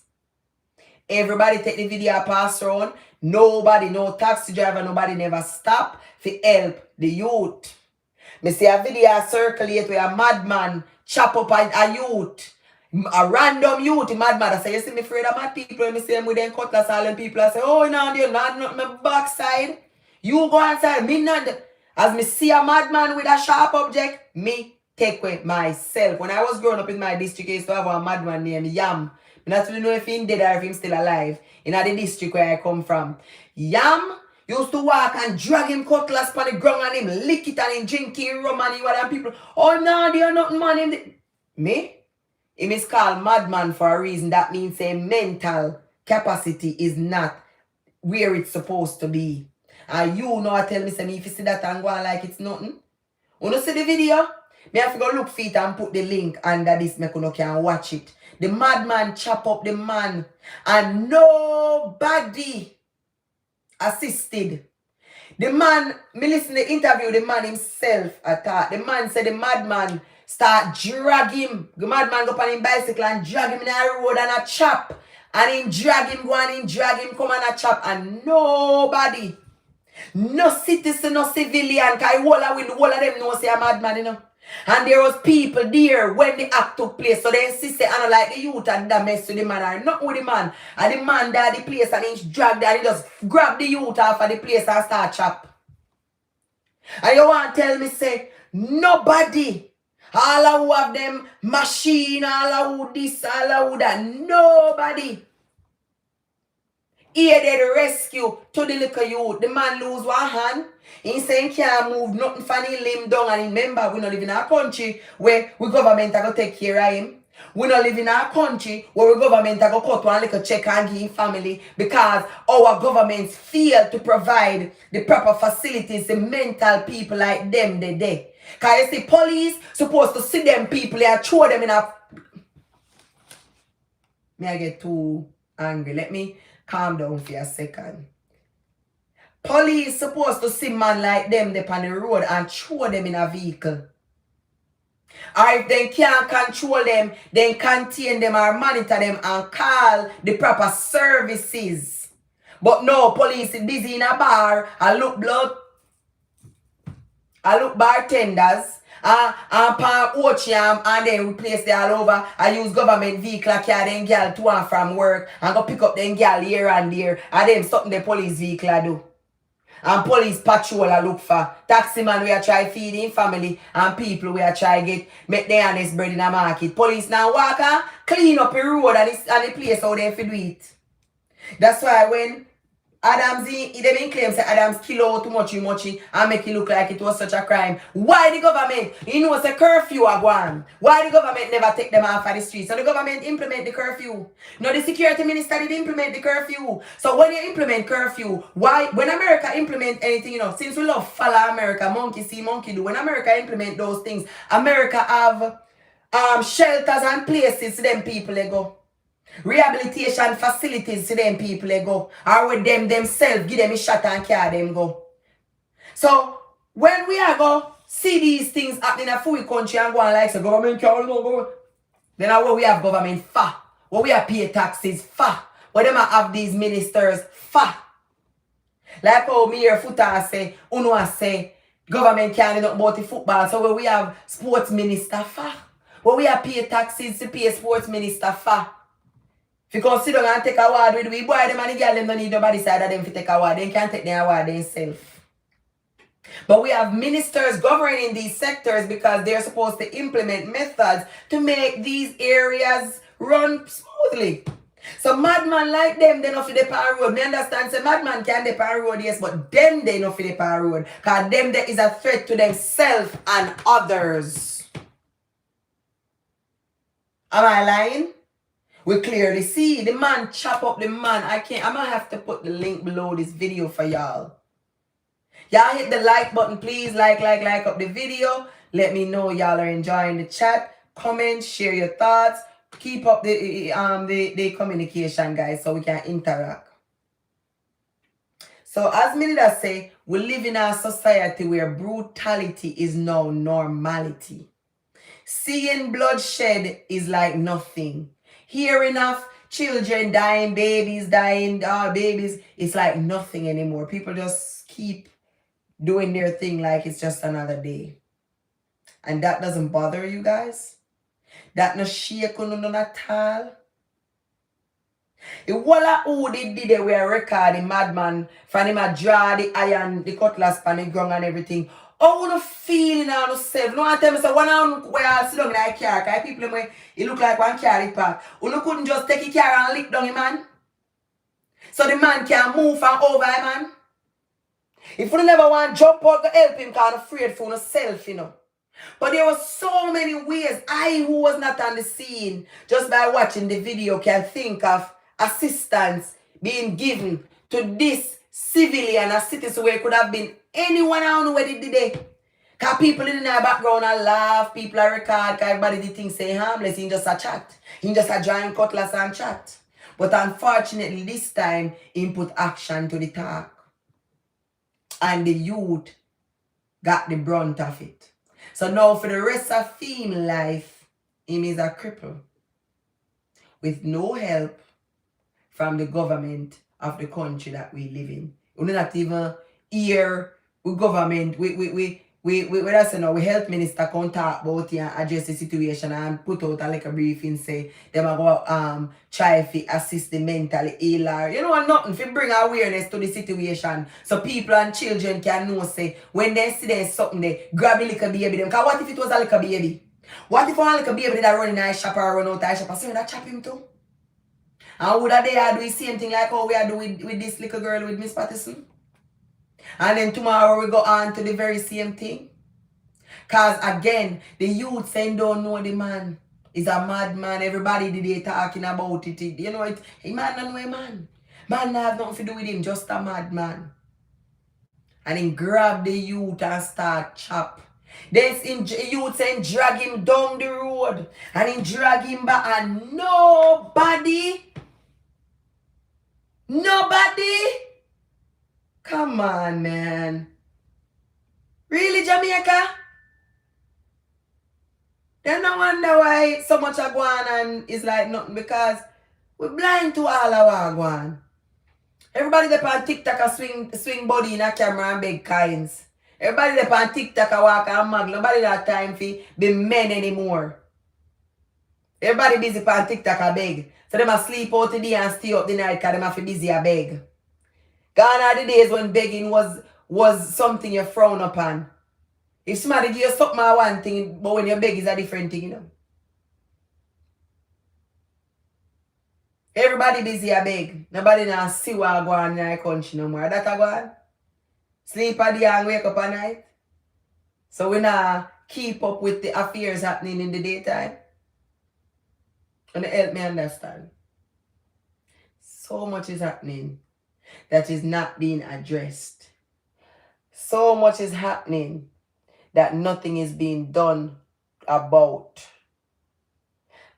Speaker 1: Everybody take the video pass around. Nobody, no taxi driver, nobody never stop to help the youth. Me see a video circulate where a madman chop up a youth. A random youth, a madman. I say, you see me afraid of mad people. When me see them with them cutlass, all them people, I say, oh, no, you're not my backside. You go inside, me not. As me see a madman with a sharp object, me take with myself. When I was growing up in my district, I used to have a madman named Yam. I don't really know if he's dead or if he's still alive. In the district where I come from. Yam used to walk and drag him cutlass on the ground and him lick it and him drinking rum and what and people. Oh no, they are not man. Me? Him is called madman for a reason. That means a mental capacity is not where it's supposed to be. And you know I tell me, say me if you see that and go on like it's nothing. You know see the video? Me have to go look for it and put the link under this me can watch it. The madman chop up the man and nobody assisted. The man, me listen to the interview, the man himself attack. The man said the madman start drag him. The madman go on him bicycle and drag him in the road and a chop. And him drag him, go and him drag him, come and a chop. And nobody, no citizen, no civilian, because the whole of them know say a madman, you know. And there was people there when the act took place. So they insist I don't like the youth and that mess with the man or not with the man. And the man died the place and he dragged and he just grabbed the youth off of the place and start chop. And you want to tell me say nobody, all of who have them machine, all of who this, all of who that, nobody aided rescue to the little youth. The man lose one hand. He say he can't move nothing from his limb down. And remember, we don't live in a country where we government are going to take care of him. We don't live in a country where we government are going to cut one little check and give him family because our governments fail to provide the proper facilities to mental people like them they day. Because you see, police supposed to see them people and throw them in a... May I get too angry? Let me calm down for a second. Police supposed to see man like them on the road and throw them in a vehicle. Or if they can't control them, then contain them or monitor them and call the proper services. But no, police is busy in a bar and look bartenders and pan Ochiam and then replace them all over and use government vehicle and carry them girl to and from work and go pick up them girl here and there and then something the police vehicle do. And police patrol I look for. Taxi man we are try feeding family and people we are try get make their honest bread in a market. Police now walk and clean up the road and the place how they do it. That's why when Adams, they claim say Adams kill out too much and make it look like it was such a crime. Why the government? You know it's a curfew are gone. Why the government never take them off of the streets? So the government implement the curfew. No, the security minister did implement the curfew. So when you implement curfew, why when America implement anything, you know, since we love follow America, monkey see, monkey do. When America implement those things, America have shelters and places to them people they go. Rehabilitation facilities to them people they go. Or with them themselves, give them a shot and carry them go. So when we are go see these things happening in a full country and go on like the government can't go. Then what we have government for? What we have pay taxes for? What them have these ministers for? Like how me here footer say, Uno say, government can't do nothing about the football. So what we have sports minister for? What we have pay taxes to pay sports minister for? If you come sit down and take a award with we, boy, them and the girl, them don't need nobody side of them to take a award. They can't take the award themselves. But we have ministers governing these sectors because they're supposed to implement methods to make these areas run smoothly. So madman like them, they not for the power road. Me understand, say madman can the power road, yes, but them they not for the power road. Because them there is a threat to themselves and others. Am I lying? We clearly see the man chop up the man. I'm gonna have to put the link below this video for y'all. Y'all hit the like button, please. Like up the video. Let me know y'all are enjoying the chat. Comment, share your thoughts. Keep up the communication, guys, so we can interact. So as Melinda say, we live in a society where brutality is now normality. Seeing bloodshed is like nothing. Hearing of children dying, babies dying, babies, it's like nothing anymore. People just keep doing their thing like it's just another day. And that doesn't bother you guys? That no shake you none at all? The walla who did they were recording madman from him a draw the iron, the cutlass pan the ground and everything. How you feel in yourself? No one tell me say one on where I sit down in a car, because people when it look like one car it park. You couldn't just take a car and lick down a man. So the man can move from over a man. If you never want to jump out to help him because I'm afraid for yourself, you know. But there were so many ways I who was not on the scene, just by watching the video, can think of assistance being given to this civilian, a citizen where it could have been anyone I don't know where they did it. Because people in the background are laugh, people are record, because everybody did think say harmless, he just a chat. He just a giant cutlass and chat. But unfortunately this time, he put action to the talk. And the youth got the brunt of it. So now for the rest of him life, him is a cripple with no help from the government of the country that we live in. We not even hear with government, that's now we health minister come talk about it and address the situation and put out a like a briefing say them are go try to assist the mentally ill or you know nothing to bring awareness to the situation so people and children can know say when they see there's something they grab a little baby them. Cause what if it was a little baby? What if a little baby that run in a shop or run out of shop? So that chop him too? And would they do the same thing like how we are doing with this little girl with Miss Patterson? And then tomorrow we go on to the very same thing. Because again, the youth saying don't know the man. He's a madman. Everybody today talking about it. You know, he man don't know a man. Man have nothing to do with him, just a madman. And then grab the youth and start chop. Then youth saying drag him down the road. And then drag him back and nobody. Come on, man. Really, Jamaica? Then no wonder why so much are going and it's like nothing because we're blind to all our going. Everybody that on TikTok a swing body in a camera and beg kinds. Everybody that on TikTok a walk and mag. Nobody got time for be men anymore. Everybody busy on TikTok a beg. So them a sleep out the day and stay up the night because them have to busy a beg. Gone are the days when begging was something you frown upon. If somebody give you something one thing, but when you beg is a different thing, you know. Everybody busy a beg. Nobody now see what go on in our country no more. That a go on. Sleep at the and wake up at night. So we now keep up with the affairs happening in the daytime. And it help me understand. So much is happening that is not being addressed. So much is happening that nothing is being done about.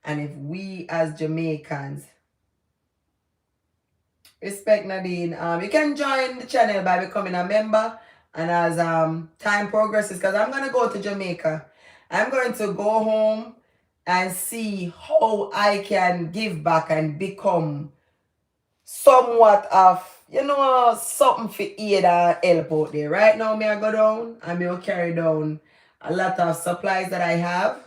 Speaker 1: And if we as Jamaicans respect Nadine, you can join the channel by becoming a member. And as time progresses, because I'm going to go to Jamaica, I'm going to go home and see how I can give back and become somewhat of, you know, something for aid and help out there. Right now, I go down and I carry down a lot of supplies that I have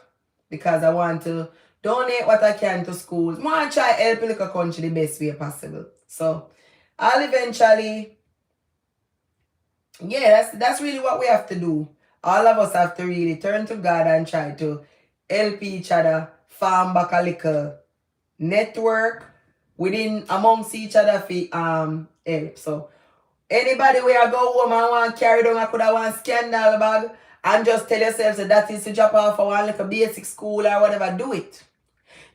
Speaker 1: because I want to donate what I can to schools. I want to try help the little country the best way possible. So, I'll eventually, yeah, that's really what we have to do. All of us have to really turn to God and try to help each other, farm back a little network within amongst each other for help. So anybody where I go home and want carry down I could have one scandal bag and just tell yourself that is to drop off for one like a basic school or whatever, do it.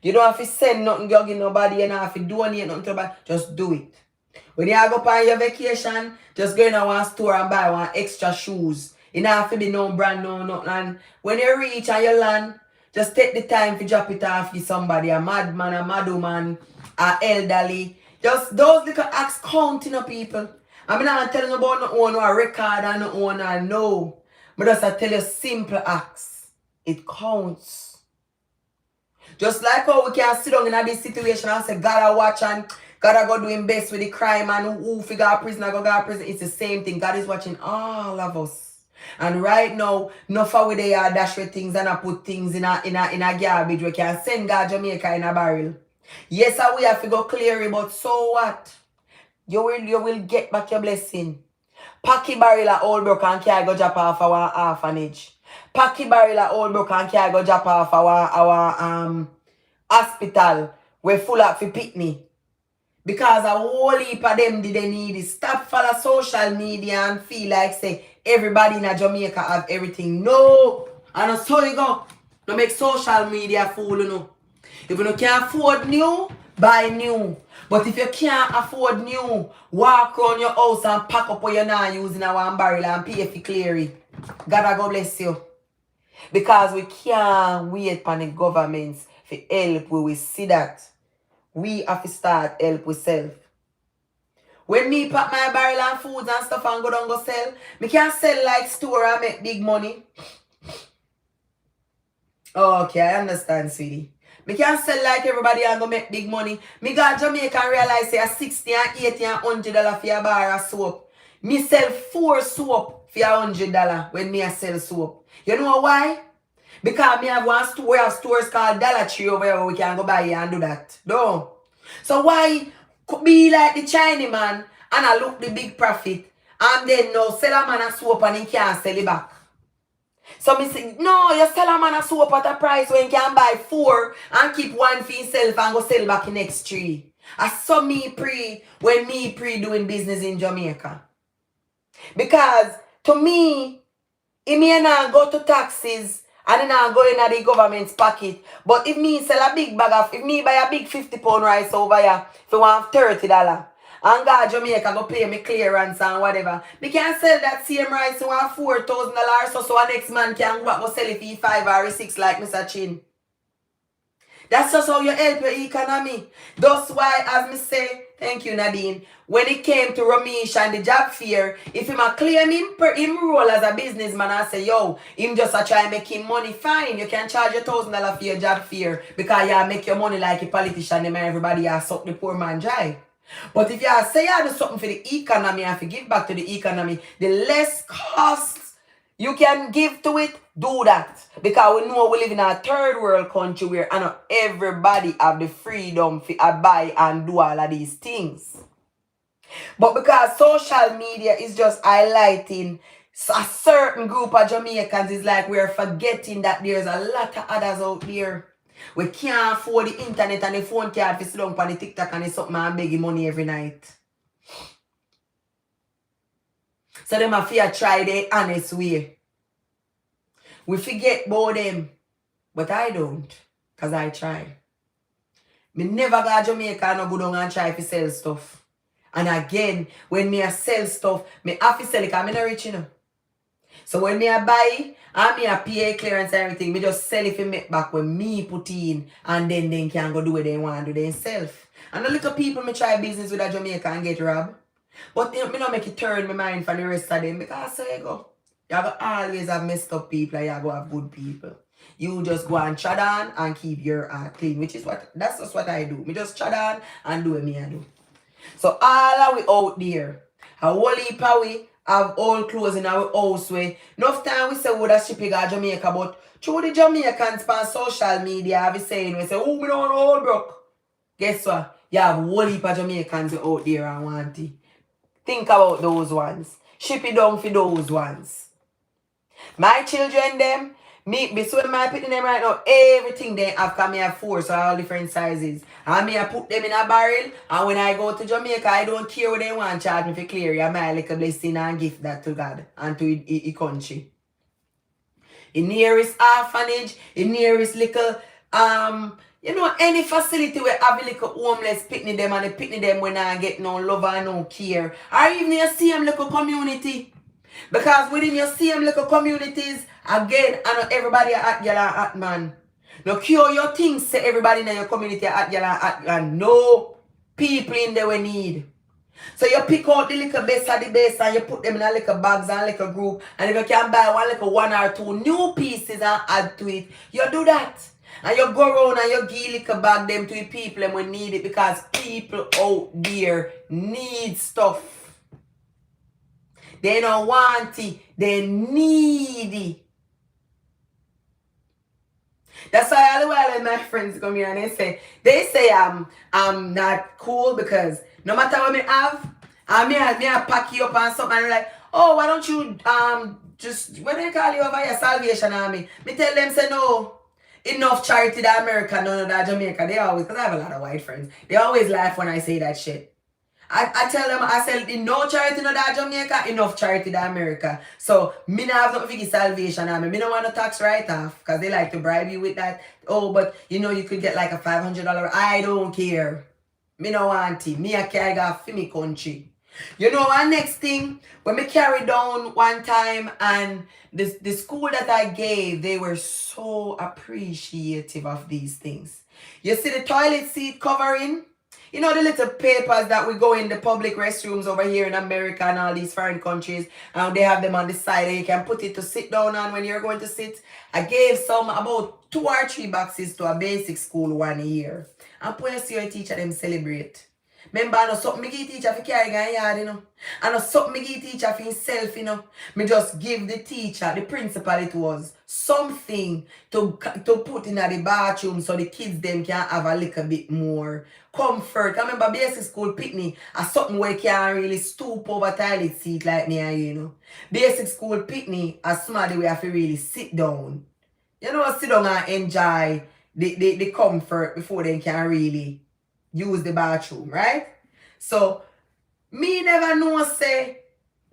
Speaker 1: You don't have to send nothing to give nobody, you don't have to donate nothing to nobody, just do it. When you go on your vacation, just go in a one store and buy one extra shoes. You don't have to be no brand, no nothing. And when you reach and you land, just take the time to drop it off to somebody, a madman, a mad woman, a elderly. Just those little acts counting up people. I'm not telling you about no own or record and no own or no. But just I tell you simple acts. It counts. Just like how we can sit down in this situation and say, gotta watch and gotta go doing best with the crime and who figure out prison, I go to prison. It's the same thing. God is watching all of us. And right now, no for we they are dash with things and I put things in a garbage. We can send God Jamaica in a barrel. Yes, we have to go clear it, but so what? You will get back your blessing. Packy barrel at Old Brook and carry go drop off our orphanage. Packy barrel at Old Brook and carry go drop off our hospital. We're full up for picnic. Because a whole heap of them did they need it. Stop follow social media and feel like say everybody in Jamaica have everything. No. And so you go. Don't make social media fool you know. If you can't afford new, buy new. But if you can't afford new, walk around your house and pack up what you're not using a one barrel and pay for clearing. God will bless you. Because we can't wait for the governments for help. We will see that. We have to start help ourselves. When me pack my barrel and foods and stuff and go down go sell, me can't sell like store and make big money. Okay, I understand, sweetie. Me can't sell like everybody and go make big money. Me got Jamaica and realize say a 60 and 80 and $100 for a bar of soap. Me sell 4 soap for $100 when me a sell soap. You know why? Because me have one store, we have stores called Dollar Tree over here where we can go buy and do that. No. So why could be like the Chinese man and I look the big profit and then no sell a man a soap and he can't sell it back? So me say, no, you sell a man a soap at a price when you can buy 4 and keep 1 for yourself and go sell back the next 3. I saw me when me doing business in Jamaica. Because to me, it may not go to taxes and it not go in the government's pocket. But if me sell a big bag of, if me buy a big 50-pound rice over here, if you want $30, and God Jamaica go pay me clearance and whatever, me can sell that same rice to $4,000 so a next man can go back and sell it for 5 or 6 like Mr. Chin. That's just how you help your economy. That's why, as me say, thank you, Nadine, when it came to Ramesh and the job fair, if him a claim him role as a businessman and say, yo, him just a try make him money, fine. You can charge $1,000 for your job fair because you make your money like a politician and everybody has suck the poor man dry. But if you say you do something for the economy and to give back to the economy, the less costs you can give to it, do that. Because we know we live in a third world country where not everybody have the freedom to buy and do all of these things. But because social media is just highlighting a certain group of Jamaicans, it's like we're forgetting that there's a lot of others out there. We can't afford the internet and the phone card to sit down on the TikTok and something and beg money every night. So them have to try the honest way. We forget about them. But I don't. Because I try. Me never go to Jamaica and go down and try to sell stuff. And again, when me a sell stuff, me have to sell it because I'm not rich, you know. So when me a buy, and me a pay clearance and everything, me just sell it for make back when me put in, and then they can go do what they want to do themselves. And the little people me try business with a Jamaica and get robbed. But me not make it turn my mind for the rest of them because so you go. You go always have messed up people and you go have good people. You just go and chat on and keep your heart clean, which is that's just what I do. Me just chat on and do what me I do. So all of we out there, a whole heap of we have all clothes in our house way. Enough time we say we would have shipping to Jamaica, but through the Jamaicans on social media, have been saying we say, oh, we don't know all broke. Guess what? You have a whole heap of Jamaicans out there and want it. Think about those ones. Ship it down for those ones. My children, them, me so my putting them right now, everything they have come here 4, so all different sizes. And me I put them in a barrel, and when I go to Jamaica, I don't care what they want charge me for clear. I might like a blessing and gift that to God and to the country. The nearest orphanage, the nearest little any facility where have a little homeless picnic them and they picnic them when I get no love and no care. Or even you see them little community. Because within your same little communities, again, I know everybody at y'all at man. No cure your things, say everybody in your community at y'all at man. No people in there we need. So you pick out the little best of the best and you put them in a little bags and a little group. And if you can buy one or two new pieces and add to it, you do that. And you go around and you give little bag them to the people and we need it because people out there need stuff. They don't want it. They need it. That's why all the while my friends come here and they say I'm not cool because no matter what me have, I pack you up and something and they're like, oh, why don't you just what they call you over here, Salvation Army? Me tell them say no. Enough charity to America, none of that Jamaica. They always, because I have a lot of white friends, they always laugh when I say that shit. I tell them, I say, no charity no that Jamaica, enough charity to America. So, me not have nothing for Salvation Army. Me don't want no tax write-off, because they like to bribe you with that. Oh, but, you could get like a $500. I don't care. Me no want it. Me I carry off for me country. One next thing, when me carry down one time, and the school that I gave, they were so appreciative of these things. You see the toilet seat covering? You know the little papers that we go in the public restrooms over here in America and all these foreign countries, and they have them on the side and you can put it to sit down on when you're going to sit. I gave some about 2 or 3 boxes to a basic school 1 year. And when you see your teacher them celebrate. Remember, I know something me give teacher for carrying a yard, you know. I know something me give teacher for himself, you know. Me just give the teacher, the principal it was, something to put in the bathroom so the kids them can have a little bit more comfort. I remember basic school picnic as something where you can't really stoop over toilet seat like me and you know. Basic school picnic as somebody we have to really sit down. You know, sit down and enjoy the comfort before they can really use the bathroom, right? So me never know say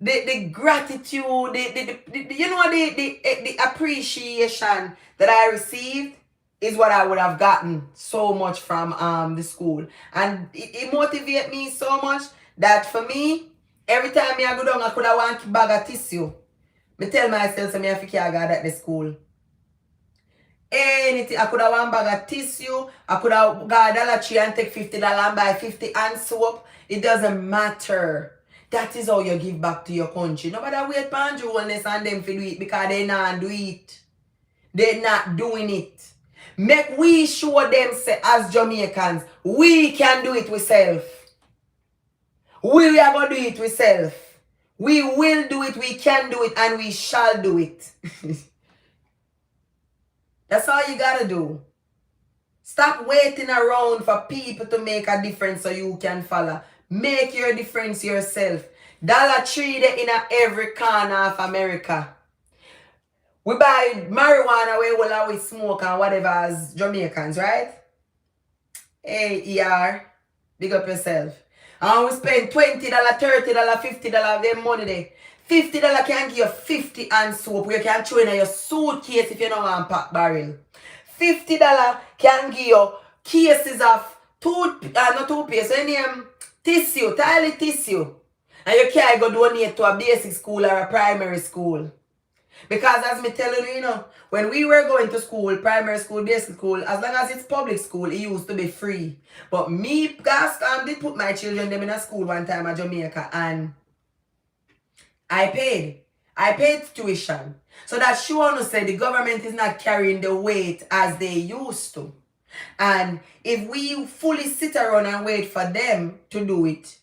Speaker 1: the gratitude, the you know the appreciation that I received is what I would have gotten so much from the school. And it motivated me so much that for me, every time I go down, I could have want bag of tissue. Me tell myself so me have to carry that at the school. Anything, I could have one bag of tissue, I could have got Dollar Tree and take $50 and buy 50 hand soap. It doesn't matter. That is how you give back to your country. Nobody wait for Andrew Wellness and them to do it because they not do it. They're not doing it. Make we show them say as Jamaicans, we can do it ourselves. We are going to do it ourselves. We will do it, we can do it, and we shall do it. That's all you gotta do. Stop waiting around for people to make a difference so you can follow. Make your difference yourself. Dollar Tree there in every corner of America. We buy marijuana where we smoke and whatever as Jamaicans, right? Hey, ER, big up yourself. And we spend $20, $30, $50 of their money there. $50 can give you 50 hand soap. You can throw in your suitcase if you don't want pack barrel. $50 can give you cases of not toothpaste, any tissue, toilet tissue. And you can't go donate to a basic school or a primary school. Because as me telling you, you know, when we were going to school, primary school, basic school, as long as it's public school, it used to be free. But me, Gascon, did put my children them in a school one time at Jamaica and I paid tuition. So that sure to say the government is not carrying the weight as they used to. And if we fully sit around and wait for them to do it,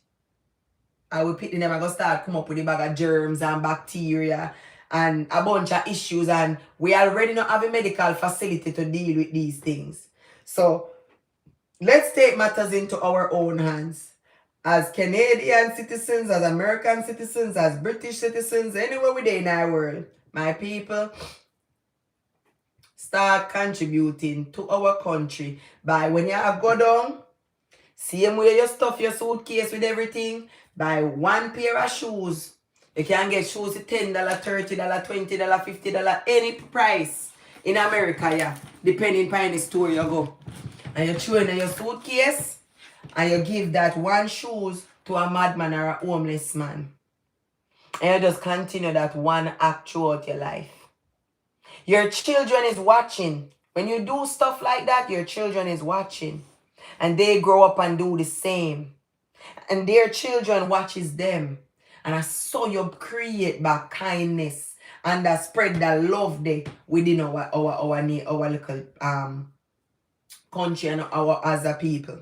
Speaker 1: I will pick them and go start come up with a bag of germs and bacteria and a bunch of issues, and we already not have a medical facility to deal with these things. So let's take matters into our own hands. As Canadian citizens, as American citizens, as British citizens, anywhere within our world, my people, start contributing to our country by when you go down, same way you stuff your suitcase with everything, buy 1 pair of shoes. You can get shoes at $10, $30, $20, $50, any price in America, yeah, depending on the store you go. And you throw in your suitcase, and you give that 1 shoes to a madman or a homeless man. And you just continue that one act throughout your life. Your children is watching. When you do stuff like that, your children is watching. And they grow up and do the same. And their children watches them. And I saw you create back kindness and that spread that love there within our little country and our as a people.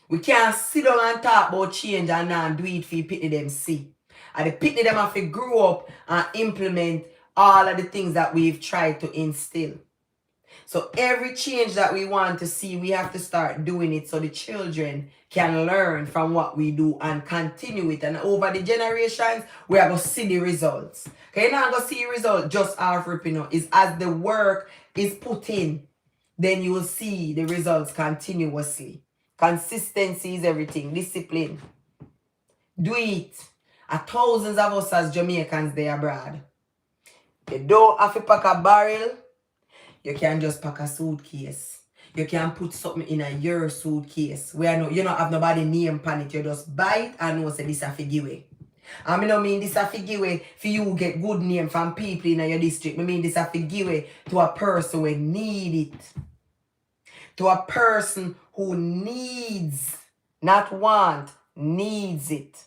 Speaker 1: We can't sit down and talk about change and not do it for the pitney them see. And the pitney them have to grow up and implement all of the things that we've tried to instill. So every change that we want to see, we have to start doing it so the children can learn from what we do and continue it. And over the generations, we are going to see the results. Okay, you're not going to see results just off ripping out. It's as the work is put in, then you will see the results continuously. Consistency is everything. Discipline. Do it. Thousands of us as Jamaicans there abroad. You don't have to pack a barrel. You can just pack a suitcase. You can put something in your suitcase where you don't have nobody name on it. You just buy it and know say this a give away. I mean this a give away for you get good name from people in your district. I mean this a give away to a person who need it. to a person who needs, not want, needs it.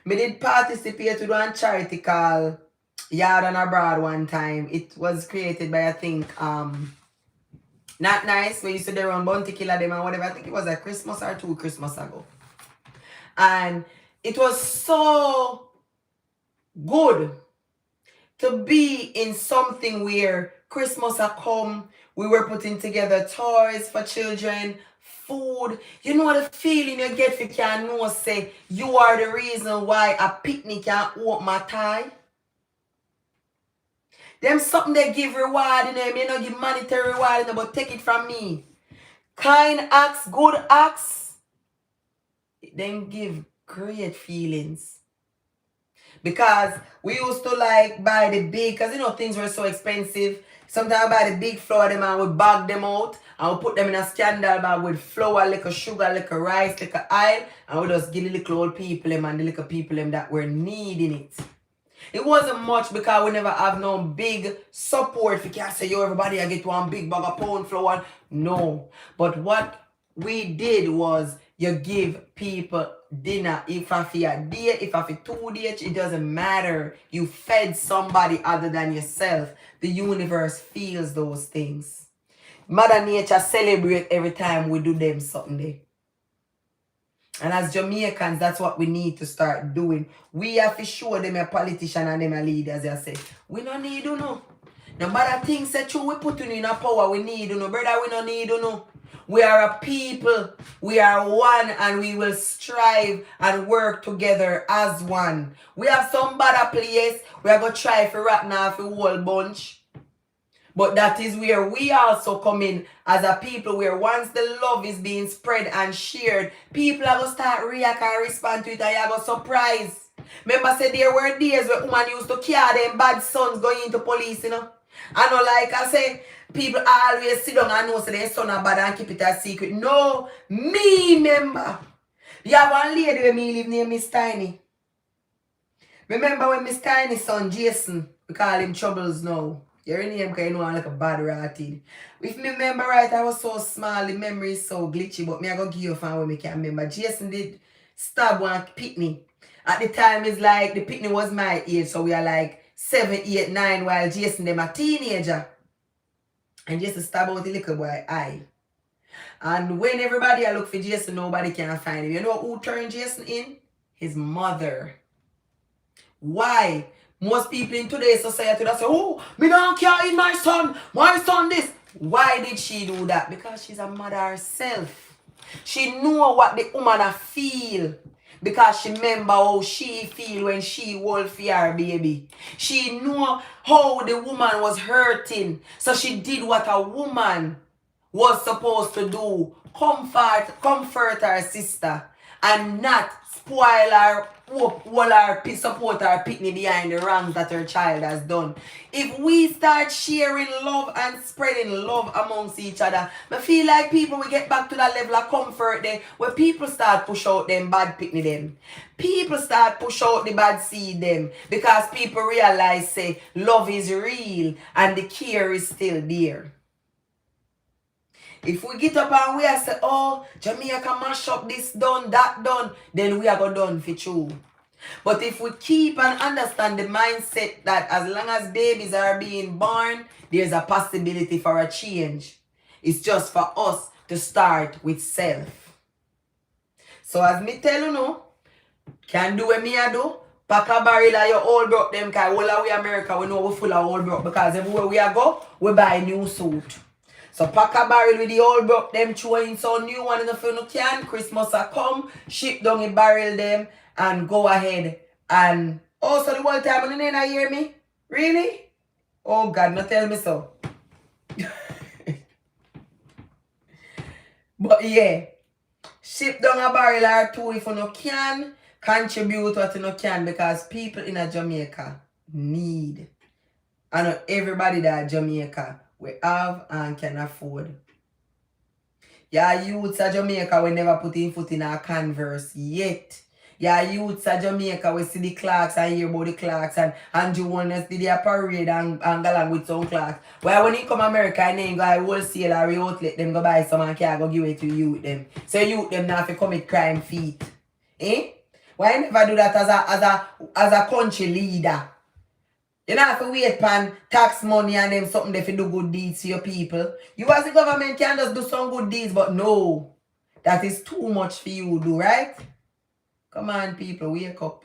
Speaker 1: Me did participate with one charity called Leoda Bradshaw one time. It was created by, I think, Not Nice. We used to do around Bounty Killer them and whatever. I think it was a Christmas or 2 Christmas ago. And it was so good to be in something where Christmas had come, we were putting together toys for children, food. You know the feeling you get if you can know, say, you are the reason why a picnic can open my tie. Them something they give reward in them, you know, give monetary reward in them, but take it from me. Kind acts, good acts, then give great feelings. Because we used to like buy the big, because you know things were so expensive. Sometimes I buy the big flour them and we bag them out and we put them in a scandal bag with flour, little sugar, little rice, little oil, and we just give the little old people them and the little people them that were needing it. It wasn't much because we never have no big support. You can't say, yo, everybody I get one big bag of pound flour. No. But what we did was you give people dinner. If I feel a day, if I feel 2 days, it doesn't matter. You fed somebody other than yourself. The universe feels those things. Mother Nature celebrate every time we do them something there. And as Jamaicans, that's what we need to start doing. We have to show them a politician and them a leaders. I say, we don't need you know. No matter things that true, we put in a power, we need you know. Brother, we don't need you know. We are a people. We are one and we will strive and work together as one. We have some bad place. We are going to try for rat now for whole bunch. But that is where we also come in as a people, where once the love is being spread and shared, people are going to start react and respond to it and you're going to surprise. Remember, say there were days where women used to carry them bad sons going into police, you know. I know, like I say, people always sit down and know say their son are bad and keep it a secret. No, me remember. You have one lady when me live near Miss Tiny. Remember when Miss Tiny's son, Jason, we call him Troubles now. Your name because you know I'm like a bad ratted. If me remember right, I was so small, the memory is so glitchy, but me I go give you a fan when me can remember. Jason did stab one pitney. At the time, it's like the pitney was my age, so we are like 7, 8, 9, while Jason them a teenager. And Jason stab out the little boy eye. And when everybody I look for Jason, nobody can find him. You know who turned Jason in? His mother. Why? Most people in today's society that say, oh, me don't care in my son this. Why did she do that? Because she's a mother herself. She knew what the woman feel. Because she remember how she feel when she hold for her baby. She knew how the woman was hurting. So she did what a woman was supposed to do. Comfort her sister. And not spoil her, support her pitney behind the wrongs that her child has done. If we start sharing love and spreading love amongst each other, I feel like people will get back to that level of comfort there, where people start push out them bad pitney them. People start push out the bad seed them, because people realize say love is real and the care is still there. If we get up and we are say, oh, Jamaica mash up this done, that done, then we are going done for true. But if we keep and understand the mindset that as long as babies are being born, there's a possibility for a change. It's just for us to start with self. So as me tell you now, can do what me I do. Pack a barrel of your old broke them, because all of we America, we know we full of old broke, because everywhere we are go, we buy new suit. So pack a barrel with the old broke them, chewing some new one in the phone can. Christmas a come, ship down a barrel them, and go ahead. And also the whole time when you hear me? Really? Oh God, no tell me so. But yeah, ship down a barrel or two if you no can. Contribute what you no can, because people in a Jamaica need. I know everybody that Jamaica we have and can afford. Yeah, youths of Jamaica we never put in foot in our Converse yet. Yeah, youths at Jamaica, we see the clocks and hear about the clocks, and Andrew Warners did their parade and go along with some clocks. Why when he come America and then go wholesale or outlet them go buy some and can't go give it to youth them. So youth them now have to commit crime feet. Eh? Why never do that as a country leader? You don't have to wait pan tax money and them something if you do good deeds to your people. You as the government can just do some good deeds, but no. That is too much for you to do, right? Come on, people, wake up.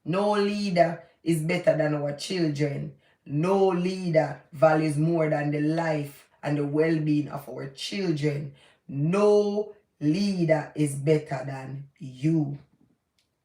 Speaker 1: No leader is better than our children. No leader values more than the life and the well-being of our children. No leader is better than you.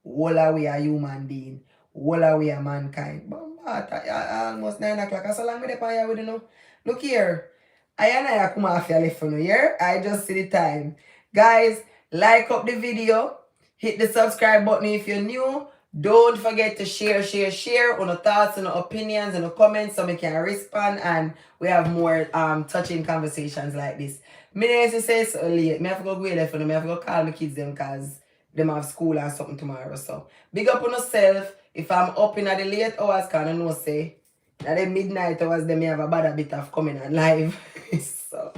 Speaker 1: All are we a human being. All are we a mankind. But almost 9 o'clock. So long with the fire with you know. Look here. I come off your left from here. I just see the time. Guys, like up the video. Hit the subscribe button if you're new. Don't forget to share on the thoughts and the opinions and the comments so we can respond and we have more touching conversations like this. Me to say so late. Me have to go there for them. Me have to go call my kids them because them have school and something tomorrow. So big up on yourself. If I'm up in the late hours, can I know say at the midnight hours them me have a bad bit of coming on live. So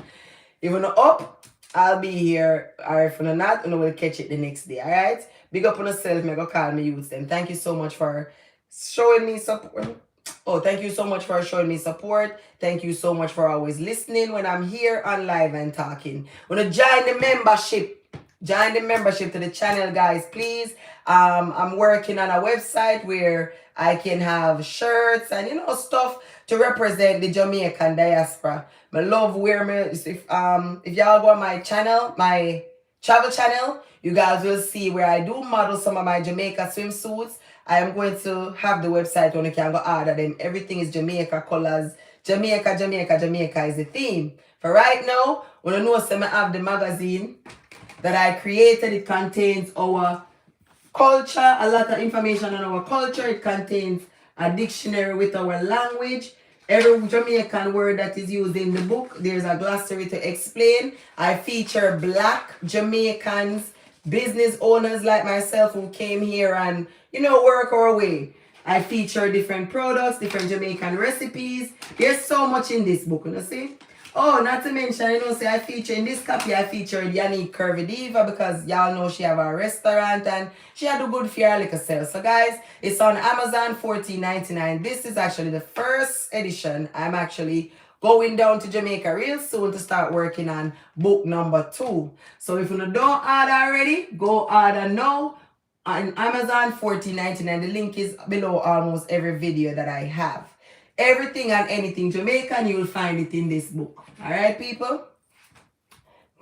Speaker 1: if you're not up, I'll be here. Or if you're not, you will catch it the next day. Alright? Big up on yourself, me go call me youths them. Thank you so much for showing me support. Oh, thank you so much for showing me support. Thank you so much for always listening when I'm here on live and talking. Wanna join the membership. Join the membership to the channel, guys, please. I'm working on a website where I can have shirts and stuff to represent the Jamaican diaspora. I love where me if y'all go on my channel, my travel channel, you guys will see where I do model some of my Jamaica swimsuits. I am going to have the website when you can go order them. Everything is Jamaica colors. Jamaica is the theme. For right now, when you know I have the magazine that I created, it contains our culture, a lot of information on our culture. It contains a dictionary with our language. Every Jamaican word that is used in the book, there's a glossary to explain. I feature Black Jamaicans, business owners like myself who came here and, work our way. I feature different products, different Jamaican recipes. There's so much in this book, see? Oh, not to mention, I feature in this copy, I featured Yannick Curvy Diva because y'all know she have a restaurant and she had a good for her liquor sales. So guys, it's on Amazon, $14.99. This is actually the first edition. I'm actually going down to Jamaica real soon to start working on book number 2. So if you don't order already, go order now on Amazon, $14.99. The link is below almost every video that I have. Everything and anything Jamaican, you will find it in this book. Alright, people?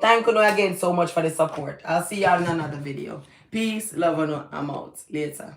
Speaker 1: Thank you again so much for the support. I'll see y'all in another video. Peace, love, and I'm out. Later.